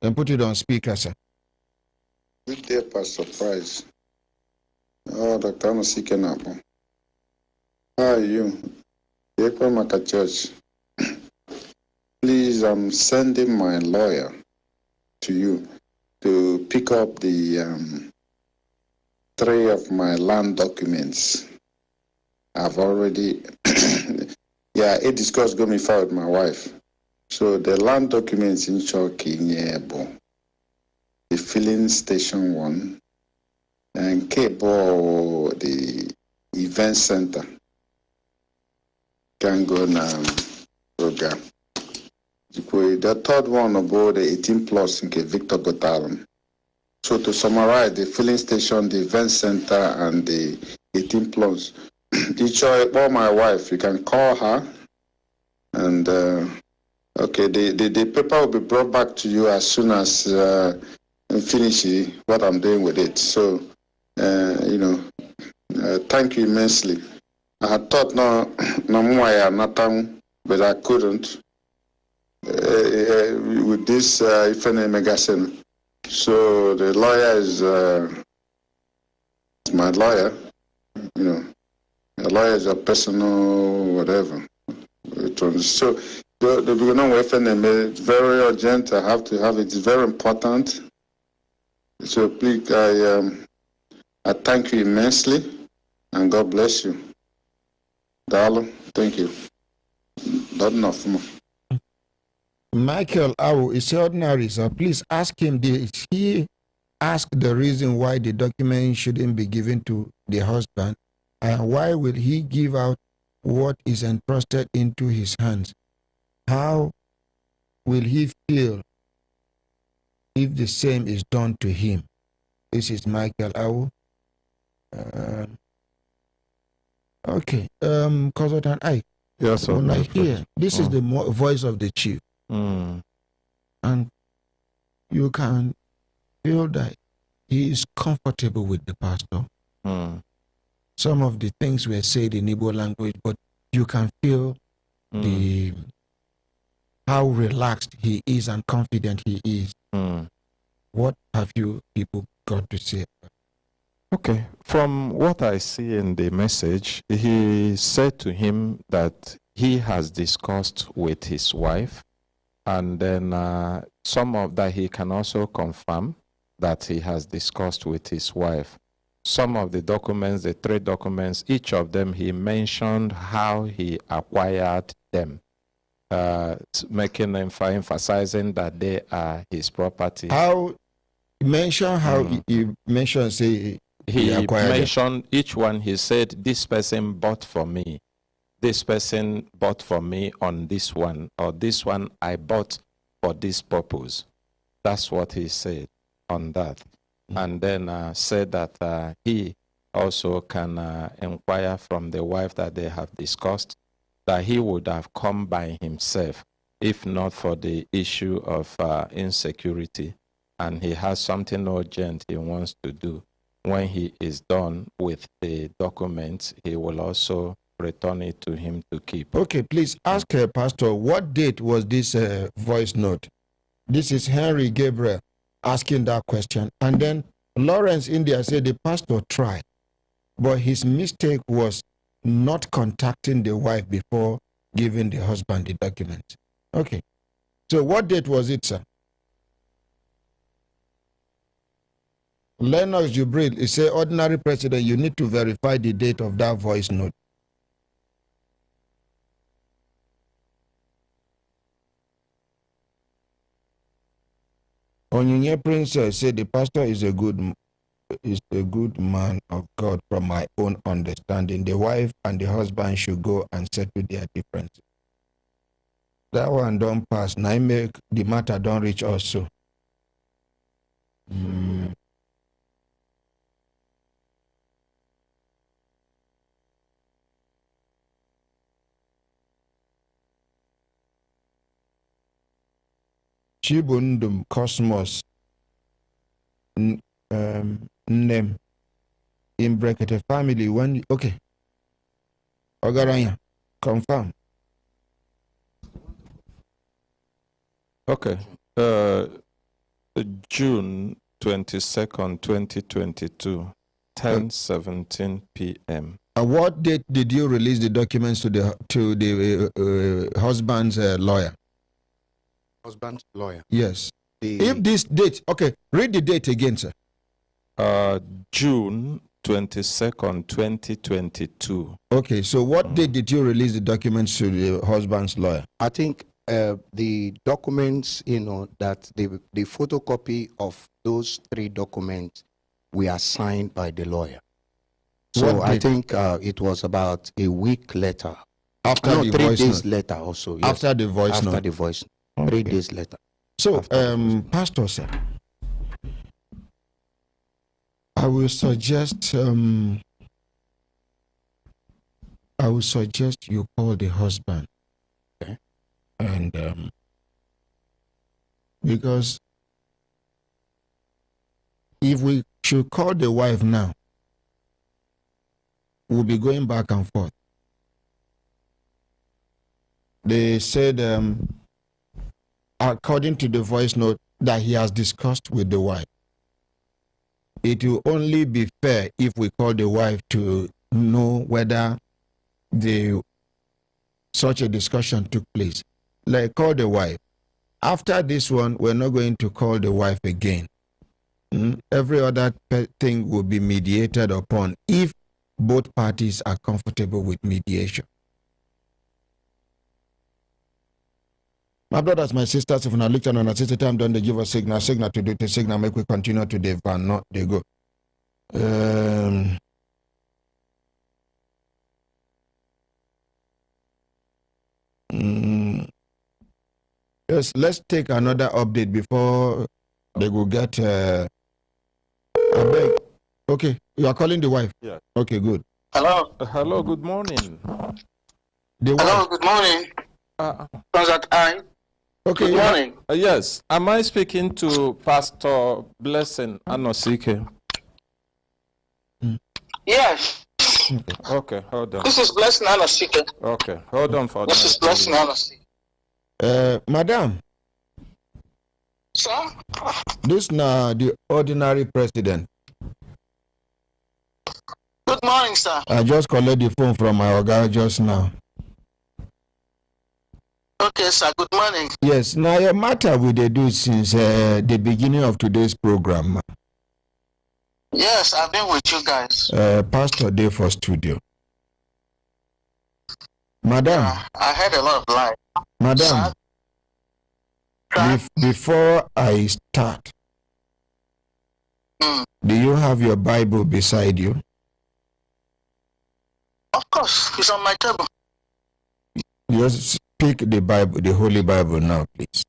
And put it on speaker, sir. Good day, Pastor Price. Oh, Dr. Amasikenabo. How are you? Maka Church. Please, I'm sending my lawyer to you to pick up the 3 of my land documents. I've already, a discourse going forward with my wife. So the land documents in Choki, Nyebo, the filling station 1, and Kebo, the event center, can go now program. The third one about the 18 plus in Victor Gotalam. So to summarize, the filling station, the event center, and the 18 plus. Each or my wife, you can call her, and okay, the paper will be brought back to you as soon as I finish what I'm doing with it. So, thank you immensely. I had thought no more nothing, but I couldn't with this Ifene Megasen. So the lawyer is my lawyer. The lawyer is a personal whatever. So the beginning with FNM is very urgent. I have to have it. It's very important. So please, I thank you immensely, and God bless you. Darling, thank you. Not enough more. Michael Awu is ordinary, so please ask him, did he ask the reason why the document shouldn't be given to the husband? And why will he give out what is entrusted into his hands? How will he feel if the same is done to him? This is Michael Awu. Okay, Consultant Ike. Yes, sir. When I hear, this is the voice of the chief. And you can feel that he is comfortable with the pastor. Some of the things were said in Igbo language, but you can feel how relaxed he is and confident he is. What have you people got to say? Okay, from what I see in the message, he said to him that he has discussed with his wife, and then some of that he can also confirm that he has discussed with his wife. Some of the documents, the 3 documents, each of them he mentioned how he acquired them. emphasizing that they are his property. How mention how he mentioned say he acquired mentioned each one. He said, this person bought for me. This person bought for me on this one, or this one I bought for this purpose. That's what he said on that. And then said that he also can inquire from the wife that they have discussed, that he would have come by himself if not for the issue of insecurity. And he has something urgent he wants to do. When he is done with the documents, he will also return it to him to keep. Okay, please ask Pastor, what date was this voice note? This is Henry Gabriel asking that question. And then Lawrence India said the pastor tried, but his mistake was not contacting the wife before giving the husband the documents. Okay. So what date was it, sir? Lennox Jubril, he said, ordinary president, you need to verify the date of that voice note. Onyinye Princess said the pastor is a good man of God from my own understanding. The wife and the husband should go and settle their differences. That one don't pass. Now make the matter don't reach us so. Chibundum Cosmos name in Brekete family when okay. Ogaranya, confirm. Okay. June 22nd, 2022, 10:17 p.m. At what date did you release the documents to the husband's lawyer? Husband's lawyer. Yes. If this date, okay, read the date again, sir. June 22nd, 2022. Okay, so what date did you release the documents to the husband's lawyer? I think the documents, that the photocopy of those 3 documents were signed by the lawyer. So I think it was about a week later. After the 3 voice days note. later also. Yes. After the voice After note. the voice note. Okay. 3 days later. So, Pastor, sir, I will suggest you call the husband. Okay. And because if we should call the wife now, we'll be going back and forth. They said, according to the voice note, that he has discussed with the wife. It will only be fair if we call the wife to know whether such a discussion took place. Like, call the wife. After this one, we're not going to call the wife again. Every other thing will be mediated upon if both parties are comfortable with mediation. My brothers, my sisters, if I look at an sister time, don't they give us signal to do the signal, make we continue to the van, not they go. Yes, let's take another update before they will get. I beg. Okay, you are calling the wife. Yeah. Okay, good. Hello. Hello. Good morning. Hello. Good morning. President I. Okay. Good morning. Yes. Am I speaking to Pastor Blessing Anosike? Yes. Okay, hold on. This is Blessing Anosike. Okay, hold on for This is Blessing Anosike. Madam. Sir? This now the ordinary president. Good morning, sir. I just collected the phone from my guy just now. Okay, sir. Good morning. Yes, now your matter we they do since the beginning of today's program. Yes, I've been with you guys. Pastor Day for studio. Madam. I heard a lot of lies. Madam, before I start, do you have your Bible beside you? Of course, it's on my table. Just speak the Bible, the Holy Bible now, please.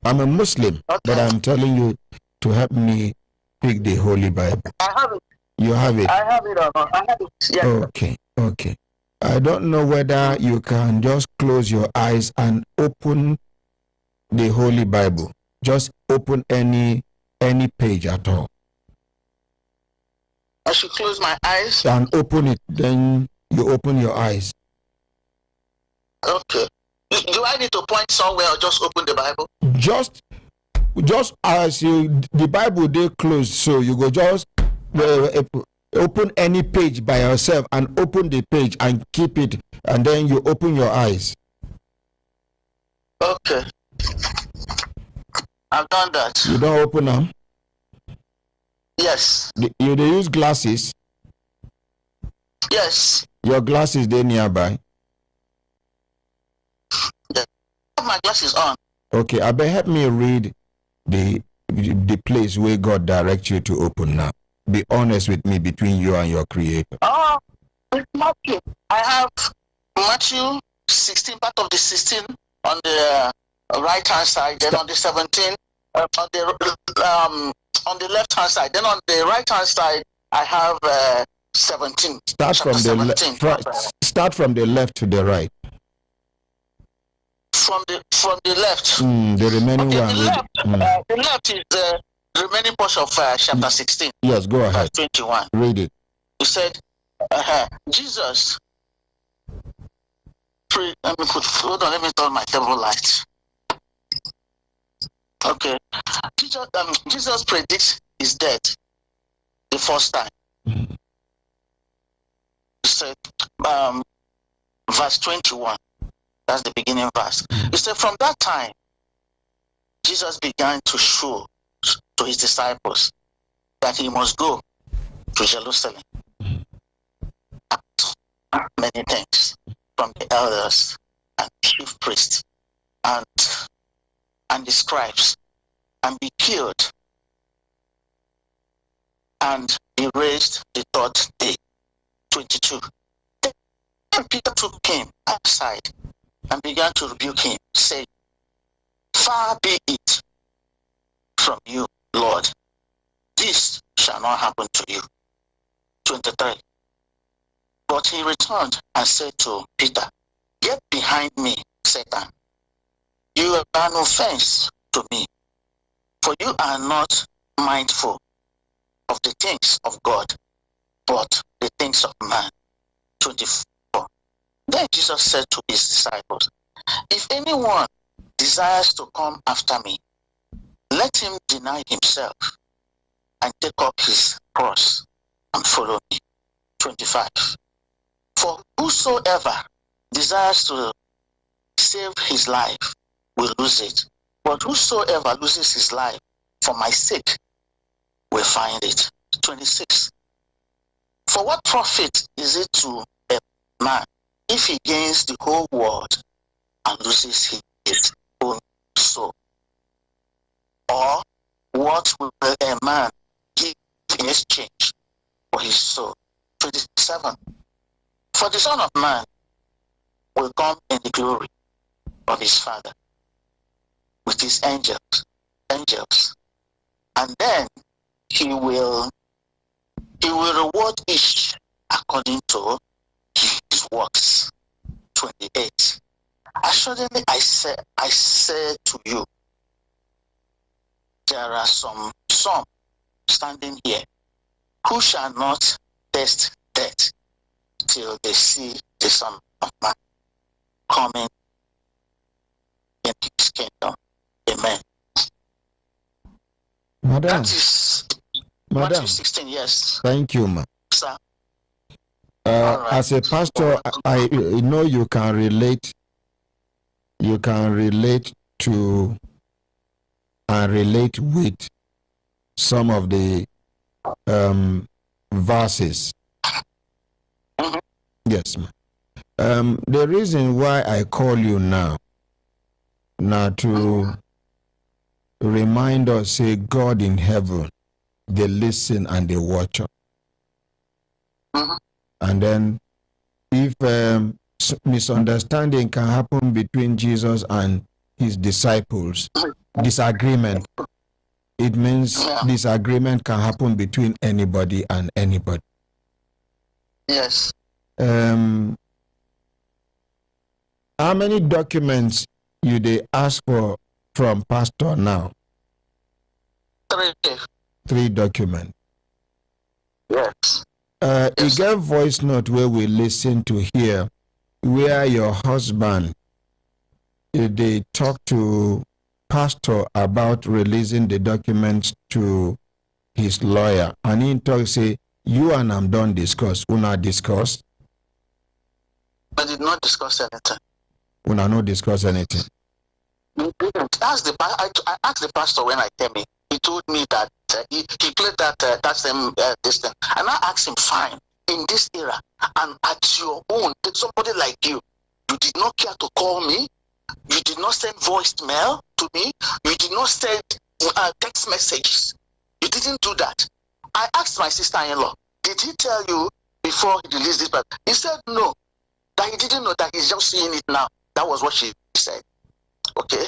I'm a Muslim, but I'm telling you to help me pick the Holy Bible. I have it. You have it? I have it. I have it. Yes. Okay, okay. I don't know whether you can just close your eyes and open the Holy Bible. Just open any page at all. I should close my eyes and open it. Then you open your eyes. Okay. Do I need to point somewhere or just open the Bible? Just as the Bible they closed, so you go just open any page by yourself and open the page and keep it, and then you open your eyes. Okay. I've done that. You don't open them? Yes. You they use glasses? Yes. Your glasses they nearby? Yeah. I have my glasses on. Okay, I bet help me read the place where God directs you to open now. Be honest with me between you and your Creator. Oh, Matthew. I have Matthew 16, part of the 16 on the right hand side, then on the 17 on the left hand side, then on the right hand side I have 17. Start from the left to the right. From the left. The remaining okay, one. The left is the remaining portion of chapter 16. Yes, go ahead. Verse 21. Read it. He said, Jesus. Hold on, let me turn my table light. Okay. Jesus predicts his death the first time. He said, verse 21. That's the beginning verse. He said, from that time, Jesus began to show to his disciples that he must go to Jerusalem. Many things from the elders and chief priests and the scribes, and be killed and be raised the third day. 22. Then Peter took him aside and began to rebuke him, saying, far be it from you, Lord, this shall not happen to you. 23. But he returned and said to Peter, get behind me, Satan. You are an offense to me, for you are not mindful of the things of God, but the things of man. 24. Then Jesus said to his disciples, if anyone desires to come after me, let him deny himself and take up his cross and follow me. 25. For whosoever desires to save his life will lose it, but whosoever loses his life for my sake will find it. 26. For what profit is it to a man if he gains the whole world and loses his own soul? Or what will a man give in exchange for his soul? 27. For the Son of Man will come in the glory of his Father with his angels, and then he will reward each according to his works. 28. Assuredly I say to you, there are some standing here who shall not taste death till they see the Son of Man coming in his kingdom. Amen. Madam. That is Madam. Matthew 16, yes. Thank you, ma. Sir. Right. As a pastor, I know you can relate. You can relate to and relate with some of the verses. Yes, ma'am. The reason why I call you now Now to remind us, say God in heaven, they listen and they watch us. And then if misunderstanding can happen between Jesus and his disciples, disagreement, it means disagreement can happen between anybody and anybody. Yes. How many documents you they ask for from pastor now? 3. 3 documents. Yes. You get voice note where we listen to here, where your husband, they talk to pastor about releasing the documents to his lawyer, and he talk say, you and I'm done discuss. Una discuss? I did not discuss anything. Una no discuss anything. We didn't. I asked the pastor when I came in. He told me that he played that same this thing, and I asked him, fine, in this era and at your own, somebody like you did not care to call me, you did not send voicemail to me, you did not send text messages, you didn't do that. I asked my sister-in-law, did he tell you before he released this? But he said no, that he didn't know, that he's just seeing it now. That was what she said. Okay.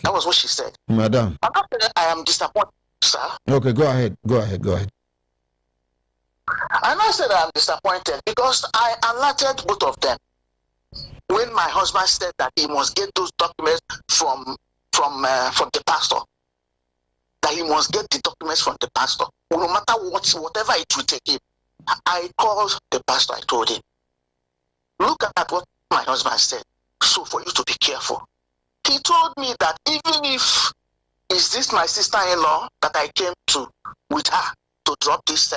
That was what she said. Madam. I'm not saying I am disappointed, sir. Okay, go ahead. And I said I am disappointed because I alerted both of them when my husband said that he must get those documents from the pastor. That he must get the documents from the pastor, no matter whatever it will take him. I called the pastor. I told him, look at what my husband said. So for you to be careful. He told me that even if is this my sister-in-law that I came to with her to drop this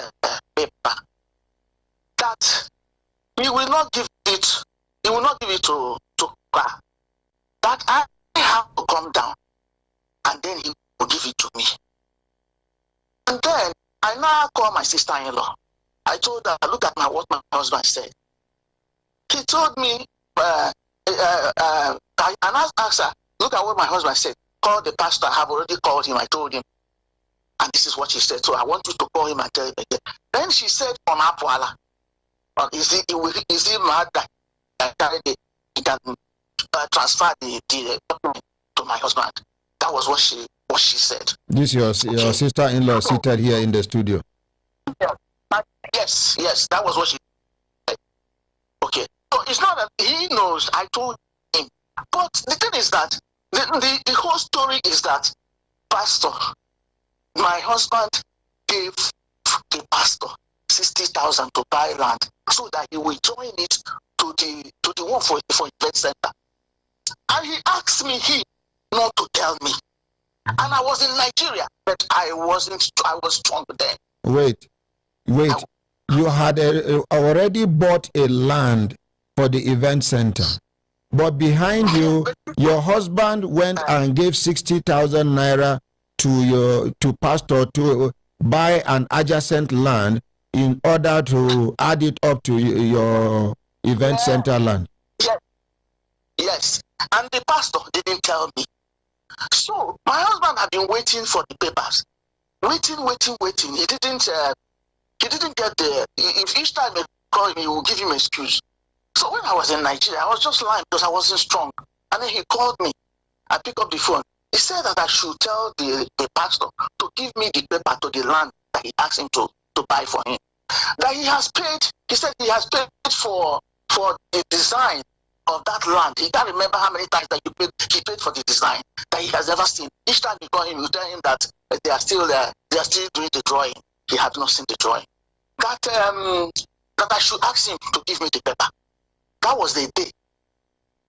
paper, that he will not give it. He will not give it to her. That I have to come down, and then he will give it to me. And then I now call my sister-in-law. I told her, look at what my husband said. He told me, and I asked her, look at what my husband said. Call the pastor. I have already called him. I told him. And this is what she said. So I want you to call him and tell him again. Then she said on Apwala, is he mad that he can transfer the document to my husband? That was what she said. This your sister-in-law seated here in the studio. Yes, that was what she said. Okay. So it's not that he knows. I told him. But the thing is that the whole story is that pastor, my husband gave the pastor 60,000 to buy land so that he will join it to the one for event center. And he asked me not to tell me. And I was in Nigeria, but I was strong then. Wait. You had already bought a land for the event center. But behind you, your husband went and gave 60,000 naira to pastor to buy an adjacent land in order to add it up to your event center land. Yes. And the pastor didn't tell me. So my husband had been waiting for the papers. Waiting. He didn't get there. If each time they call him, he will give him an excuse. So when I was in Nigeria, I was just lying because I wasn't strong. And then he called me. I picked up the phone. He said that I should tell the pastor to give me the paper to the land that he asked him to buy for him. That he has paid, he said he has paid for the design of that land. He can't remember how many times that he paid for the design that he has ever seen. Each time you call him, you tell him that they are still doing the drawing. He had not seen the drawing. That I should ask him to give me the paper. That was the day.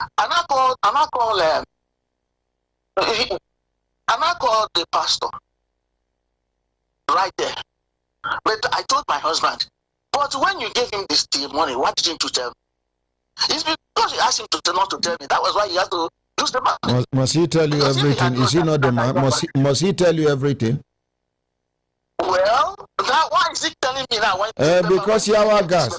And I called the pastor right there. But I told my husband, but when you gave him this money, why didn't you tell me? It's because you asked him not to tell me. That was why he had to use the money. Must he tell you everything? Is he not the man? Must he tell you everything? Well, why is he telling me now? Because you are gas.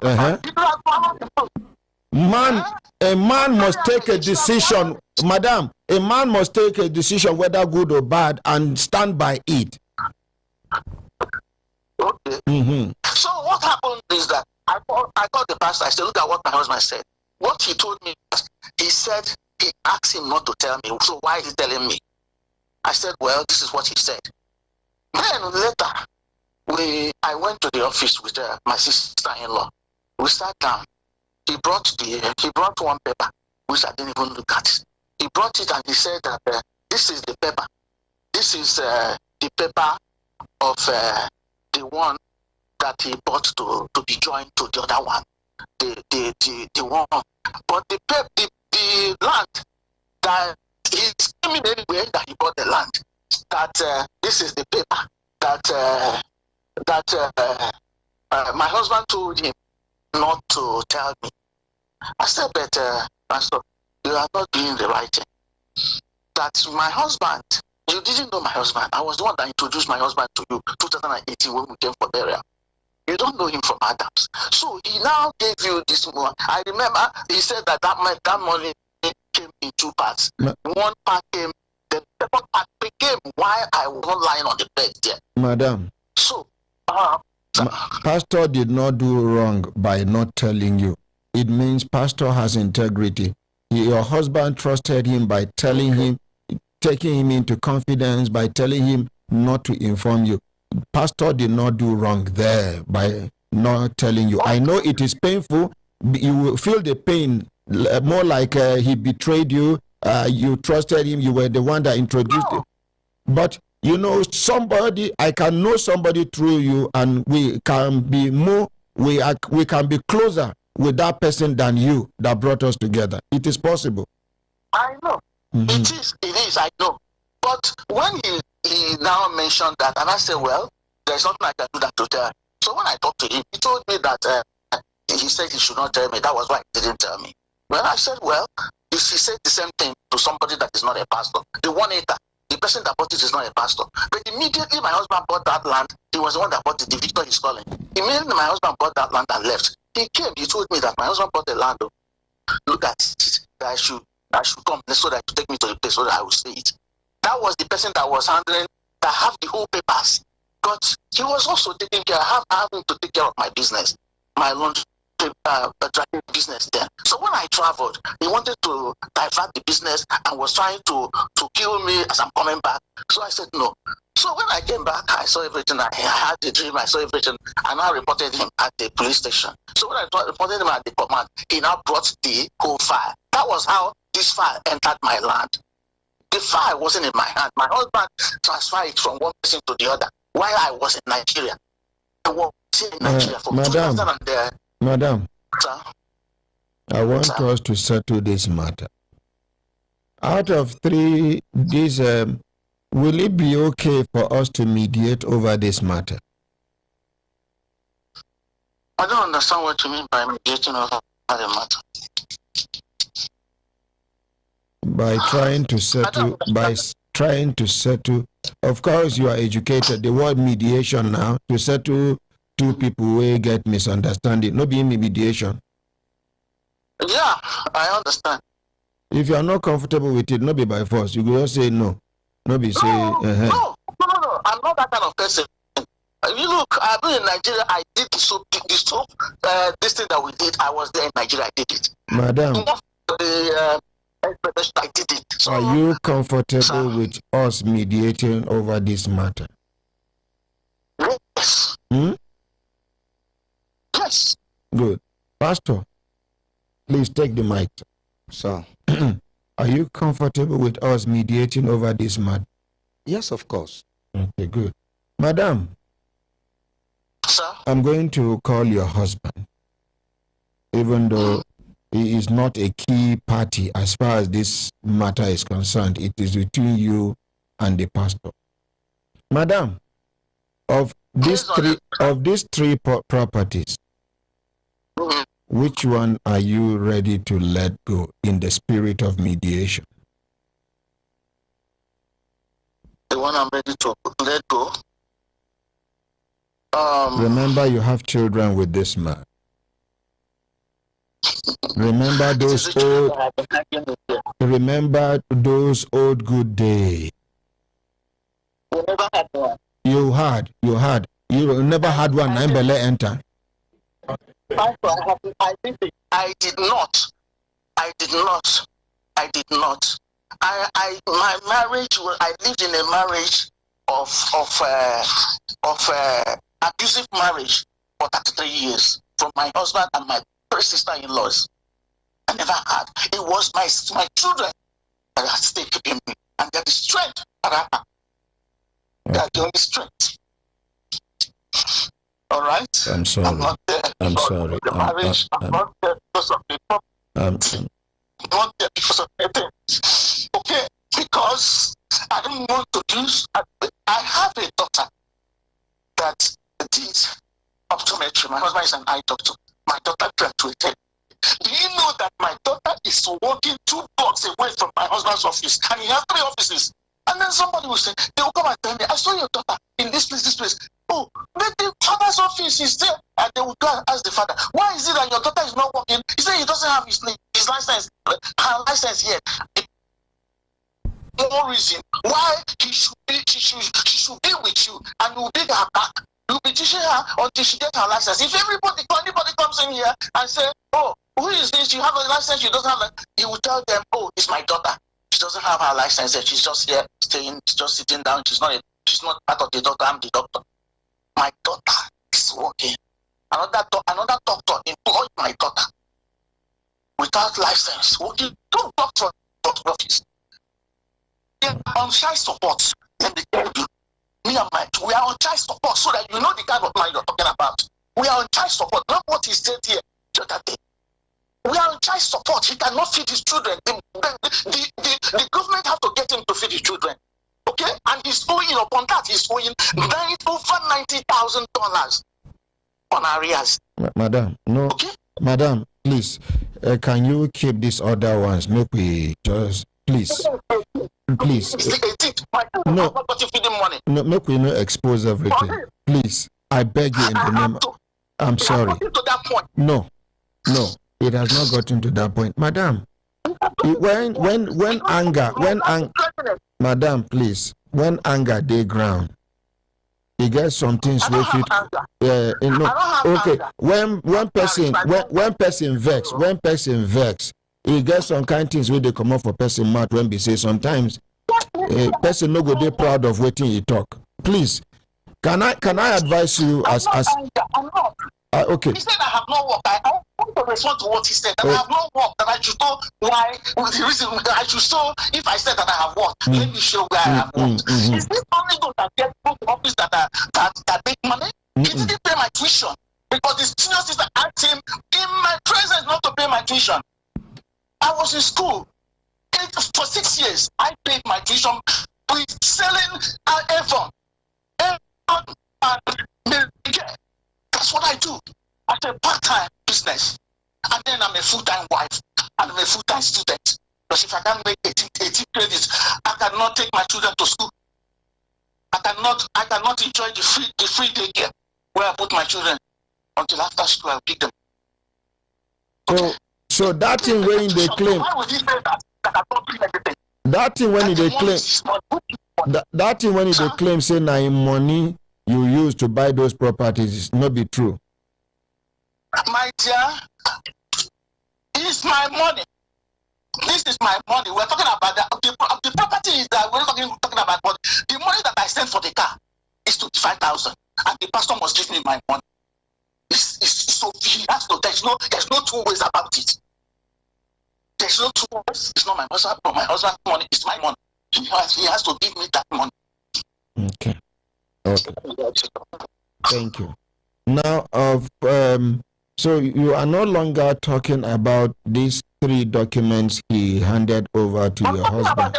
A man must take a decision, madam. A man must take a decision whether good or bad and stand by it. Okay. Mm-hmm. So what happened is that I called the pastor. I said, look at what my husband said. What he told me, he said he asked him not to tell me. So why is he telling me? I said, well, this is what he said. Then later, I went to the office with my sister-in-law. We sat down. He brought one paper, which I didn't even look at. He brought it and he said that this is the paper. This is the paper of the one that he bought to be joined to the other one. The one. But the land that he's giving anywhere that he bought the land. That this is the paper that my husband told him not to tell me. I said, but Pastor, you are not doing the right thing. That my husband, you didn't know my husband. I was the one that introduced my husband to you 2018 when we came for burial. You don't know him from Adams. So he now gave you this one. I remember he said that money came in two parts. One part came, the second part became why I was not lying on the bed there. Madam. So, Pastor did not do wrong by not telling you. It means Pastor has integrity. Your husband trusted him by telling him, taking him into confidence, by telling him not to inform you. Pastor did not do wrong there by not telling you. I know it is painful. You will feel the pain more like he betrayed you. You trusted him. You were the one that introduced him. But you know somebody, I can know somebody through you, and we can be more, we can be closer with that person than you that brought us together. It is possible. I know. Mm-hmm. It is, I know. But when he now mentioned that, and I said, well, there's nothing I can do that to tell. So when I talked to him, he told me that he said he should not tell me. That was why he didn't tell me. Well, I said, well, if he said the same thing to somebody that is not a pastor, the one acre, the person that bought it is not a pastor. But immediately my husband bought that land, he was the one that bought it, the Victor he's calling. Immediately my husband bought that land and left. He came, he told me that my husband bought the land. Look at it, that I should come so that you take me to the place so that I will see it. That was the person that was handling, that have the whole papers. But he was also taking care, having to take care of my business, my laundry driving business then. So when I traveled, he wanted to divert the business and was trying to kill me as I'm coming back. So I said no. So when I came back, I saw everything. I had the dream, I saw everything, and I reported him at the police station. So when I reported him at the command, he now brought the whole file. That was how this file entered my land. The file wasn't in my hand. My husband transferred it from one person to the other while I was in Nigeria. I was in Nigeria for 2000. Madam, sir? I want us to settle this matter. Out of three, will it be okay for us to mediate over this matter? I don't understand what you mean by mediating over the matter. By trying to settle, of course you are educated. The word mediation now, to settle two people will get misunderstanding. No be mediation. Yeah, I understand. If you are not comfortable with it, not be by force. You go just say no. No be say No. I'm not that kind of person. You look, I've been in Nigeria. I did the soap, this thing that we did. I was there in Nigeria. I did it. Madam, I did it. So, are you comfortable with us mediating over this matter? Yes. Yes. Good. Pastor, please take the mic. Sir. Are you comfortable with us mediating over this matter? Yes, of course. Okay, good. Madam, sir? I'm going to call your husband, even though he is not a key party as far as this matter is concerned. It is between you and the pastor. Madam, of these three properties, which one are you ready to let go in the spirit of mediation? The one I'm ready to let go. Remember, you have children with this man. Remember those old good days. We never had one. You never had one. Naimbele enter. I did not. My marriage. I lived in a marriage of abusive marriage for 33 years from my husband and my first sister-in-laws. I never had. It was my children that had stayed keeping me, and they're the strength that I have. They are the only strength. All right. I'm sorry. I'm not there. I'm sorry. The marriage. I'm not there because of the problem. I'm not there because of anything. Okay, because I don't want to lose. I have a daughter that did optometry. My husband is an eye doctor. My daughter graduated. Do you know that my daughter is working 2 blocks away from my husband's office, and he has 3 offices? And then somebody will say, they will come and tell me, I saw your daughter in this place. Oh, but the father's office is there. And they will go and ask the father, why is it that your daughter is not working? He said he doesn't have his license, her license yet. No reason why she should be with you, and you will be her back. You'll be teaching her until she gets her license. If anybody comes in here and say, oh, who is this? You have a license, she doesn't have a, you will tell them, oh, it's my daughter. She doesn't have her license yet. She's just here staying, just sitting down. She's not part of the doctor. I'm the doctor. My daughter is working. Another doctor employed my daughter without license, working 2 blocks from the doctor's office. They are on child support. Let me tell you, we are on child support, so that you know the kind of man you're talking about. We are on child support, not what he said here the other day. We are on child support. He cannot feed his children. The government have to get him to feed his children. Okay? And he's owing upon that. He's owing over $90,000 on arrears. Madam, no. Okay? Madam, please, can you keep these other ones? Make we just, please. Please. No, make we not expose everything. Please, I beg you in the name. I'm sorry. No. It has not gotten to that point, madam. When anger, madam, please. When anger they ground, you get some things with it. Okay. When person vex, you get some kind of things where they come up for person mouth when we say sometimes a person no go dey proud of waiting he talk. Please, can I advise you as okay. He said I have no work. I want to respond to what he said. That I have no work. That I should know why. The reason I should show if I said that I have work. Let me show where I have work. Is this only those that get to the office that make money? He didn't pay my tuition because the senior sister asked him in my presence not to pay my tuition. I was in school for 6 years. I paid my tuition with selling Avon. That's what I do. As a part-time business. And then I'm a full-time wife. And I'm a full-time student. Because if I can't make 18 credits, I cannot take my children to school. I cannot enjoy the free daycare where I put my children until after school I'll pick them. So that thing when they claim. Why would he say that I can't bring everything? That thing when they claim. That thing when they claim say na money you use to buy those properties is not be true. My dear, it's my money. This is my money. We're talking about the property is that we're not talking about, but the money that I sent for the car is 25,000, and the pastor must give me my money. So he has to. There's no 2 ways about it. There's no 2 ways. It's not my husband, but my husband's money. It's my money. He has to give me that money. Okay. Thank you. Now, so you are no longer talking about these 3 documents he handed over to your husband.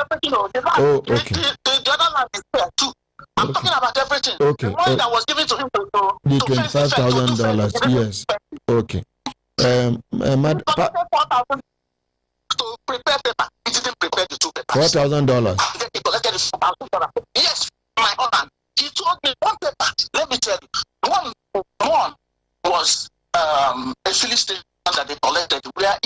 Oh, okay. The other land is there too. I'm talking about everything. Okay. The money that was given to him to the $25,000. Yes. Okay. to prepare paper. He didn't prepare the 2 papers. $4,000. He collected the $4,000. Yes, my husband. He told me 1 paper. Let me tell you. One was a Philistine that they collected where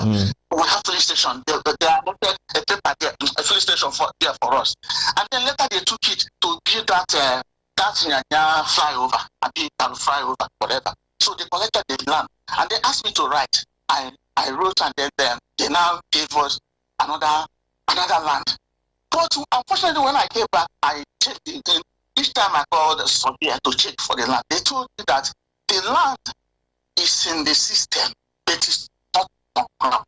We have filling station. They allotted a paper there, a filling station there for us. And then later they took it to build that flyover, flyover, whatever. So they collected the land and they asked me to write. I wrote, and then they now gave us another land. But unfortunately, when I came back, I checked it. Then each time I called the surveyor to check for the land, they told me that the land is in the system, but it's not on ground.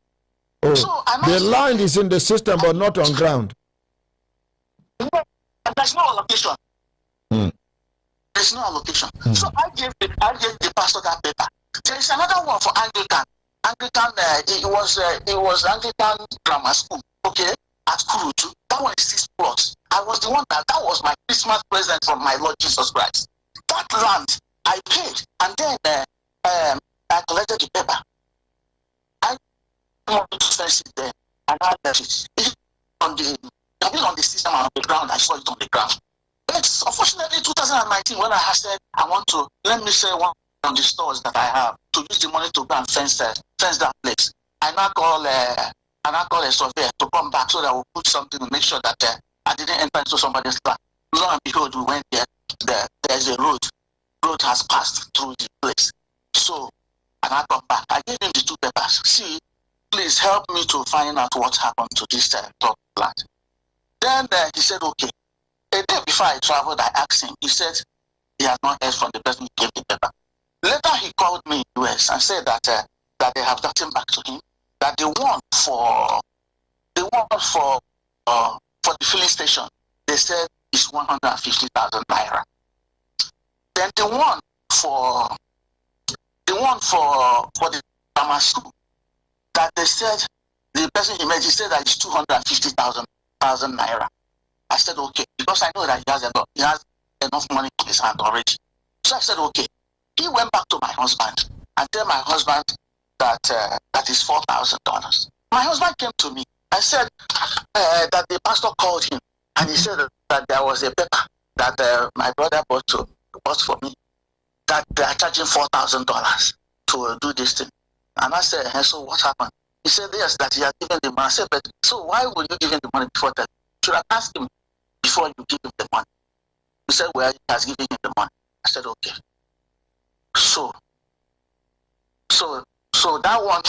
Oh, so the land is in the system, but not on ground. There's no allocation. There's no allocation. So I gave the pastor that paper. There is another one for Anglican. It was Anglican grammar school. Okay, at Kurutu. That one is 6 plots. I was the one that was my Christmas present from my Lord Jesus Christ. That land I paid, and then I collected the paper. I wanted to fence it there, and I left it on the system and on the ground. I saw it on the ground. But unfortunately, 2019, when I said I want to let me say one of the stores that I have to use the money to go and fence that place, I now call a surveyor to come back so that we'll put something to make sure that I didn't enter into somebody's land. Lo and behold, we went there. There's a road. Road has passed through the place. So, and I come back. I gave him the 2 papers. See, please help me to find out what happened to this top plant. Then he said, okay. A day before I traveled, I asked him. He said he had not heard from the person who gave the paper. Later, he called me in US and said that they have gotten back to him. That the one for the filling station, they said is 150,000 naira. Then the one for the grammar school, that they said the person he met, he said that it's 250,000 naira. I said okay, because I know that he has enough money in his hand already. So I said okay. He went back to my husband and tell my husband that is $4,000. My husband came to me. I said that the pastor called him and he said that there was a paper that my brother bought for me, that they are charging $4,000 to do this thing. And I said, hey, so what happened? He said yes, that he has given the money. I said, but so why would you give him the money before that? Should I ask him before you give him the money? He said, well, he has given him the money. I said, okay. So that one,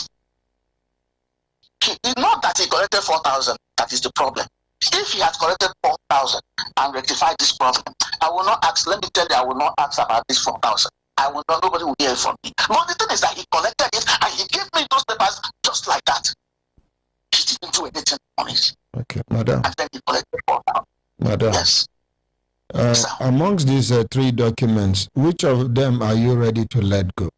it's not that he collected 4,000, that is the problem. If he had collected 4,000 and rectified this problem, I will not ask, let me tell you, I will not ask about this 4,000. I will not, nobody will hear from me. But the thing is that he collected it and he gave me those papers just like that. He didn't do anything on it. Okay, madam. And then he collected 4,000. Madam. Yes. Amongst these 3 documents, which of them are you ready to let go?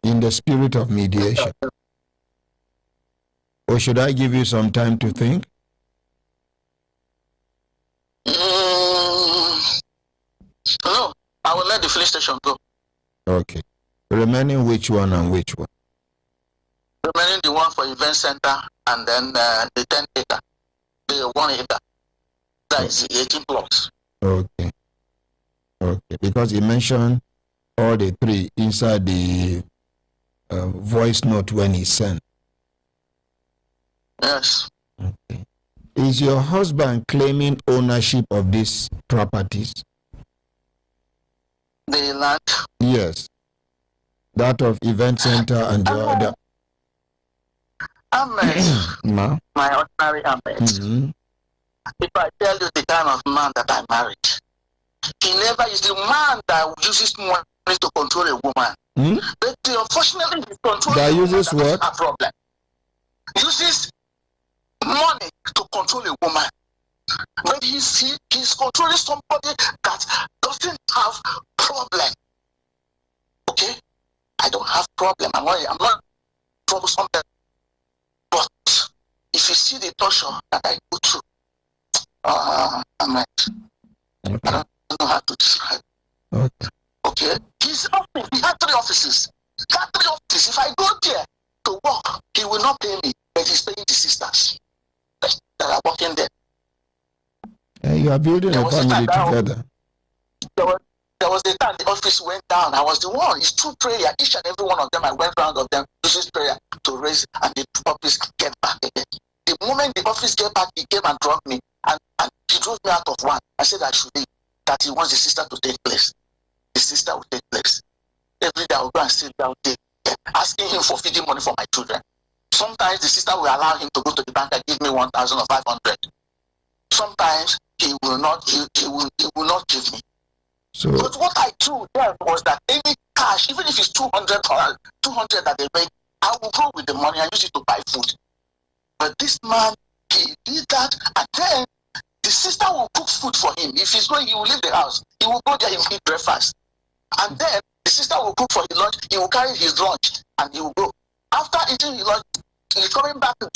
In the spirit of mediation. Or should I give you some time to think? No, I will let the filling station go. Okay. Remaining which one and which one? Remaining the one for event center and then the 10 acre, the 1 acre. That is 18 blocks. Okay. Okay. Because he mentioned all the 3 inside the voice note when he sent. Yes. Okay. Is your husband claiming ownership of these properties? The land? Yes. That of event center and the other. Ahmed, my ordinary Ahmed. If I tell you the kind of man that I married, he never is the man that uses money to control a woman. But unfortunately, he controls that uses what? A problem. Uses money to control a woman. But he's controlling somebody that doesn't have problem. Okay? I don't have problem. I'm not troublesome. But if you see the torture that I go through, I don't know how to describe. Okay? He had 3 offices. That 3 offices, if I go there to work, he will not pay me, but he's paying the sisters that are working there. You are building a family together. there was a time the office went down. I was the one. It's true prayer. Each and every one of them, I went round of them to this prayer to raise, and the office get back again. The moment the office get back, he came and dropped me, and he drove me out of one. I said I should leave, that he wants the sister to take place. The sister will take place. Every day I will go and sit down there, asking him for feeding money for my children. Sometimes the sister will allow him to go to the bank and give me 1,000 or 500. Sometimes he will not. He will not give me. So, but what I do then was that any cash, even if it's 200 that they make, I will go with the money and use it to buy food. But this man, he did that, and then the sister will cook food for him. If he's going, he will leave the house. He will go there, he will eat breakfast. And then the sister will cook for his lunch. He will carry his lunch and he will go. After eating his lunch, he's coming back in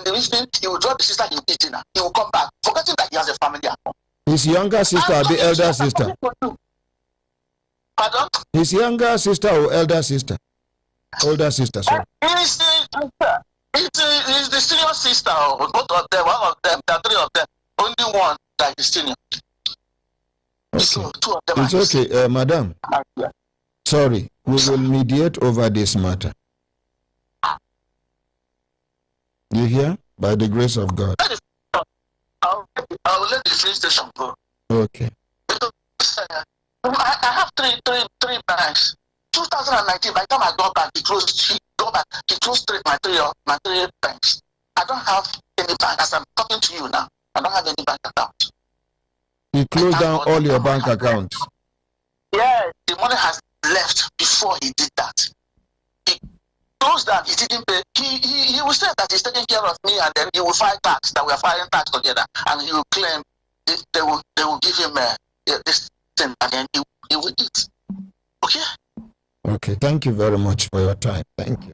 the evening. He will drop the sister. He will eat dinner. He will come back, forgetting that he has a family at home. His younger sister or the elder sister? Pardon? His younger sister or elder sister? Older sister, sorry. He's the senior sister. Both of them, one of them, the three of them. Only one that is senior. Okay. So two of them. It's okay, madam. Sorry, we will mediate over this matter. You hear? By the grace of God. I'll let the free station go. Okay. I have three banks. 2019, by the time I got back, he closed my three banks. I don't have any bank. As I'm talking to you now, I don't have any bank account. He closed down all your bank accounts. Yeah, the money has left before he did that. He closed down, he didn't pay. He will say that he's taking care of me, and then he will file tax, that we are filing tax together, and he will claim they will give him this thing, and then he will eat. Okay? Okay, thank you very much for your time. Thank you.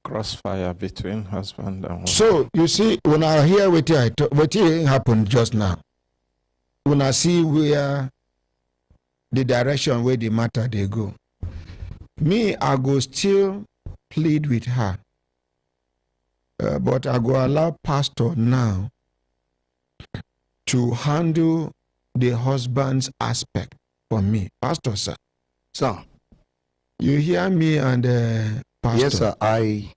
Crossfire between husband and wife. So, you see, when I hear what happened just now, when I see where the direction where the matter they go, me, I go still plead with her. But I go allow pastor now to handle the husband's aspect for me. Pastor, sir. Sir. You hear me and pastor? Yes, sir. I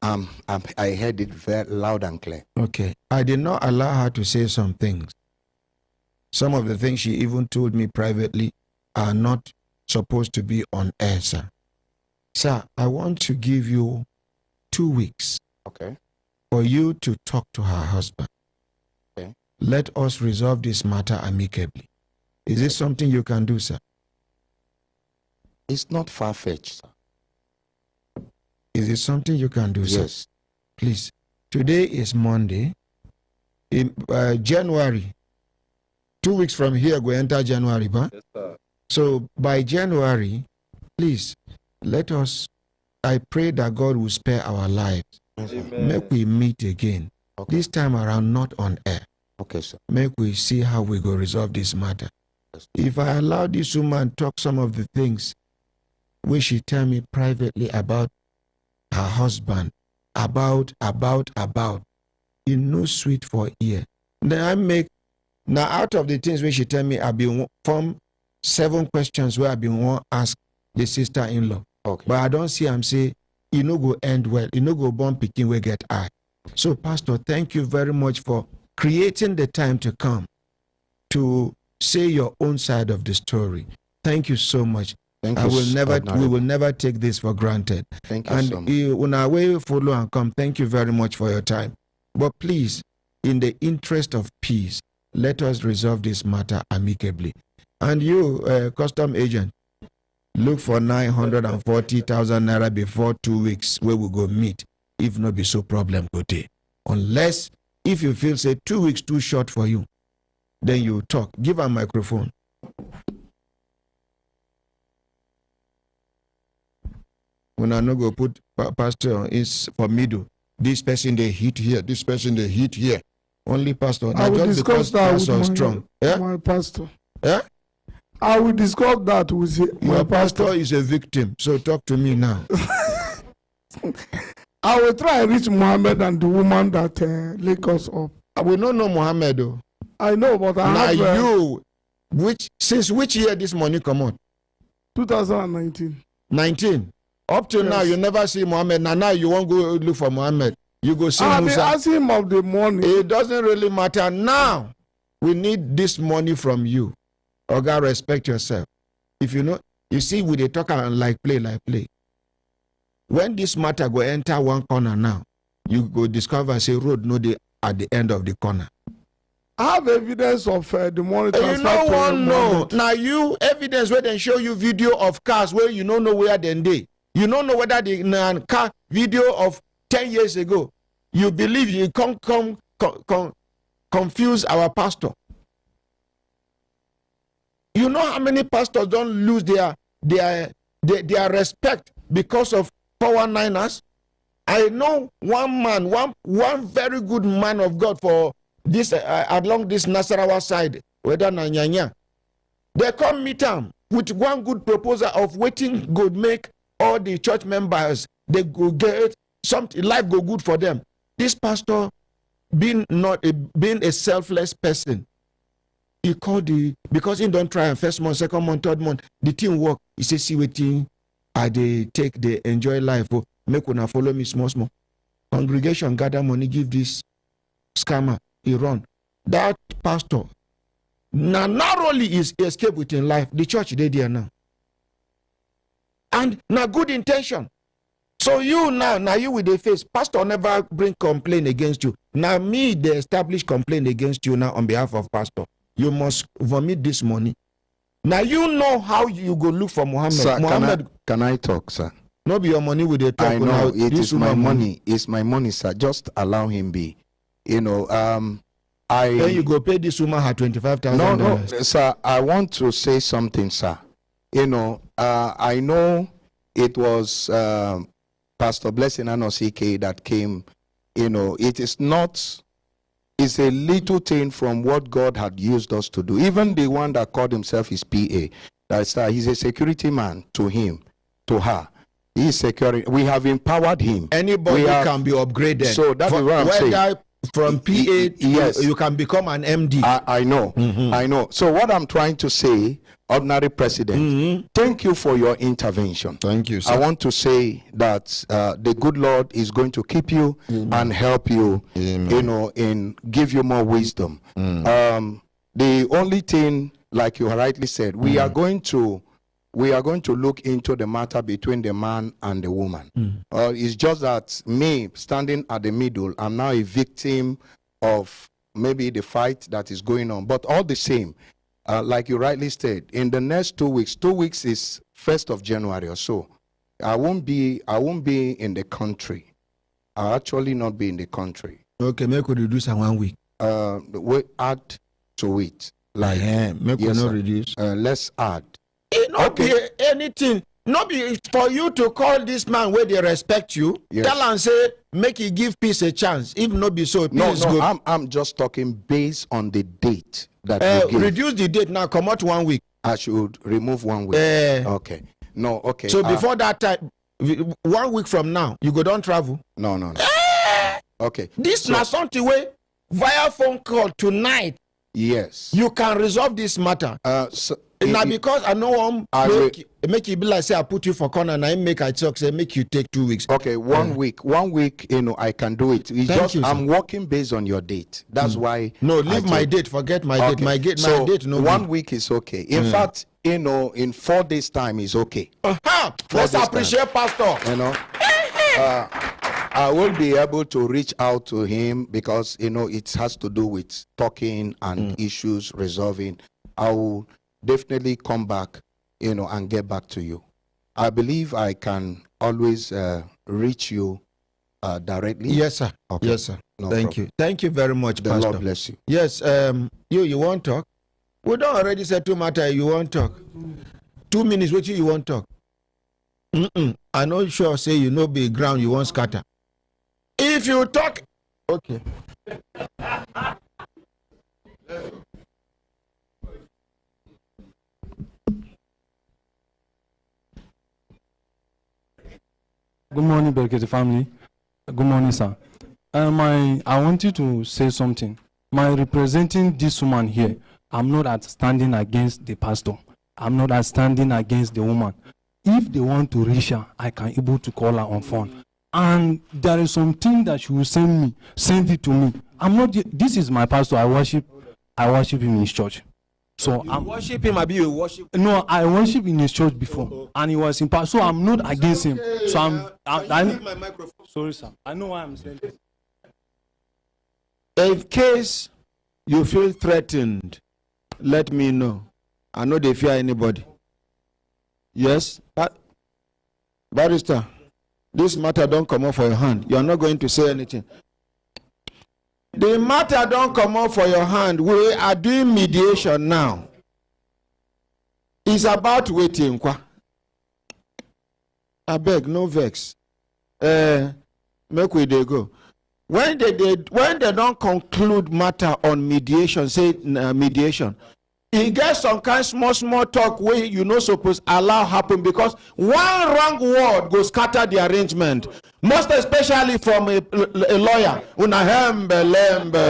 heard it very loud and clear. Okay. I did not allow her to say some things. Some of the things she even told me privately are not supposed to be on air, sir. Sir, I want to give you 2 weeks. Okay. For you to talk to her husband. Okay. Let us resolve this matter amicably. Is this something you can do, sir? It's not far-fetched, sir. Is it something you can do, sir? Yes. Please. Today is Monday. In January, 2 weeks from here, we enter January, but yes, sir. So by January, please, let us, I pray that God will spare our lives. Amen. Make we meet again. Okay. This time around, not on air. Okay, sir. Make we see how we go resolve this matter. Yes. If I allow this woman talk some of the things which she tell me privately about her husband, about, it no sweet for ear. Then I make, now out of the things which she tell me, I've been from 7 questions where I've been want ask the sister-in-law. Okay. But I don't see I'm say, it no go end well. It no go born picking we get eye. So, Pastor, thank you very much for creating the time to come to say your own side of the story. Thank you so much. Thank you. We will never take this for granted. Thank you so much. When I will follow and come, thank you very much for your time. But please, in the interest of peace, let us resolve this matter amicably. And you, custom agent, look for 940,000 naira before 2 weeks where we go meet. If not be so problem go day. Unless if you feel say 2 weeks too short for you, then you talk. Give a microphone. When I no go put pastor is for middle. This person they hit here. This person they hit here. Only pastor. I will discuss that with strong. My pastor. Yeah. I will discuss that with your pastor is a victim, so talk to me now. I will try and reach Mohammed and the woman that linked us up. We don't know Muhammad though. I know, but I now have... you, since which year this money come out? 2019. 19. Up till now, you never see Muhammad. Now you won't go look for Muhammad. You go see I've Musa. been asking him of the money. It doesn't really matter. Now, we need this money from you. Oga, respect yourself. If you know, you see, we they talk like play. When this matter go enter one corner now, you go discover, say, road no dey at the end of the corner. I have evidence of the money transfer. You know one no. Now you evidence where they show you video of cars where you don't know where they. You don't know whether the car video of 10 years ago. You believe you confuse our pastor. You know how many pastors don't lose their respect because of 419ers? I know one man, one very good man of God for this along this Nasarawa side, whether Nanyanya. They come meet him with one good proposal of waiting good make all the church members, they go get something, life go good for them. This pastor, being a selfless person, he called because he don't try first month, second month, third month, the team work. He says, see what thing, they enjoy life. Oh, make una follow me small. Congregation gather money, give this scammer, he run. That pastor, not only is escape within life, the church they there now. And now good intention. So you now you with the face, pastor never bring complaint against you. Now me, they establish complaint against you now on behalf of pastor. You must vomit this money. Now you know how you go look for Muhammad. Sir, Muhammad, can I talk, sir? No be your money with the talk. I know it is my money. It's my money, sir. Just allow him be. You know, then you go pay this woman her $25,000. No, sir. I want to say something, sir. You know, I know it was Pastor Blessing Anosike that came. You know, it is not. It's a little thing from what God had used us to do. Even the one that called himself his PA, he's a security man to him, to her. He's securing. We have empowered him. Anybody can be upgraded. So that's what I'm saying. From PA, yes, you can become an MD. I know. I know. So what I'm trying to say, ordinary president, thank you for your intervention. Thank you, sir. I want to say that the good Lord is going to keep you and help you, you know, and give you more wisdom. The only thing, like you rightly said, we are going to look into the matter between the man and the woman. It's just that me standing at the middle, I'm now a victim of maybe the fight that is going on. But all the same, like you rightly said, in the next 2 weeks, 2 weeks is 1st of January or so, I won't be in the country. I'll actually not be in the country. Okay, make we reduce 1 week. We add to it. Like, make we not reduce. Let's add. It not be anything. Not be for you to call this man where they respect you. Yes. Tell and say, make he give peace a chance. If not be so, peace no, good. I'm just talking based on the date that you give. Reduce the date now. Come out 1 week. I should remove 1 week. Okay. No. Okay. So before that time, 1 week from now, you go don't travel. No. Okay. This now something way via phone call tonight. Yes. You can resolve this matter. Now because I know make you be like say I put you for corner and I make I talk say make you take 2 weeks. Okay, 1 week. 1 week, you know, I can do it. It's Thank just you, I'm working based on your date. That's why. No, leave my date. Forget my date. My date. No. 1 week is okay. In fact, you know, in 4 days' time is okay. Let's appreciate Pastor. You know. I will be able to reach out to him because, you know, it has to do with talking and issues resolving. I will definitely come back, you know, and get back to you. I believe I can always reach you directly. Yes, sir. Okay. Yes, sir. No Thank problem. you. Thank you very much, The Pastor. Lord bless you. Yes, you want to talk? We don't already say too matter. You want to talk? 2 minutes, what you want to talk? I know sure say you know big ground you want scatter. If you talk, okay. Good morning, Brekete family. Good morning, sir. I want you to say something. my representing this woman here, I'm not standing against the pastor. I'm not standing against the woman. If they want to reach her, I can able to call her on phone. And there is something that she will send it to me. I'm not. This is my pastor. I worship him in his church. So I worship him. Maybe you worship. No, I worship in his church before, and he was in power. So I'm not against him. So I need my microphone. Sorry, sir. I know why I'm saying this. In case you feel threatened, let me know. I know they fear anybody. Yes, barrister. This matter don't come off for your hand. You are not going to say anything. The matter don't come off for your hand. We are doing mediation now. It's about waiting. I beg, no vex. Make we they go. When they don't conclude matter on mediation, say mediation, he gets some kind small talk where you not supposed allow happen, because one wrong word go scatter the arrangement. Most especially from a lawyer. Una hembe lembe.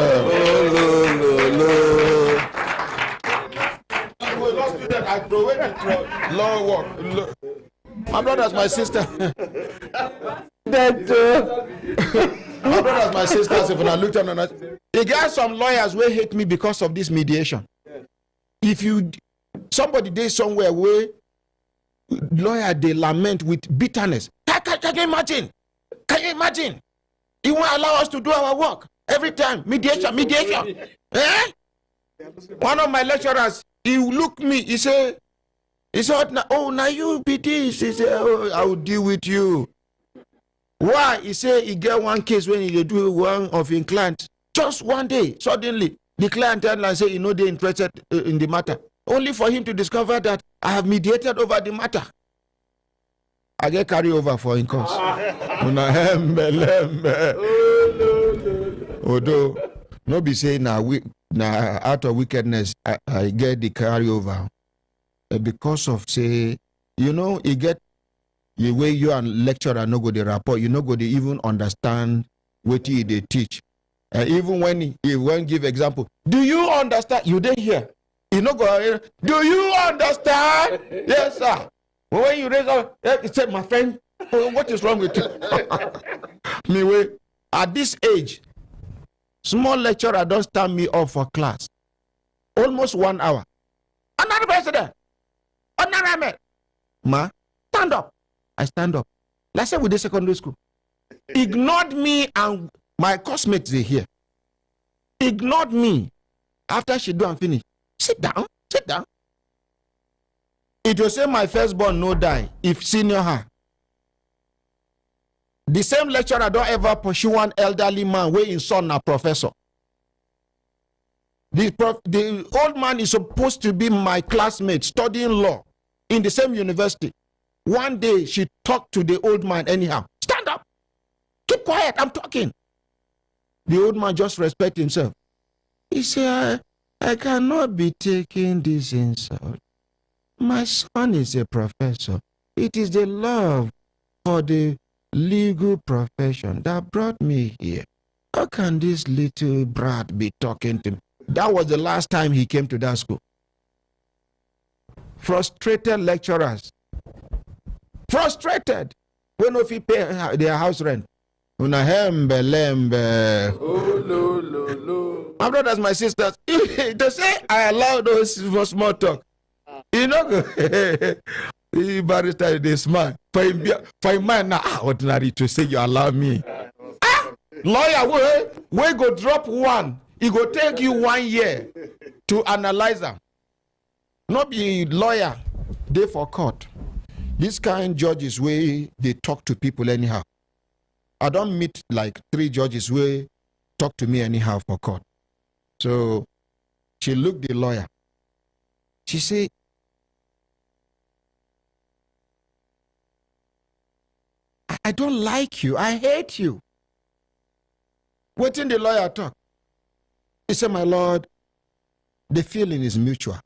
Law work. My brothers, my sister. My brothers, my sisters, if I look at them, they got some lawyers who hate me because of this mediation. If somebody did somewhere where lawyer they lament with bitterness. Can you imagine? Can you imagine? He won't allow us to do our work every time. Mediation. Eh? One of my lecturers, he looked me. He said, "Oh, now you be this." He said, "Oh, I will deal with you." Why? He said he get one case when he do one of his clients. Just one day, suddenly, the client turned and say, they're interested in the matter. Only for him to discover that I have mediated over the matter. I get carry over for in cause. Although, no be saying now out of wickedness, I get the carry over. Because of say, you get the way you and lecturer no go the rapport, you no go to even understand what they teach. Even when he won't give example, do you understand? You didn't hear. You no go. Do you understand? Yes, sir. But when you raise up, he said, "My friend, what is wrong with you?" Anyway, at this age, small lecturer don't stand me up for class. Almost 1 hour. Another president. Another man. Ma, stand up. I stand up. Let's say with the secondary school. Ignored me and my classmates they here. Ignored me. After she do and finish. Sit down. Sit down. It will say my firstborn no die if senior her. The same lecturer don't ever pursue one elderly man where his son a professor. The old man is supposed to be my classmate studying law in the same university. One day she talked to the old man anyhow. Stand up. Keep quiet. I'm talking. The old man just respect himself. He said, I cannot be taking this insult. My son is a professor. It is the love for the legal profession that brought me here. How can this little brat be talking to me? That was the last time he came to that school. Frustrated lecturers. Frustrated. When if he pay their house rent. My brothers, my sisters, they say I allow those for small talk. Barrister, they smart. For a man now, ordinary to say you allow me. Lawyer, we go drop one. It go take you 1 year to analyze them. Not be lawyer, they for court. This kind of judges where they talk to people anyhow. I don't meet like 3 judges where talk to me anyhow for court. So she looked the lawyer. She said, I don't like you. I hate you. Waiting the lawyer talk. He said, my lord, the feeling is mutual.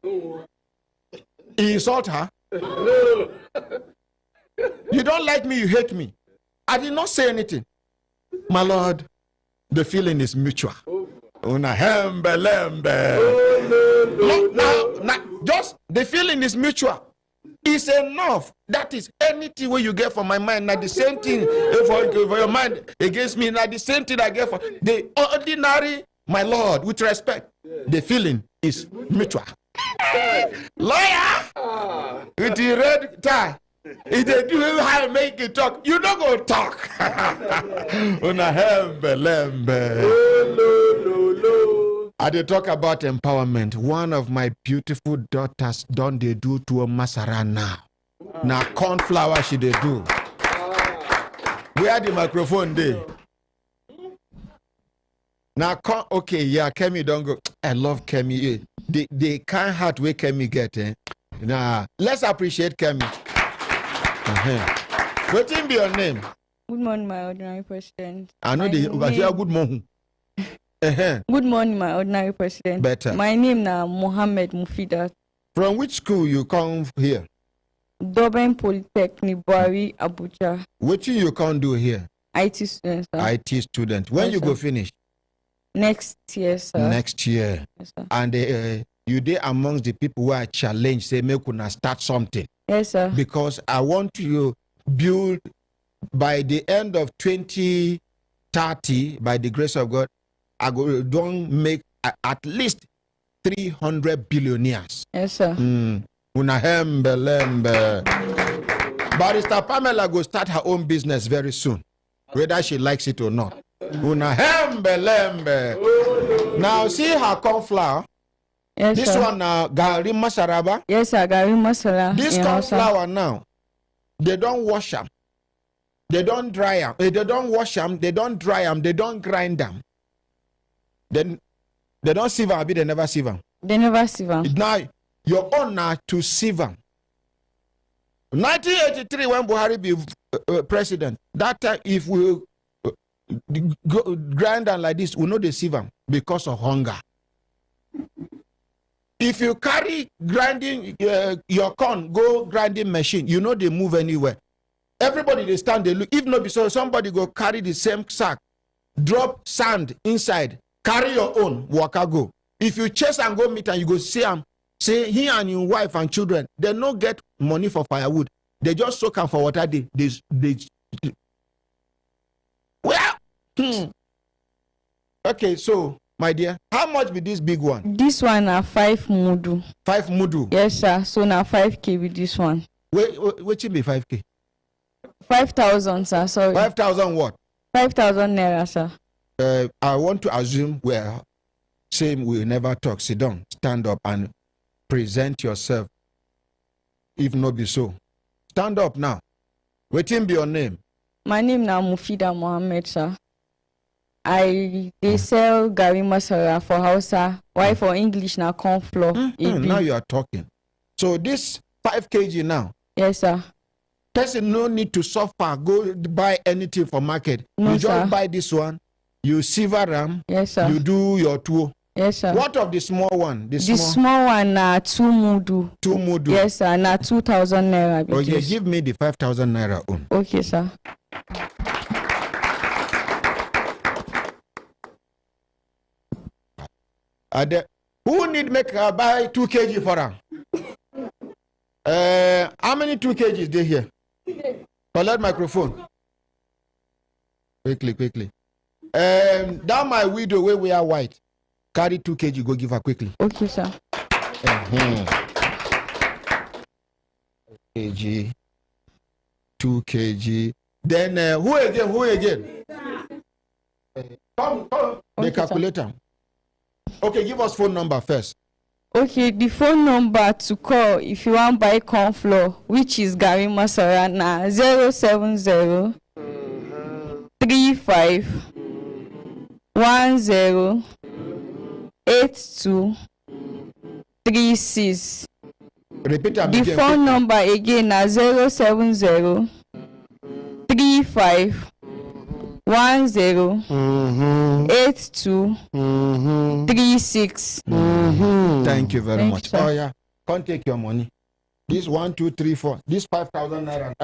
He insult her. You don't like me, you hate me. I did not say anything. My lord, the feeling is mutual. Una hembe lembe. Now, just the feeling is mutual. It's enough. That is anything where you get from my mind. Not the same thing for your mind against me. Not the same thing I get from the ordinary, my Lord, with respect. The feeling is mutual. Lawyer with the red tie. If they do how to make it talk, you don't go talk. Una hembe lembe. I dey talk about empowerment. One of my beautiful daughters done they do to a masara now. Now corn flour she they do. Where the microphone dey? Now okay, yeah, Kemi don't go. I love Kemi. The kind heart where Kemi get, eh? Nah, let's appreciate Kemi. What be your name? Good morning, my ordinary president. I know the good morning. Good morning, my ordinary president. Better. My name now Mohammed Mufidat. From which school you come here? Durban Polytechnic, Buhari, Abuja. What you can't do here? IT student, sir. IT student. When Yes, you go sir. finish? Next year, sir. Next year. Yes, sir. And you there amongst the people who are challenged, say, make una start something. Yes, sir. Because I want to build by the end of 2030, by the grace of God, I go don't make at least 300 billionaires. Yes, sir. Una hembe lembe. Barrister Pamela go start her own business very soon, whether she likes it or not. Una hembe lembe. Now see her corn flour. Yes, This sir. one now, gari masaraba. Yes, sir. Gari masala. This in corn Hausa. flour now, they don't wash them. They don't dry them. They don't wash them. They don't dry them. They don't grind them. Then they don't sieve them. They never sieve them. They never sieve them. Now your own now to sieve them. 1983 when Buhari be president, that time if we grind them like this, we know they sieve them because of hunger. If you carry grinding your corn, go grinding machine, you know they move anywhere. Everybody they stand, they look. If not be so, somebody go carry the same sack, drop sand inside, carry your own, waka go. If you chase and go meet and you go see him, say he and your wife and children, they no get money for firewood. They just soak them for water. Well, okay, so my dear, how much be this big one? This one na 5 mudu. 5 mudu. Yes, sir. So na 5K with this one. What should be 5K? 5,000, sir. Sorry. 5,000 what? 5,000 naira, sir. I want to assume we're saying we never talk. Sit down, stand up, and present yourself. If not be so, stand up now. Waiting be your name. My name now Mufida Mohammed, sir. They sell gari masara for Hausa. Why for English now corn flour? Now you are talking. So this 5 kg now. Yes, sir. Person no need to suffer. Go buy anything for market. No, you just sir. buy this one. You silver ram. Yes, sir. You do your tour. Yes, sir. What of the small one? The small one na 2 mudu. 2 mudu. Yes, sir. Na 2,000 naira. Oh yeah, give me the 5,000 naira own. Okay, sir. Who need make buy 2 kg for her? How many 2 kgs they here? Collect microphone. Quickly. That my widow where we are white. Carry 2 kg, go give her quickly. Okay, sir. Kg, 2 kg. Then who again? Come. The calculator. Okay, give us phone number first. Okay, the phone number to call if you want buy corn flour, which is gari masara na 070 35 10 82 36. Repeat that The again. phone number again na 070 35 10 82 36. Thank you very much. You, oh yeah, can't take your money. This 1, 2, 3, 4. This 5,000 naira.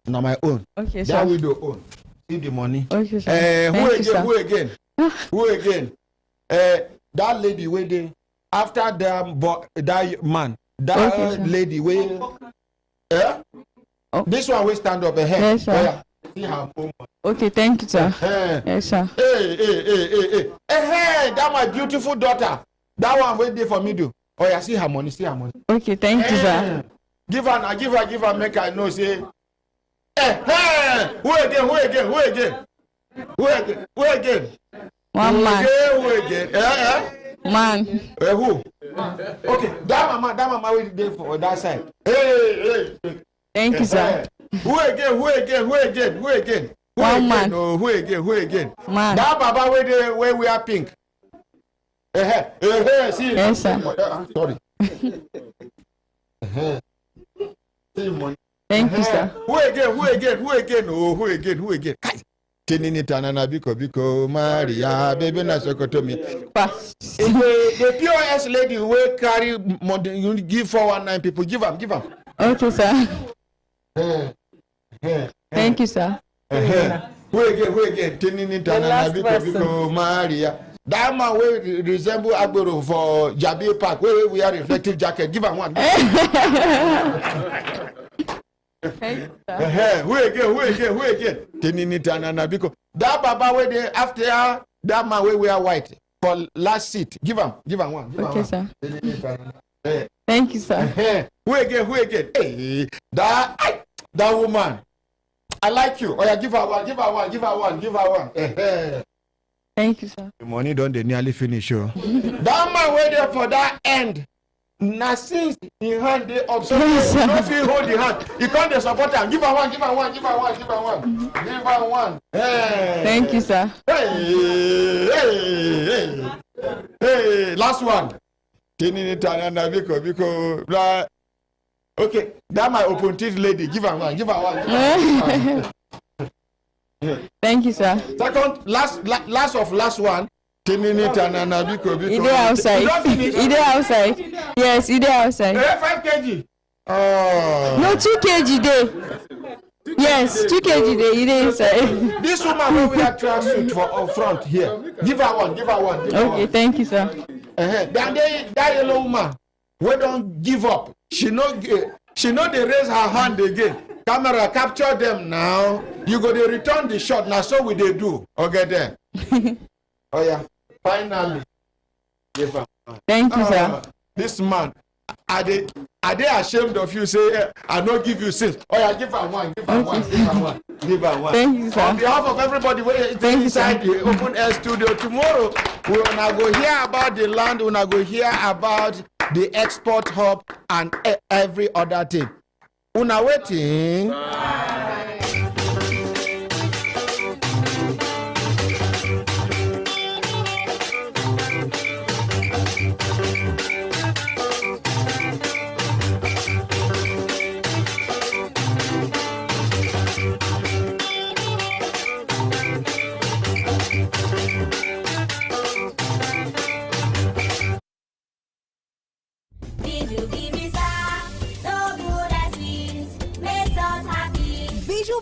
Now my own. Okay, sir. That widow own. See the money. Okay, sir. Who again? That lady waiting after that man, that Okay, lady waiting. This one will stand up ahead. Yes, sir. See her moment. Okay, thank you, sir. Yes, sir. Hey, that my beautiful daughter. That one wait there for me do. Oh yeah, see her money, see her money. Okay, thank you, sir. Give her now, give her, make her know, say. Who again? One man. Who again? Man. Who? Okay, that mama will there for that side. Hey. Thank you, sir. Who again? One man. No, who again? Man. That baba where we are pink. See. Yes, sir. Sorry. See money. Thank you, sir. Who again? Oh, who again? Tinini tanana biko Maria baby na sokotomi. The POS lady will carry money. You give 419 people. Give them. Okay, sir. Thank you, sir. Who again? Tinini tanana biko Maria. That man will resemble Agbero for Jabi Park. Where we are reflective jacket. Give him one. Who again? Tinini tanana biko. That baba where they after that man where we are white for last seat. Give him one. Okay, sir. Thank you, sir. Who again? Hey, that woman. I like you. Oh yeah, give her one. Thank you, sir. The money don't they nearly finish. Oh. That man waited for that end. Now since he hand they observe, no feel hold the hand. He can't the support him. Give her one. Hey. Thank you, sir. Hey, last one. Okay, that my open teeth lady. Give her one. Thank you, sir. Second, last one. Ide outside. Yes, ide outside. 5 kg. Oh. No, 2 kg day. Yes, 2 kg day. Ide inside. This woman will wear tracksuit for front here. Give her one. Okay, thank you, sir. Then that yellow woman, we don't give up. She know they raise her hand again. Camera capture them now. You go to return the shot. Now so we they do. Okay there. Oh yeah. Finally. Thank you, sir. This man, are they ashamed of you? Say I don't give you sins. Oh yeah, give her one. Thank you, sir. On behalf of everybody inside the open air studio, tomorrow we wanna go hear about the land. We wanna go hear about the export hub and every other thing. Una waiting.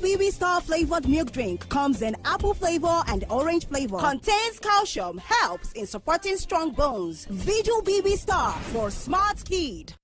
BB Star flavored milk drink comes in apple flavor and orange flavor. Contains calcium, helps in supporting strong bones. Visual BB Star for smart kid.